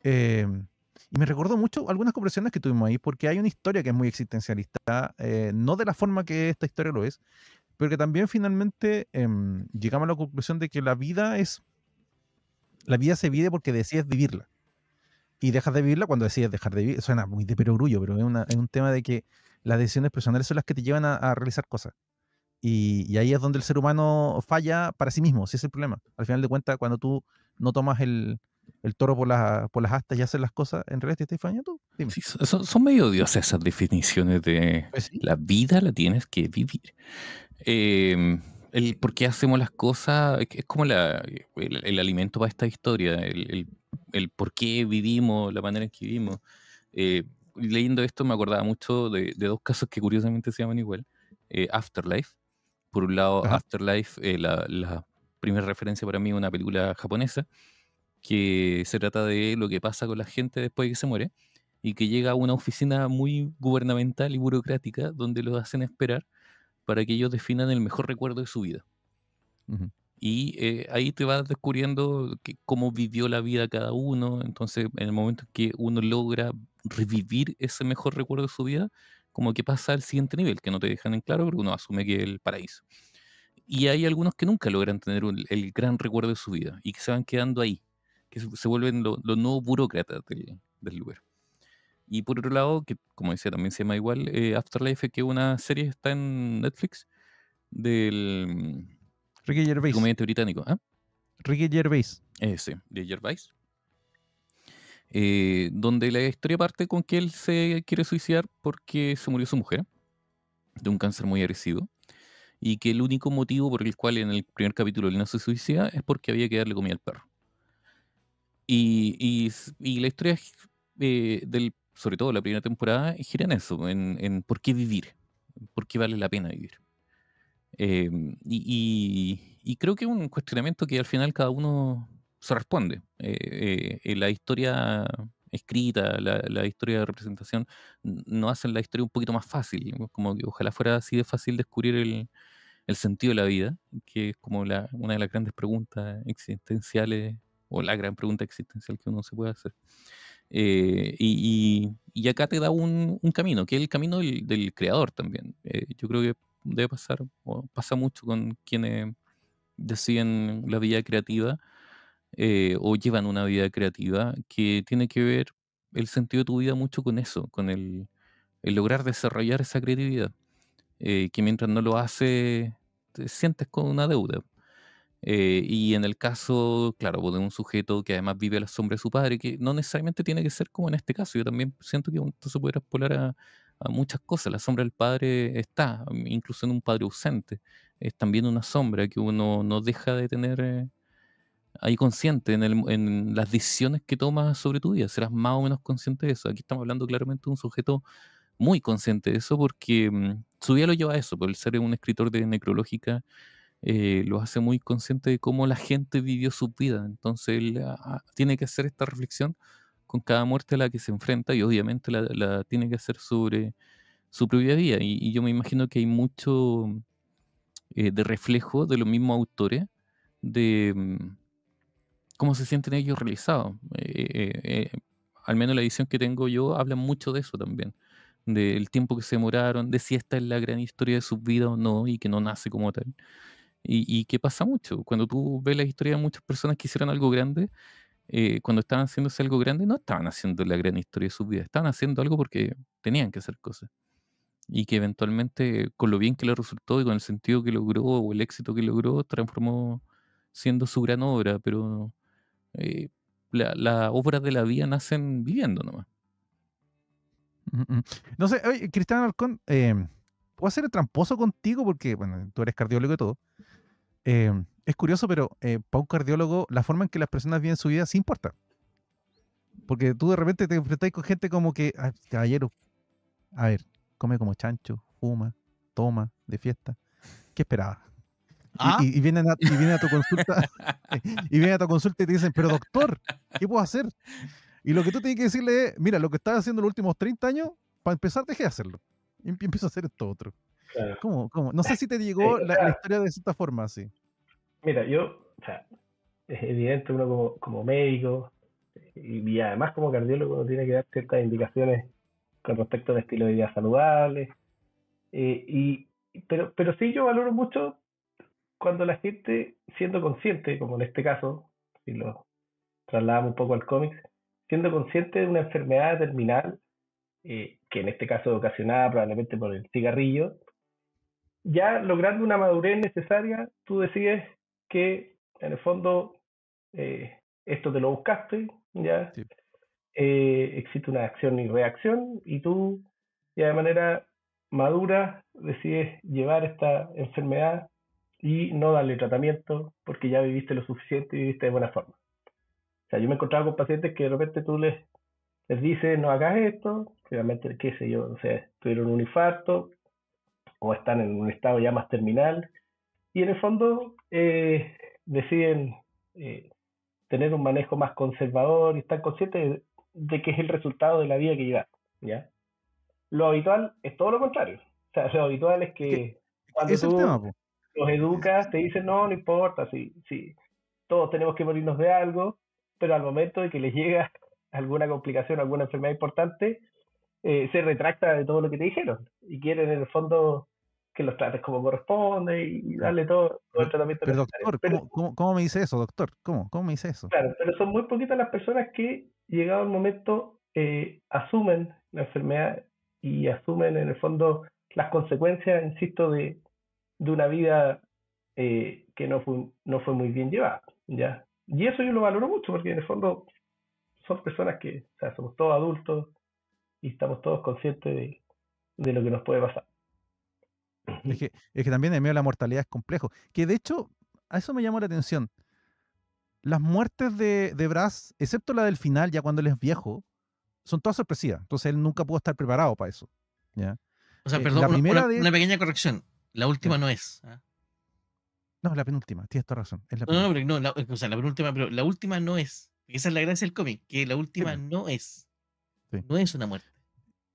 Y me recordó mucho algunas conversaciones que tuvimos ahí, porque hay una historia que es muy existencialista, no de la forma que esta historia lo es, pero que también finalmente llegamos a la conclusión de que la vida se vive porque decides vivirla. Y dejas de vivirla cuando decides dejar de vivir. Suena muy de perogrullo, pero es un tema de que las decisiones personales son las que te llevan a realizar cosas. Y ahí es donde el ser humano falla para sí mismo, ese es el problema. Al final de cuentas, cuando tú no tomas el toro por las astas y haces las cosas, en realidad te estás fallando tú. Dime. Sí, son medio odiosas esas definiciones de Pues sí. la vida la tienes que vivir. El por qué hacemos las cosas es como el alimento para esta historia, el por qué vivimos, la manera en que vivimos. Leyendo esto me acordaba mucho de dos casos que curiosamente se llaman igual. Afterlife. Por un lado, Ajá. Afterlife, la primera referencia para mí es una película japonesa que se trata de lo que pasa con la gente después de que se muere y que llega a una oficina muy gubernamental y burocrática donde los hacen esperar para que ellos definan el mejor recuerdo de su vida. Ujú. Y ahí te vas descubriendo cómo vivió la vida cada uno. Entonces, en el momento en que uno logra revivir ese mejor recuerdo de su vida, como que pasa al siguiente nivel, que no te dejan en claro, pero uno asume que es el paraíso. Y hay algunos que nunca logran tener el gran recuerdo de su vida y que se van quedando ahí, que se vuelven los nuevos burócratas del lugar. Y por otro lado, que como decía, también se llama igual, Afterlife, que una serie está en Netflix del Ricky Gervais. comediante británico. ¿Ah? Ricky Gervais. Ese, de Gervais. Donde la historia parte con que él se quiere suicidar porque se murió su mujer de un cáncer muy agresivo. Y que el único motivo por el cual en el primer capítulo él no se suicida es porque había que darle comida al perro. Y la historia, sobre todo la primera temporada, gira en eso, en por qué vivir, por qué vale la pena vivir. Y creo que es un cuestionamiento que al final cada uno se responde. La historia escrita, la historia de representación, nos hacen la historia un poquito más fácil, ¿no? Como que ojalá fuera así de fácil descubrir el sentido de la vida, que es como una de las grandes preguntas existenciales, o la gran pregunta existencial que uno se puede hacer. Y acá te da un camino, que es el camino del creador también. Yo creo que debe pasar, o pasa mucho con quienes deciden la vida creativa, o llevan una vida creativa, que tiene que ver el sentido de tu vida mucho con eso, con el lograr desarrollar esa creatividad, que mientras no lo hace, te sientes con una deuda. Y en el caso, claro, pues, de un sujeto que además vive a la sombra de su padre, que no necesariamente tiene que ser como en este caso. Yo también siento que esto se puede exponer a muchas cosas. La sombra del padre está, incluso en un padre ausente. Es también una sombra que uno no deja de tener ahí consciente en las decisiones que tomas sobre tu vida. Serás más o menos consciente de eso. Aquí estamos hablando claramente de un sujeto muy consciente de eso porque su vida lo lleva a eso. Por el ser un escritor de necrológica, lo hace muy consciente de cómo la gente vivió su vida. Entonces él tiene que hacer esta reflexión con cada muerte a la que se enfrenta y obviamente la tiene que hacer sobre su propia vida. Y yo me imagino que hay mucho de reflejo de los mismos autores, de cómo se sienten ellos realizados. Al menos la edición que tengo yo habla mucho de eso también, del tiempo que se demoraron, de si esta es la gran historia de sus vidas o no, y que no nace como tal. Y que pasa mucho. Cuando tú ves la historia de muchas personas que hicieron algo grande, cuando estaban haciéndose algo grande, no estaban haciendo la gran historia de su vida, estaban haciendo algo porque tenían que hacer cosas. Y que eventualmente, con lo bien que le resultó y con el sentido que logró o el éxito que logró, transformó siendo su gran obra. Pero las obras de la vida nacen viviendo nomás. No sé, oye, Cristian Alarcón, ¿puedo hacer el tramposo contigo? Porque, bueno, tú eres cardiólogo y todo. Es curioso, pero para un cardiólogo, la forma en que las personas viven su vida sí importa. Porque tú de repente te enfrentas con gente como que, caballero, a ver, come como chancho, fuma, toma, de fiesta. ¿Qué esperabas? Y vienen a tu consulta y vienen a tu consulta y te dicen, pero doctor, ¿qué puedo hacer? Y lo que tú tienes que decirle es, mira, lo que estás haciendo los últimos 30 años, para empezar, dejé de hacerlo. Y empiezo a hacer esto otro. Claro. ¿Cómo? No sé si te llegó la historia de cierta forma así. Mira, o sea, es evidente uno como médico y además como cardiólogo uno tiene que dar ciertas indicaciones con respecto al estilo de vida saludable. Pero sí yo valoro mucho cuando la gente, siendo consciente, como en este caso, si lo trasladamos un poco al cómic, siendo consciente de una enfermedad terminal, que en este caso es ocasionada probablemente por el cigarrillo, ya logrando una madurez necesaria, tú decides que en el fondo esto te lo buscaste, ya Sí. existe una acción y reacción y tú ya de manera madura decides llevar esta enfermedad y no darle tratamiento porque ya viviste lo suficiente y viviste de buena forma. O sea, yo me he encontrado con pacientes que de repente tú les dices no hagas esto, realmente qué sé yo, o sea, tuvieron un infarto o están en un estado ya más terminal y en el fondo deciden tener un manejo más conservador y están conscientes de que es el resultado de la vida que llevan, ¿ya? Lo habitual es todo lo contrario. O sea, lo habitual es que cuando Es el tema, tú po. los educas, te dicen, no importa, sí, todos tenemos que morirnos de algo, pero al momento de que les llega alguna complicación, alguna enfermedad importante, se retracta de todo lo que te dijeron y quieren en el fondo que los trates como corresponde y darle todo el tratamiento Pero necesario. doctor, ¿cómo me dice eso, doctor? ¿Cómo me dice eso? Claro, pero son muy poquitas las personas que, llegado el momento, asumen la enfermedad y asumen en el fondo las consecuencias, insisto, de una vida que no fue muy bien llevada, ¿ya? Y eso yo lo valoro mucho porque en el fondo son personas que, o sea, somos todos adultos y estamos todos conscientes de lo que nos puede pasar. Es que también en medio de la mortalidad es complejo. Que de hecho, a eso me llamó la atención. Las muertes de Brass, excepto la del final, ya cuando él es viejo, son todas sorpresivas. Entonces él nunca pudo estar preparado para eso. ¿Ya? O sea, La perdón, primera de... una pequeña corrección. La última Ya. no es. ¿Ah? No, la penúltima, tienes toda razón. Es la No, no, penúltima. pero no, o sea, la penúltima, pero la última no es. Esa es la gracia del cómic, que la Sí, última po, no es. sí. No es una muerte.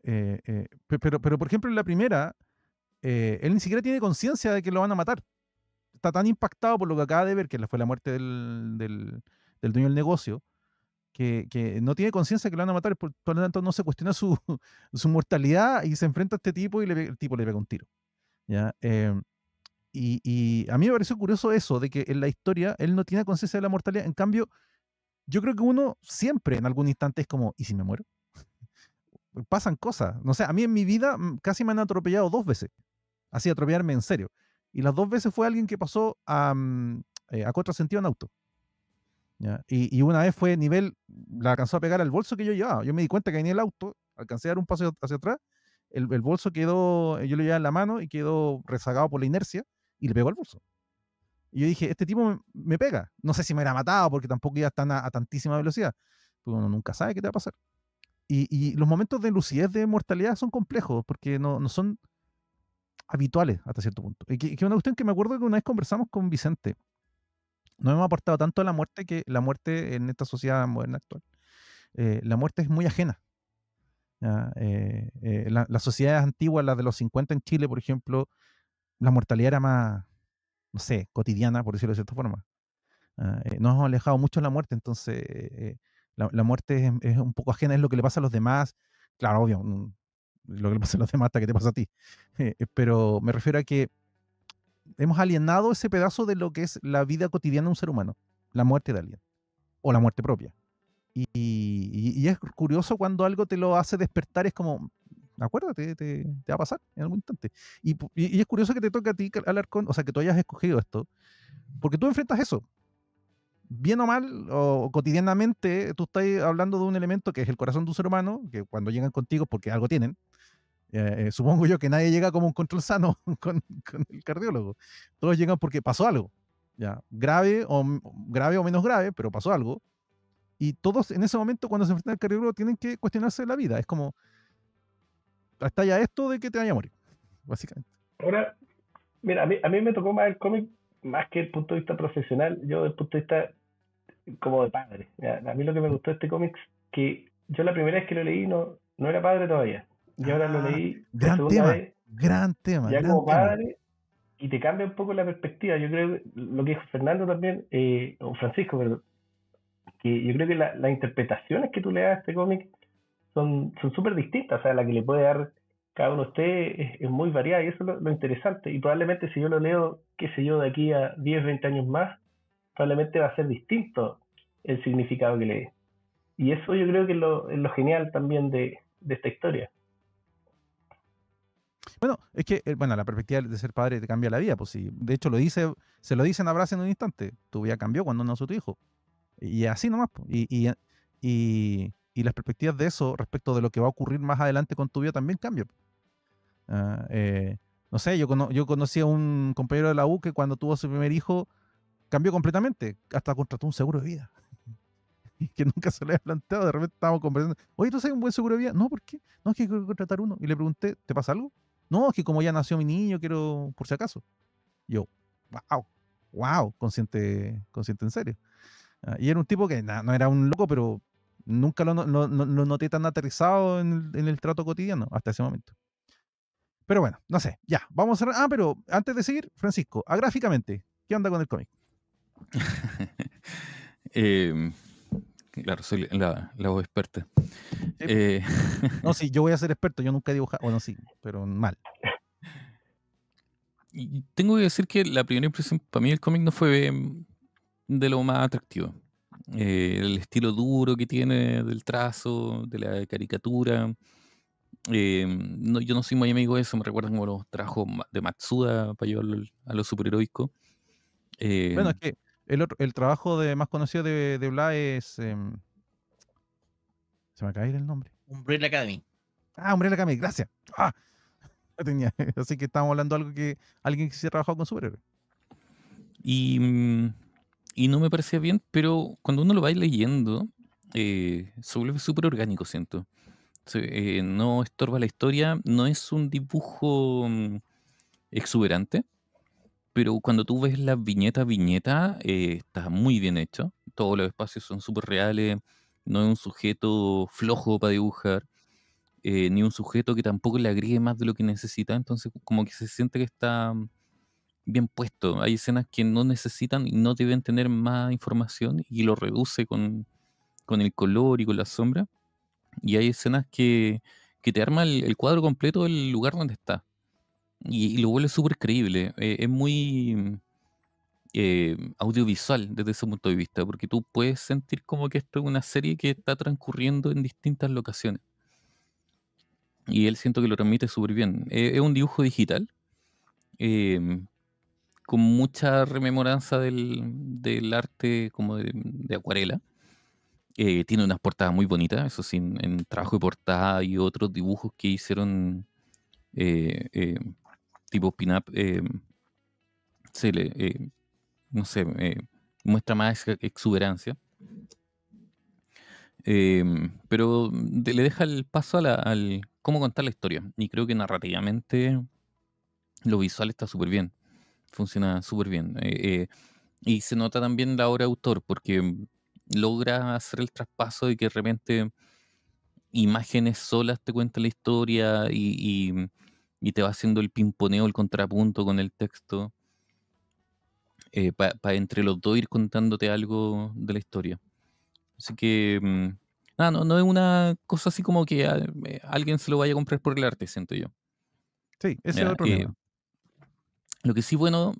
Pero, por ejemplo, en la primera, él ni siquiera tiene conciencia de que lo van a matar. Está tan impactado por lo que acaba de ver, que fue la muerte del dueño del negocio, que no tiene conciencia de que lo van a matar, por lo tanto no se cuestiona su mortalidad y se enfrenta a este tipo y el tipo le pega un tiro. ¿Ya? Y a mí me pareció curioso eso, de que en la historia él no tiene conciencia de la mortalidad. En cambio, yo creo que uno siempre en algún instante es como, ¿y si me muero? Pasan cosas. No sé, a mí en mi vida casi me han atropellado 2 veces. Así, atropellarme en serio. Y las 2 veces fue alguien que pasó a contrasentido en auto. ¿Ya? Y una vez fue nivel, la alcanzó a pegar al bolso que yo llevaba. Yo me di cuenta que venía el auto, alcancé a dar un paso hacia atrás, el bolso quedó, yo lo llevaba en la mano y quedó rezagado por la inercia y le pegó al bolso. Y yo dije, este tipo me pega. No sé si me hubiera matado porque tampoco iba tan a tantísima velocidad. Pero uno nunca sabe qué te va a pasar. Y los momentos de lucidez de mortalidad son complejos porque no son habituales hasta cierto punto. Y que una cuestión que me acuerdo que una vez conversamos con Vicente. No hemos aportado tanto a la muerte que la muerte en esta sociedad moderna actual. La muerte es muy ajena. ¿Ya? Las sociedades antiguas, las de los 50 en Chile, por ejemplo, la mortalidad era más, no sé, cotidiana, por decirlo de cierta forma. Nos hemos alejado mucho de la muerte, entonces la muerte es un poco ajena, es lo que le pasa a los demás. Claro, obvio, lo que le pasa a los demás hasta que te pasa a ti. Pero me refiero a que hemos alienado ese pedazo de lo que es la vida cotidiana de un ser humano, la muerte de alguien, o la muerte propia. Y es curioso cuando algo te lo hace despertar, es como, acuérdate, te va a pasar en algún instante. Y es curioso que te toque a ti, Alarcón, o sea, que tú hayas escogido esto, porque tú enfrentas eso. Bien o mal, o cotidianamente, tú estás hablando de un elemento que es el corazón de un ser humano, que cuando llegan contigo es porque algo tienen. Supongo yo que nadie llega como un control sano con el cardiólogo. Todos llegan porque pasó algo. Ya, grave o menos grave, pero pasó algo. Y todos en ese momento, cuando se enfrentan al cardiólogo, tienen que cuestionarse la vida. Es como, hasta ya esto de que te vaya a morir, básicamente. Ahora, mira, a mí me tocó más el cómic, más que el punto de vista profesional, yo desde el punto de vista como de padre. ¿Ya? A mí lo que me gustó de este cómic, que yo la primera vez que lo leí no era padre todavía. Y ahora lo leí por Gran segunda tema, vez, gran tema, ya gran como tema. padre, y te cambia un poco la perspectiva. Yo creo que lo que dijo Fernando también, o Francisco, perdón, que yo creo que las interpretaciones que tú le das a este cómic son súper distintas. O sea, la que le puede dar cada uno a usted es muy variada y eso es lo interesante. Y probablemente si yo lo leo, qué sé yo, de aquí a 10, 20 años más, probablemente va a ser distinto el significado que le dé. Y eso yo creo que es lo genial también de esta historia. Bueno, es que bueno, la perspectiva de ser padre te cambia la vida, pues sí. De hecho, se lo dicen a Brass en un instante. Tu vida cambió cuando nació tu hijo. Y así nomás, pues. Y las perspectivas de eso respecto de lo que va a ocurrir más adelante con tu vida también cambian. No sé, yo conocí a un compañero de la U que cuando tuvo su primer hijo cambió completamente, hasta contrató un seguro de vida. Que nunca se lo había planteado, de repente estábamos conversando, oye, ¿tú sabes un buen seguro de vida? No, ¿por qué? No, es que quiero contratar uno. Y le pregunté, ¿te pasa algo? No, es que como ya nació mi niño, quiero, por si acaso. Y yo, wow, consciente en serio. Y era un tipo que no era un loco, pero nunca lo noté tan aterrizado en el trato cotidiano hasta ese momento. Pero bueno, no sé, ya, vamos a cerrar. Pero antes de seguir, Francisco, gráficamente, ¿qué onda con el cómic? Claro, soy la voz experta. Sí. No, sí, yo voy a ser experto, yo nunca he dibujado, bueno, sí, pero mal. Y tengo que decir que la primera impresión para mí del cómic no fue de lo más atractivo. el estilo duro que tiene del trazo, de la caricatura. Yo no soy muy amigo de eso, me recuerdan como los trabajos de Matsuda para llevarlo a lo superheroico. Bueno, es que el trabajo más conocido de Bla es. Se me acaba de ir el nombre. Umbrella Academy. Umbrella Academy, gracias. No tenía. Así que estábamos hablando de algo que alguien que se ha trabajado con superhéroes. Y no me parecía bien, pero cuando uno lo va leyendo, se vuelve súper orgánico, siento. No estorba la historia, no es un dibujo exuberante, pero cuando tú ves la viñeta a viñeta, está muy bien hecho. Todos los espacios son súper reales, no es un sujeto flojo para dibujar, ni un sujeto que tampoco le agregue más de lo que necesita, entonces como que se siente que está bien puesto. Hay escenas que no necesitan y no deben tener más información y lo reduce con el color y con la sombra. Y hay escenas que te arma el cuadro completo del lugar donde está. Y lo vuelve súper creíble. Es muy audiovisual desde ese punto de vista, porque tú puedes sentir como que esto es una serie que está transcurriendo en distintas locaciones. Y él siento que lo transmite súper bien. Es un dibujo digital, em, con mucha rememoranza del arte como de acuarela. Tiene unas portadas muy bonitas, eso sí, en trabajo de portada y otros dibujos que hicieron eh, eh, tipo pin-up, se le, no sé, muestra más exuberancia. Pero le deja el paso al cómo contar la historia. Y creo que narrativamente lo visual está súper bien, funciona súper bien. Y se nota también la obra de autor, porque logra hacer el traspaso de que de repente imágenes solas te cuentan la historia y te va haciendo el pimponeo, el contrapunto con el texto, para entre los dos ir contándote algo de la historia. Así que, nada, no es una cosa así como que alguien se lo vaya a comprar por el arte, siento yo. Sí, ese es Ya, otro tema. lo que sí, bueno,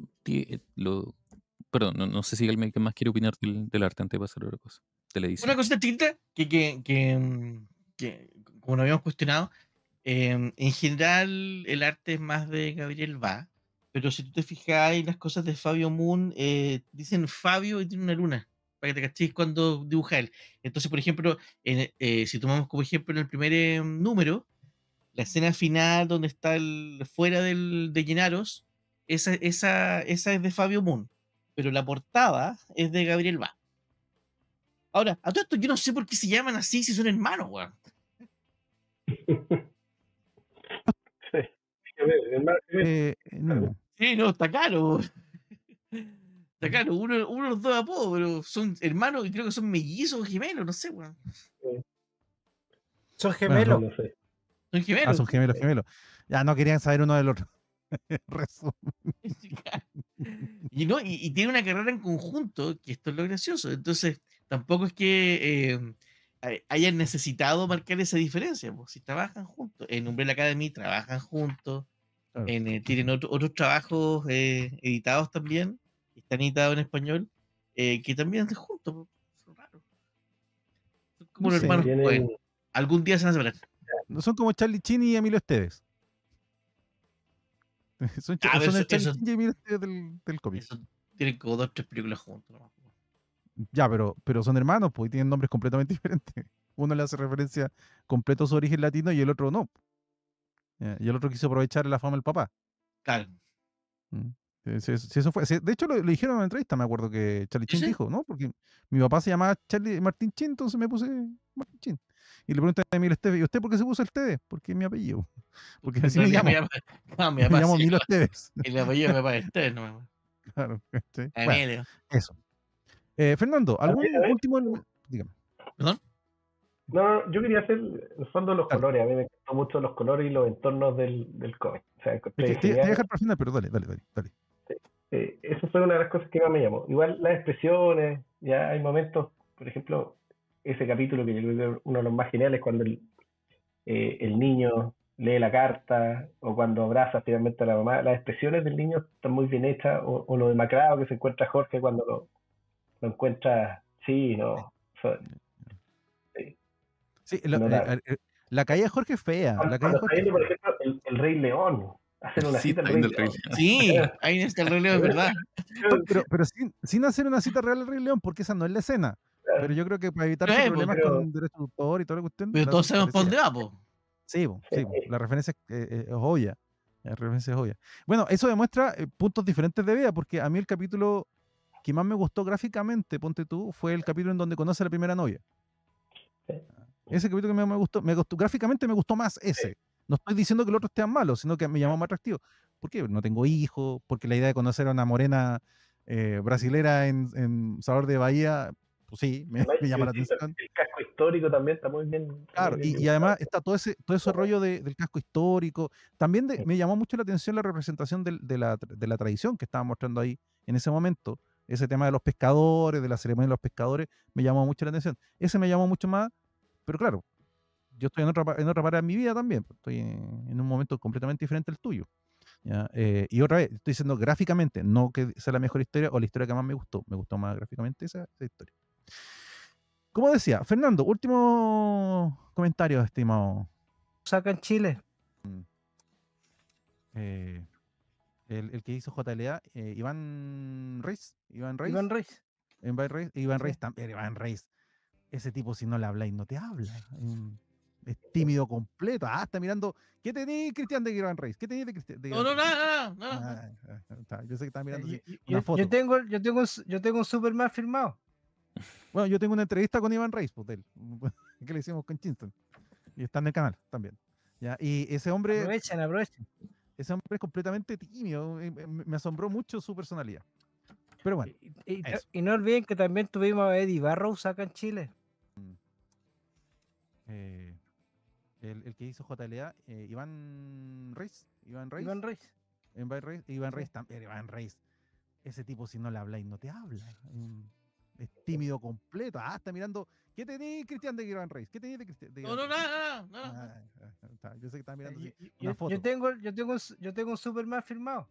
perdón, no sé si alguien más quiere opinar del arte antes de pasar a otra cosa, de la edición. Una cosita distinta que, como lo habíamos cuestionado, en general el arte es más de Gabriel Bá, pero si tú te fijas en las cosas de Fabio Moon, dicen Fabio y tiene una luna, para que te cachéis cuando dibuja él. Entonces, por ejemplo, si tomamos como ejemplo en el primer número, la escena final donde está fuera de Llenaros, esa es de Fabio Moon, pero la portada es de Gabriel Bá. Ahora, a todo esto yo no sé por qué se llaman así si son hermanos, weón. Sí. Hermano, No. Sí, no, está caro. Está caro. Uno los dos apodos, pero son hermanos y creo que son mellizos o gemelos, no sé, weón. Son Bueno, gemelos. no sé. Son gemelos. son gemelos, gemelos. Ya no querían saber uno del otro. Resumen. Y, no, y tiene una carrera en conjunto, que esto es lo gracioso. Entonces, tampoco es que hayan necesitado marcar esa diferencia. Pues, si trabajan juntos. En Umbrella Academy trabajan juntos. Claro. Tienen otros trabajos editados también, que están editados en español, que también están juntos. Pues, son raros. Son como No los sé. hermanos Coen. Tienen, Algún día se van a separar. No son como Charlie Chin y Emilio Esteves. Son, Ah, pero son el Charlie eso, Chin y Emilio Esteves del cómic. eso tienen como 2 o 3 películas juntos. ¿No? Ya, pero son hermanos, pues, y tienen nombres completamente diferentes. Uno le hace referencia completo a su origen latino y el otro no. Y el otro quiso aprovechar la fama del papá. Claro. Mm. Sí, eso fue. De hecho, lo dijeron en una entrevista, me acuerdo que Charlie ¿Sí, Chin sí? dijo, ¿no? Porque mi papá se llamaba Charlie Martín Chin, entonces me puse Martín Chin. Y le pregunté a Emilio Esteves, ¿y usted por qué se puso el T? Porque es mi apellido. Porque así me En realidad llamo. mi Me papá llamo sí, Emilio Esteves. el apellido de mi papá es Esteves, no, Claro, ¿cachai? Bueno, Emilio. eso. Fernando, a ¿algún ver, último? Dígame. ¿Perdón? no, yo quería hacer en el fondo los Claro. colores. A mí me gustan mucho los colores y los entornos del cómic. O sea, Es encontré que te voy a genial. dejar para el final, pero dale. Eso fue una de las cosas que más me llamó. Igual las expresiones, ya hay momentos, por ejemplo, ese capítulo que yo creo que es uno de los más geniales cuando el niño lee la carta o cuando abraza finalmente a la mamá, las expresiones del niño están muy bien hechas, o lo demacrado que se encuentra Jorge cuando lo encuentra Sí, no. Sí, Sí, notable. la caída de Jorge es fea. La caída Cuando de está Jorge es viendo, por fea. ejemplo, el Rey León, hacen una Sí, cita al está Rey viendo el Rey León. León. Sí, ahí está el reloj, es verdad. No, pero sin hacer una cita real al Rey León, porque esa no es la escena. Pero yo creo que para evitarse Pero, problemas pero- con derecho de autor y toda la cuestión, pero la todos hacen sabemos por parecida. dónde va, po. Sí, la referencia es obvia. La referencia es obvia. Bueno, eso demuestra puntos diferentes de vida, porque a mí el capítulo que más me gustó gráficamente, ponte tú, fue el capítulo en donde conoce a la primera novia. Sí. Ese capítulo que me gustó, gráficamente me gustó más ese. No estoy diciendo que los otros estén malos, sino que me llamó más atractivo. ¿Por qué? No tengo hijos, porque la idea de conocer a una morena brasilera en Sabor de Bahía, pues sí, Además, me yo llama la insisto, atención. el casco histórico también está muy bien. Claro, y dibujado. además está todo ese rollo del casco histórico. También me llamó mucho la atención la representación de la tradición que estaba mostrando ahí en ese momento. Ese tema de los pescadores, de la ceremonia de los pescadores, me llamó mucho la atención. Ese me llamó mucho más, pero claro, yo estoy en otra parte de mi vida también. Estoy en un momento completamente diferente al tuyo. ¿Ya? Y otra vez, estoy diciendo gráficamente, no que sea la mejor historia o la historia que más me gustó. Me gustó más gráficamente esa historia. Como decía, Fernando, último comentario, estimado. Saca en Chile. eh, el que hizo JLA, Iván Reis. Iván Reis. Iván Sí. Reis también. Iván Reis. Ese tipo, si no le habláis, no te habla. Es tímido completo. Ah, está mirando. ¿Qué tenéis, Cristian, de Iván Reis? ¿Qué tenéis de Cristian? No, no, nada, nada. Yo sé que estaba mirando así, Yo, una foto. yo tengo un Superman firmado. Bueno, yo tengo una entrevista con Iván Reis, pues, de él, que le hicimos con Chinston. Y está en el canal también. ¿Ya? Y ese hombre Aprovechen. es completamente tímido. Me asombró mucho su personalidad. Pero bueno, eso. Y no olviden que también tuvimos a Eddie Barrows acá en Chile. El que hizo JLA, Iván Reis. Iván Reis. Iván Sí. Reis también. Iván Reis. Ese tipo, si no le habláis, no te habla. Es tímido completo. Ah, está mirando. ¿Qué tenéis, Cristian, de Iván Reis? ¿Qué tenéis de Cristian? No, no, nada. Yo sé que estaba mirando así, Yo, una foto. yo tengo un Superman firmado.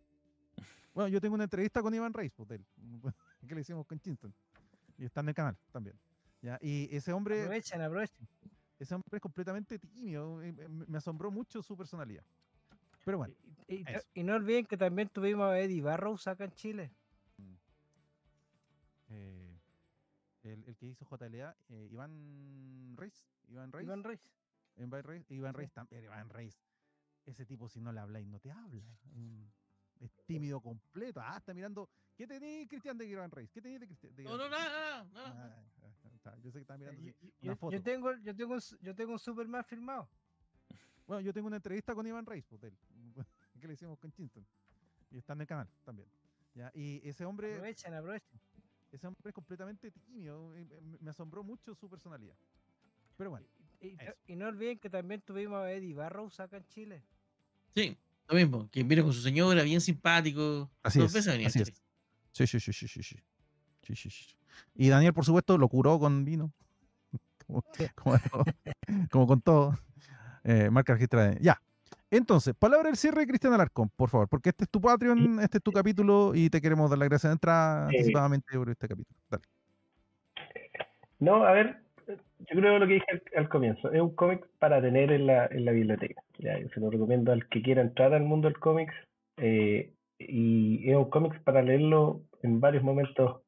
Bueno, yo tengo una entrevista con Iván Reis, pues, de él, que le hicimos con Chinston. Y está en el canal también. ¿Ya? Y ese hombre Aprovechen. es completamente tímido. Me asombró mucho su personalidad. Pero bueno, eso. Y no olviden que también tuvimos a Eddie Barrows acá en Chile. El que hizo JLA, Iván Reis. Iván Reis. Iván Reis también. Iván Reis. Ese tipo, si no le habláis, no te habla. Es tímido completo. Ah, está mirando. ¿Qué tenéis, Cristian, de Iván Reis? ¿Qué tenéis de Cristian? No, no, nada. Yo sé que estaba mirando así, una foto. Yo tengo un Superman firmado. Bueno, yo tengo una entrevista con Iván Reis, pues, de él, que le hicimos con Chinston. Y está en el canal también. ¿Ya? Y ese hombre Aprovechen. es completamente tímido. Me asombró mucho su personalidad. Pero bueno, eso. Y no olviden que también tuvimos a Eddie Barrows acá en Chile. Sí, lo mismo, que vino con su señora, bien simpático. Así Dos es. veces venía a Así Chile. es. Sí. Y Daniel, por supuesto, lo curó con vino. Como con todo. Marca registrada. Ya. Entonces, palabra del cierre, Cristian Alarcón, por favor, porque este es tu Patreon, este es tu capítulo y te queremos dar las gracias de entrada anticipadamente por este capítulo. Dale. No, a ver, yo creo lo que dije al comienzo, es un cómic para tener en la biblioteca. Ya, yo se lo recomiendo al que quiera entrar al mundo del cómics, y es un cómic para leerlo en varios momentos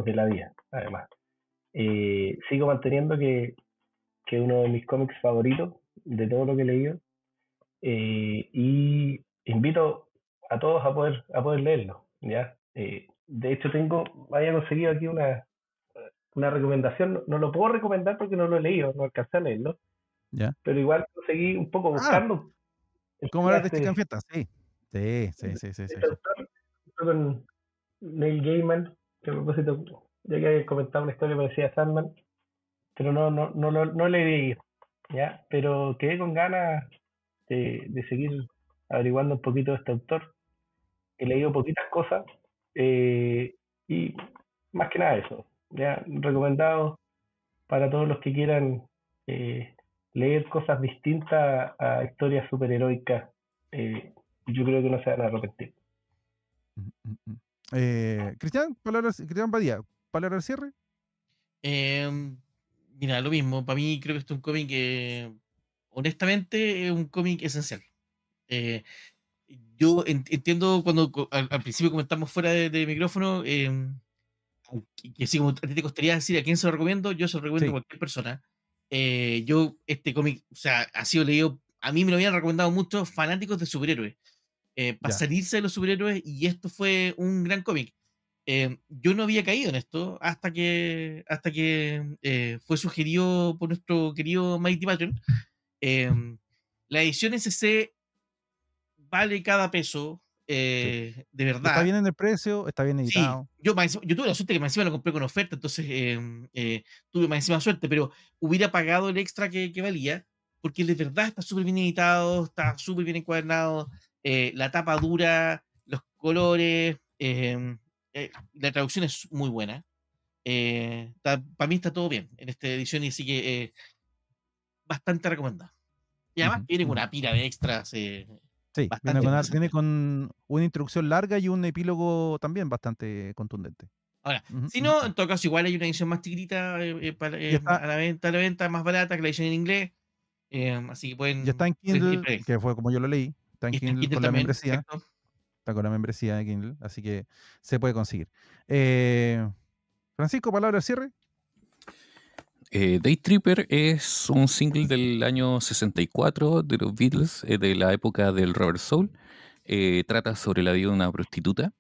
de la vida, además. Sigo manteniendo que es uno de mis cómics favoritos de todo lo que he leído, y invito a todos a poder leerlo, ¿ya? De hecho, había conseguido aquí una recomendación, no lo puedo recomendar porque no lo he leído, no alcancé a leerlo, ¿Ya? pero igual seguí un poco buscando ¿Cómo hablar de chica en fiesta? Sí. este autor, junto con Neil Gaiman, que a propósito, ya que había comentado una historia parecida a Sandman, pero no le he leído, ¿ya? Pero quedé con ganas de seguir averiguando un poquito de este autor. He leído poquitas cosas, y más que nada eso, ¿ya? Recomendado para todos los que quieran leer cosas distintas a historias superheroicas. Yo creo que no se van a arrepentir. Cristian Badía, palabra al cierre. Mira, lo mismo. Para mí creo que este es un cómic que, honestamente, es un cómic esencial. Yo entiendo cuando al principio comentamos fuera de micrófono, que así como a ti te costaría decir a quién se lo recomiendo, yo se lo recomiendo a Sí, cualquier persona. Yo, este cómic, o sea, ha sido leído, a mí me lo habían recomendado muchos fanáticos de superhéroes, para ya. salirse de los superhéroes, y esto fue un gran cómic. Yo no había caído en esto hasta que fue sugerido por nuestro querido Mighty Patreon. La edición SC vale cada peso, Sí. de Está verdad. bien en el precio, está bien Sí, editado. yo tuve la suerte que más encima lo compré con oferta, entonces tuve más encima suerte, pero hubiera pagado el extra que valía, porque de verdad está súper bien editado, está súper bien encuadernado, la tapa dura, los colores, la traducción es muy buena. Para mí está todo bien en esta edición, y así que bastante recomendado. Y además Ujú, viene con ujú. una pila de extras Sí, bastante viene interesantes. con una introducción larga y un epílogo también bastante contundente. Ahora, Ujú, si ujú. no, en todo caso, igual hay una edición más chiquitita, Y está, a la venta más barata que la edición en inglés. Así que y está en pueden ir Kindle, por ahí. que fue como yo lo leí. Está en Y está en Kindle Kindle con la también, membresía. exacto. Está con la membresía de Kindle, así que se puede conseguir. Eh, Francisco, palabra al cierre. Day Tripper es un single del año 64 de los Beatles, de la época del Rubber Soul. Trata sobre la vida de una prostituta.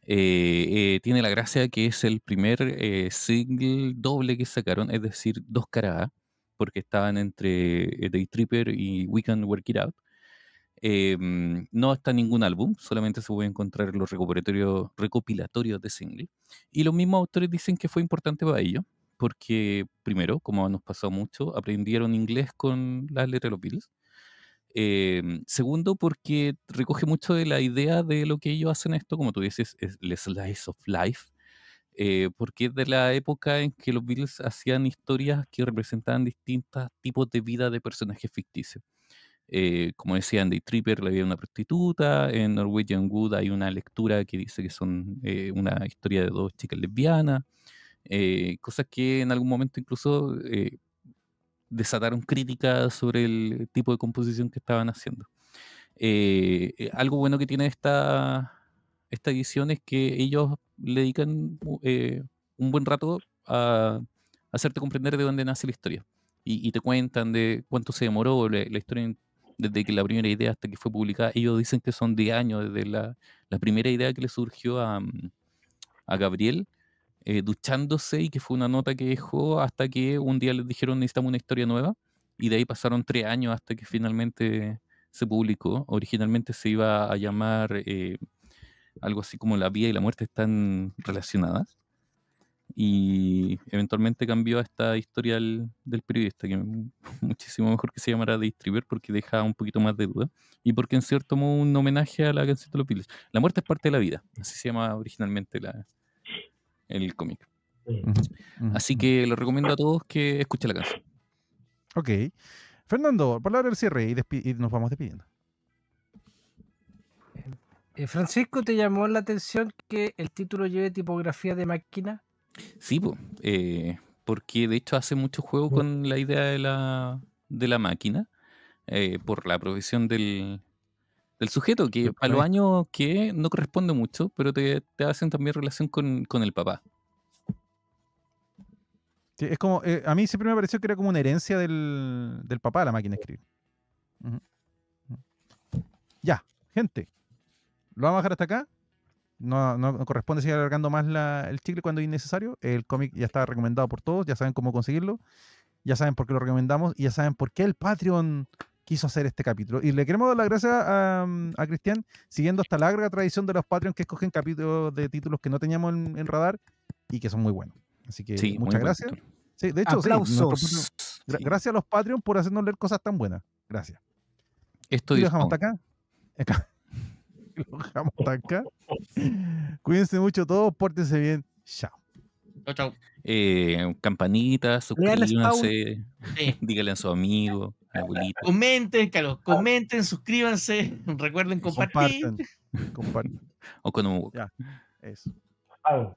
Tiene la gracia que es el primer single doble que sacaron, es decir, dos caras A, porque estaban entre Day Tripper y We Can Work It Out. No está en ningún álbum, solamente se puede encontrar en los recopilatorios de single. Y los mismos autores dicen que fue importante para ellos, porque primero, como nos pasó mucho, aprendieron inglés con las letras de los Beatles. Segundo, porque recoge mucho de la idea de lo que ellos hacen esto, como tú dices, es el slice of life, porque es de la época en que los Beatles hacían historias que representaban distintos tipos de vida de personajes ficticios. Como decía Andy Tripper, la vida de una prostituta. En Norwegian Wood hay una lectura que dice que son una historia de dos chicas lesbianas. Cosas que en algún momento incluso desataron críticas sobre el tipo de composición que estaban haciendo. Algo bueno que tiene esta edición es que ellos le dedican un buen rato a hacerte comprender de dónde nace la historia. Y te cuentan de cuánto se demoró la historia desde que la primera idea hasta que fue publicada. Ellos dicen que son 10 años desde la primera idea que le surgió a Gabriel, duchándose, y que fue una nota que dejó hasta que un día les dijeron necesitamos una historia nueva, y de ahí pasaron 3 años hasta que finalmente se publicó. Originalmente se iba a llamar algo así como La vida y la muerte están relacionadas, y eventualmente cambió a esta historia del periodista, que es muchísimo mejor que se llamara The Stripper, porque deja un poquito más de duda, y porque en cierto modo un homenaje a la canción de los Beatles. La muerte es parte de la vida, así se llama originalmente el cómic. Ujú, ujú, Así ujú. que les recomiendo a todos que escuchen la canción. Ok. Fernando, palabra al cierre y nos vamos despidiendo. Francisco, ¿te llamó la atención que el título lleve tipografía de máquina? Sí, po, porque de hecho hace mucho juego con la idea de la máquina, por la profesión del sujeto, que Del a los protagonista. años que no corresponde mucho, pero te hacen también relación con el papá. Sí, es como, a mí siempre me pareció que era como una herencia del papá la máquina de escribir. Ujú, ujú. Ya, gente, lo vamos a dejar hasta acá. No corresponde seguir alargando más el chicle cuando es innecesario. El cómic ya está recomendado por todos, ya saben cómo conseguirlo, ya saben por qué lo recomendamos y ya saben por qué el Patreon quiso hacer este capítulo. Y le queremos dar las gracias a Cristian, siguiendo esta larga tradición de los Patreons que escogen capítulos de títulos que no teníamos en radar y que son muy buenos. Así que Sí, muy muchas buen gracias. título. Sí, de hecho, sí, nuestro Aplausos. Sí. gracias a los Patreon por hacernos leer cosas tan buenas. Gracias. Esto Y lo es dejamos hasta acá. Lo dejamos hasta acá. Cuídense mucho todos, pórtense bien. Chao. Chao, chao. Campanita, Lean Spawn. suscríbanse, Sí. díganle a su amigo, al abuelito. Comenten, Carlos, comenten, suscríbanse, recuerden compartir. Compartan. O con un Ya, eso. Au.